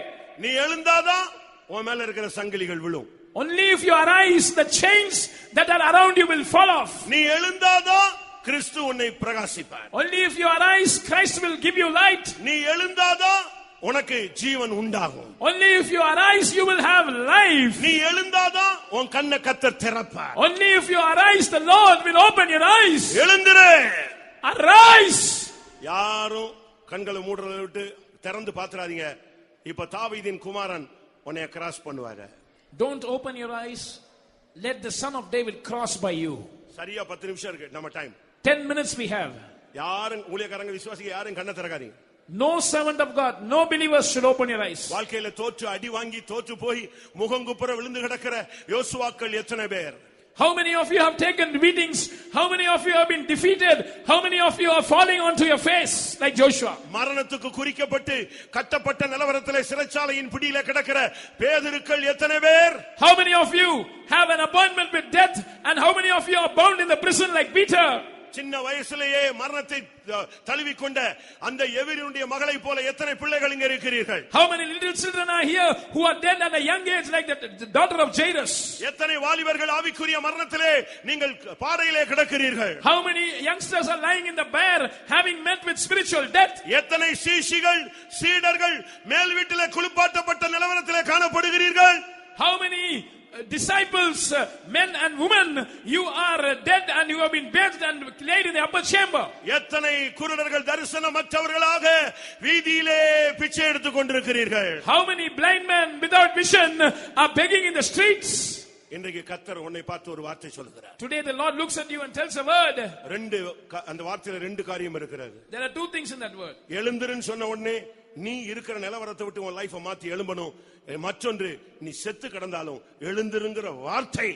நீ எழுந்தாதான் உன் மேல இருக்கிற சங்கிலிகள் விழும். Only if you arise, the chains that are around you will fall off. நீ எழுந்தாதான் கிறிஸ்து உன்னை பிரகாசிப்பார். Only if you arise, Christ will give you light. நீ எழுந்தாதான் உனக்கு ஜீவன் உண்டாகும். Only if you arise, you will have life. நீ எழுந்தாதான் உன் கண்ணை கர்த்தர் திறப்பார். Only if you arise, the Lord will open your eyes. எழுந்திரு. Arise. யாரும் கண்களை மூடுறதை விட்டு திறந்து பாத்துறாதீங்க. இப்ப தாவீதின் குமாரன் உன்னை கிராஸ் பண்ணுவாரு. Don't open your eyes. Let the son of David cross by you. சரியா 10 நிமிஷம் இருக்கு நம்ம டைம். 10 minutes we have. யாரும் ஊழியக்காரங்க விசுவாசிங்க யாரும் கண்ணை திறக்காதீங்க. No servant of God, no believers should open your eyes. வாழ்க்கையில தோற்று அடி வாங்கி தோற்று போய் முகங்குப்புற விழுந்து கிடக்கிற யோசுவாக்கள் எத்தனை பேர்? How many of you have taken beatings? How many of you have been defeated? How many of you are falling onto your face like Joshua? மரணத்துக்கு குறிக்கப்பட்டு கட்டப்பட்ட நிலவரத்திலே சிறைச்சாலையின் பிடியில கிடக்கிற பேதுருக்கள் எத்தனை பேர்? How many of you have an appointment with death and how many of you are bound in the prison like Peter? சின்ன வயசுலயே மரணத்தை தழுவிக்கொண்ட அந்த எவிரினுடைய மகளை போல எத்தனை பிள்ளைகள் இங்க இருக்கிறீர்கள்? How many little children are here who are dead at a young age like the daughter of Jairus? எத்தனை வாலிபர்கள் ஆவிக்குரிய மரணத்திலே நீங்கள் பாடையிலே கிடக்கிறீர்கள்? How many youngsters are lying in the bear having met with spiritual death? எத்தனை சீடர்கள் மேல் வீட்டிலே குளிப்பாட்டப்பட்ட நிலவரத்திலே காணப்படுகிறீர்கள்? How many disciples, men and women, you are dead and you have been bathed and laid in the upper chamber? எத்தனை குருடர்கள் தரிசனமற்றவர்களாக வீதியிலே பிச்சை எடுத்துக் கொண்டிருக்கிறீர்கள்? How many blind men without vision are begging in the streets? இன்றைக்கு கர்த்தர் உன்னை பார்த்து ஒரு வார்த்தை சொல்கிறார். Today the Lord looks at you and tells a word. அந்த வார்த்தையில 2 காரியம் இருக்கிறது. There are 2 things in that word. எழுந்திருன்னு சொன்ன உடனே நீ இருக்கிற நிலவரத்தை விட்டு உன் லைஃபை மாத்தி எழும்பணும். மற்றொன்று, நீ செத்து கிடந்தாலும் எழுந்திருங்கிற வார்த்தை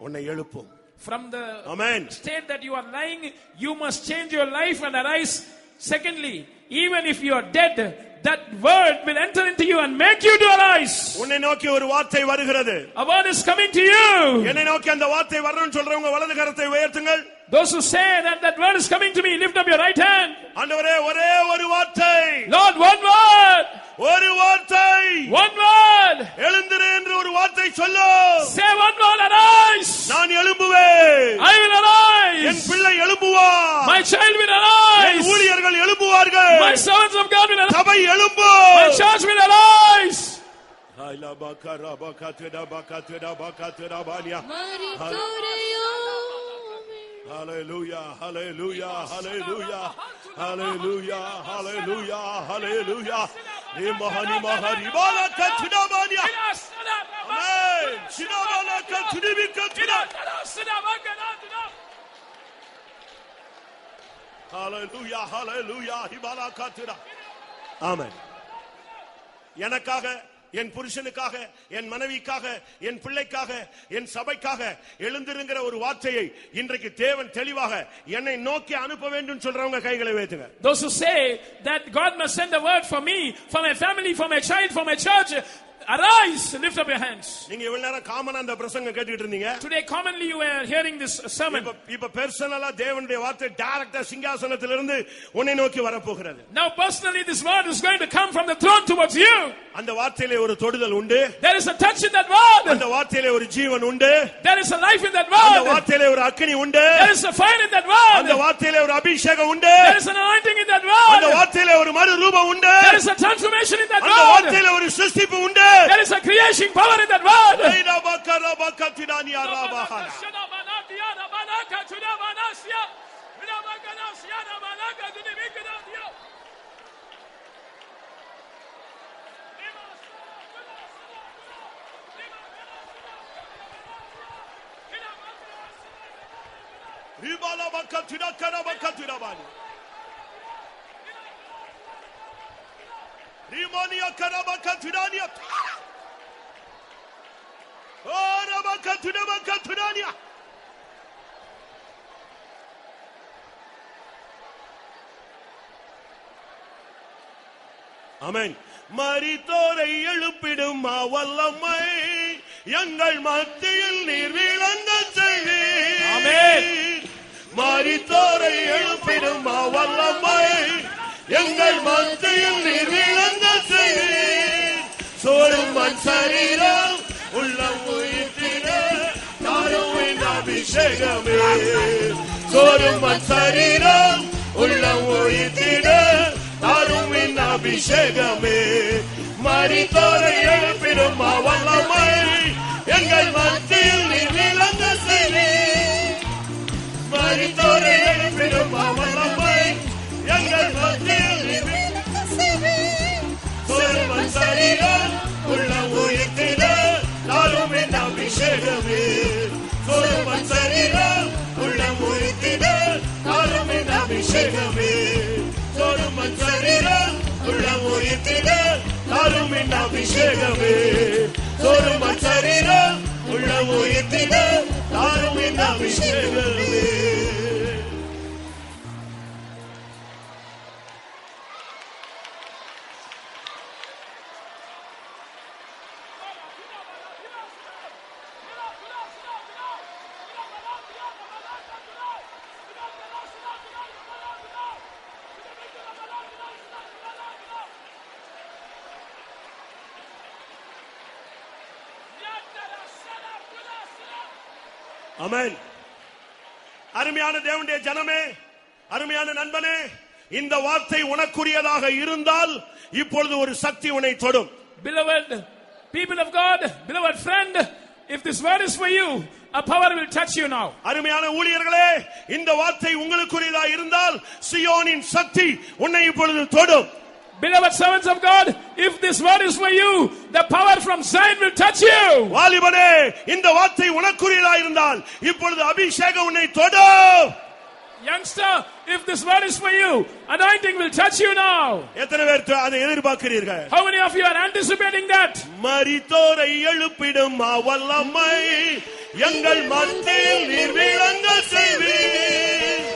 உன்னை எழுப்பும். From the Amen. state that you are lying, you must change your life and arise. Secondly, even if you are dead, that word will enter into you and make you to arise. உன்னை நோக்கி ஒரு வார்த்தை வருகிறது. A word is coming to you. என்னை நோக்கி அந்த வார்த்தை வரணும்னு சொல்றவங்க வலது கரத்தை உயர்த்துங்கள். Those who say that word is coming to me, lift up your right hand. ஆண்டவரே, ஒரே ஒரு வார்த்தை. Lord, one word. ஒரு வார்த்தை. One word. எழுந்திரு என்று ஒரு வார்த்தை சொல்லு. Say one word, arise. நான் எழும்புவேன். I will arise. என் பிள்ளை எழும்புவார். My child will arise. என் ஊழியர்கள் எழும்புவார்கள். My servants of God will arise. சபை எழும்பும். My church will arise. Hallelujah, hallelujah, hallelujah, hallelujah, hallelujah, hallelujah. Imahani mahari balaka tudabania. Amen. Shinabalaka tudibika tudab. ஹalleluya ஹalleluya ஹிபாலா காத்துரா. ஆமென். எனக்காக, என் புருஷனுக்காக, என் மனைவிக்காக, என் பிள்ளைக்காக, என் சபைக்காக எழுந்திருங்கிற ஒரு வார்த்தையை இன்றைக்கு தேவன் தெளிவாக என்னை நோக்கி அனுப்ப வேண்டும் சொல்றவங்க கைகளை உயர்த்துங்க. Those who say that God must send a word for me, for my family, for my child, for my church, arise, lift up your hands. நீங்க இவ்வளவு நேரம் காமனா அந்த பிரசங்கம் கேட்டுட்டு இருந்தீங்க. Today commonly you were hearing this sermon. இப்ப பர்சனலா தேவனுடைய வார்த்தை டைரக்டா சிங்காசனத்திலிருந்து உன்னை நோக்கி வர போகிறது. Now personally this word is going to come from the throne towards you. அந்த வார்த்தையிலே ஒரு தொடுதல் உண்டு. There is a touch in that word. அந்த வார்த்தையிலே ஒரு ஜீவன் உண்டு. There is a life in that word. அந்த வார்த்தையிலே ஒரு அக்கினி உண்டு. There is a fire in that word. அந்த வார்த்தையிலே ஒரு அபிஷேகம் உண்டு. There is an anointing in that word. அந்த வார்த்தையிலே ஒரு மறுரூபம் உண்டு. There is a transformation in that word. அந்த வார்த்தையிலே ஒரு சிருஷ்டிப்பு உண்டு. There is a creation power in that word. Rimonia Karabakaturania. Oh, Rabakaturania. Amen. மரித்தோரை எழுப்பிடும் வல்லமை எங்கள் மத்தியில் நீர் விளங்க செய்வீர். ஆமென். மரித்தோரை எழுப்பிடும் வல்லமை எங்கள் மத்தியில் நீர் விளங்க செய்வீர். சோறும் மண் சரீரம் உள்ளம் உயிர்த்திட தாரும் அபிஷேகமே. சோறும் மண் சரீரம் உள்ளம் உயிர்த்திட தாரும் அபிஷேகமே. மரித்தோரை எழுப்பிடும் வல்லமை எங்கள் மத்தியில் நீர் விளங்க செய்வீர். மரித்தோரை எழுப்பிடும் வல்லமை எங்கள் மத்தியில் நீர் விளங்க செய்வீர். சோறும் சரீரம் உள்ளம் உயிர்த்திட தாரும் அபிஷேகமே. சோறும் சரீரம் உள்ளம் உயிர்த்திட தாரும் அபிஷேகமே. சோறும் சரீரம் உள்ளம் உயிர்த்திட தாரும் அபிஷேகமே. சோறும் சரீரம் உள்ளம் உயிர்த்திட தாரும் அபிஷேகமே. ஆமென். அருமையான தேவனுடைய ஜனமே, அருமையான நண்பனே, இந்த வார்த்தை உனக்குரியதாக இருந்தால் இப்பொழுது ஒரு சக்தி உன்னை தொடும். Beloved people of God, beloved friend, if this word is for you, a power will touch you now. அருமையான ஊழியர்களே, இந்த வார்த்தை உங்களுக்குரியதாக இருந்தால் சியோனின் சக்தி உன்னை இப்பொழுது தொடும். Beloved servants of God, if this word is for you, the power from Zion will touch you. வாலிபனே, இந்த வார்த்தை உனக்குரியதாக இருந்தால் இப்பொழுது அபிஷேகம் உன்னை தொடும். Youngster, if this word is for you, anointing will touch you now. எத்தனை பேர் அதை எதிர்பார்க்கிறீர்கள்? How many of you are anticipating that? மரித்தோரை எழுப்பிடும் வல்லமை எங்கள் மத்தியில் நீர் விளங்க செய்வீர்.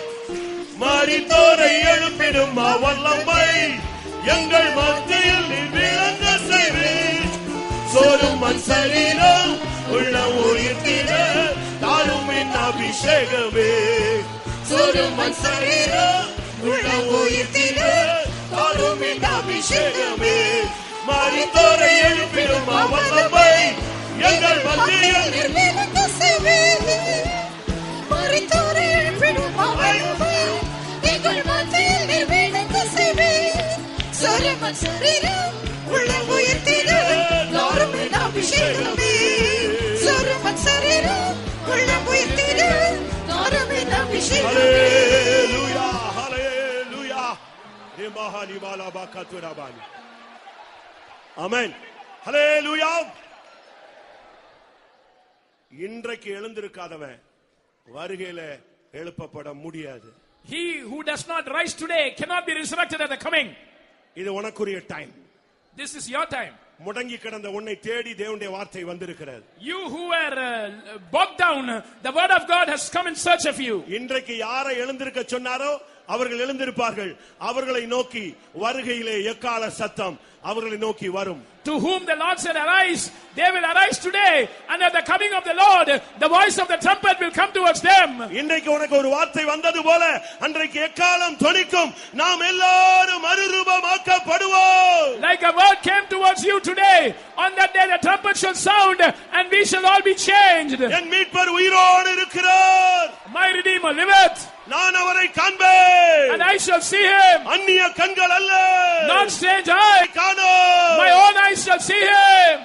மரித்தோரை எழுப்பிடும் வல்லமை எங்கள் மத்தியில் நீர் விளங்க செய்வீர். சோறும் மண் சரீரம் உள்ளம் உயிர்த்திட தாரும் அபிஷேகமே. சோறும் மண் சரீரம் உள்ளம் உயிர்த்திட தாரும் அபிஷேகமே. மரித்தோரை எழுப்பிடும் வல்லமை எங்கள் மத்தியில் நீர் விளங்க செய்வீர். மரித்தோரை எழுப்பிடும் வல்லமை எங்கள் மத்தியில் நீர் விளங்க செய்வீர். சோறும் மண் சரீரம் உள்ளம் உயிர்த்திட தாரும் அபிஷேகமே. சோறும் மண் சரீரம் உள்ளம் உயிர்த்திட தாரும் அபிஷேகமே. ஹalleluya ஹalleluya ரிமஹாலி வாலா கத்துராபாலி. ஆமென். ஹalleluya. இன்றைக்கு எழுந்திருக்காதவன் வருகையில எழுப்பப்பட முடியாது. He who does not rise today cannot be resurrected at the coming. இது உனக்குரிய time. This is your time. முடங்கி கிடந்த உன்னை தேடி தேவனுடைய வார்த்தை வந்திருக்கிறது. You who were bogged down, the word of God has come in search of you. இன்றைக்கு யாரை எழுந்திருக்க சொன்னாரோ அவர்கள் எழுந்திருப்பார்கள். அவர்களை நோக்கி வருகையிலே எக்கால சத்தம் அவர்களை நோக்கி வரும். To whom the Lord said, arise, they will arise today, and at the coming of the Lord, the voice of the trumpet will come towards them. இன்றைக்கு உனக்கு ஒரு வார்த்தை வந்தது போல அன்றைக்கு எக்காலம் தொனிக்கும், நாம் எல்லாரும் மறுரூபமாக்கப்படுவோம். Like a word came towards you today, on that day the trumpet shall sound, and we shall all be changed. என் மீட்பர் உயிரோடு இருக்கிறார். My Redeemer liveth, நான் அவரை காண்பேன். and I shall see him. அந்நிய கண்கள் அல்ல, Not strange eye, காணோம். my own eyes shall see him.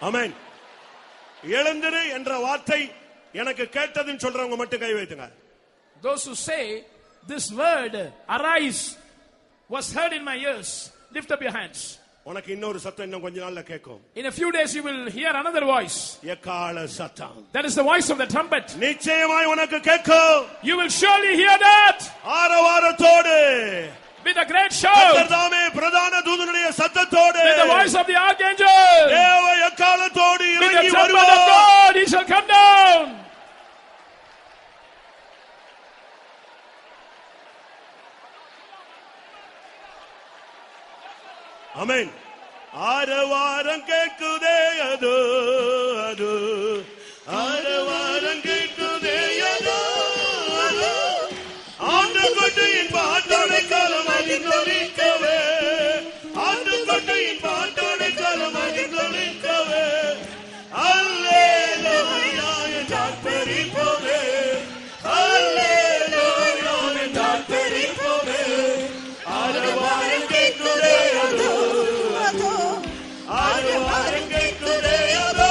ஆமென். எழுந்திரு என்ற வார்த்தை எனக்கு கேட்டதுன்னு சொல்றவங்க மட்டும் கை வைத்துங்க. Those who say this word arise was heard in my ears, lift up your hands. உனக்கு இன்னொரு சத்தம் இன்னும் கொஞ்ச நாள்ல கேட்கும். In a few days you will hear another voice. எக்கால சத்தம். That is the voice of the trumpet. நிச்சயமாய் உனக்கு கேட்கும். You will surely hear that. ஆரவாரத்தோடு, With a great shout. கர்த்தர்தாமே பிரதான தூதனுடைய சத்தத்தோடு, With the voice of the archangel. தேவ எக்காலத்தோடு With the இறங்கி trumpet of வருவார். God, he shall come down. ஆமென். ஆரவாரம் கேட்குதே அது அது, ஆரவாரம் கேட்குதே அது அது, ஆண்டவரின் பாட்டோடு காலம் அடிக்கவே, ஆண்டவரின் பாட்டோடு காலம் அடிக்கவே, அல்லேலூயா என்றால் பெரிப்போமே, அல்லேலூயா என்றால் பெரிப்போமே. ஆரவாரம் கேட்குதே அது, ஆரவாரம் கேட்குதே அது,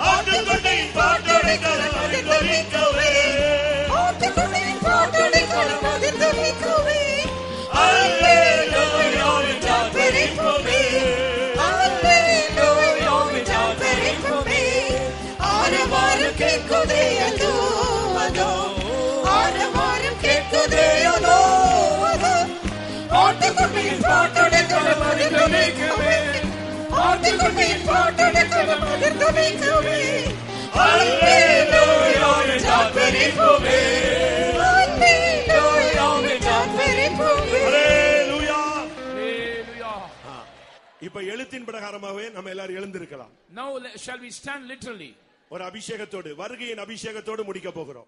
ஆண்டவரின் பாட்டோடு காலம் அடிக்கவே, அல்லேலூயா என்றால் பெரிப்போமே, அல்லேலூயா என்றால் பெரிப்போமே. ஆரவாரம் கேட்குதே அதோ அதோ, ஆரவாரம் கேட்குதே அதோ அதோ, ஆண்டவரின் பாட்டோடு காலம் அடிக்கவே, ஆண்டவரின் பாட்டோடு காலம் அடிக்கவே, அல்லேலூயா என்றால் பெரிப்போமே, அல்லேலூயா என்றால் பெரிப்போமே. அல்லேலூயா. Hallelujah. இப்ப எழுத்தின் பிரகாரமாவே நம்ம எல்லாரும் எழுந்திருக்கலாம். Now shall we stand literally? ஒரு அபிஷேகத்தோடு, வருகையின் அபிஷேகத்தோடு முடிக்க போகிறோம்.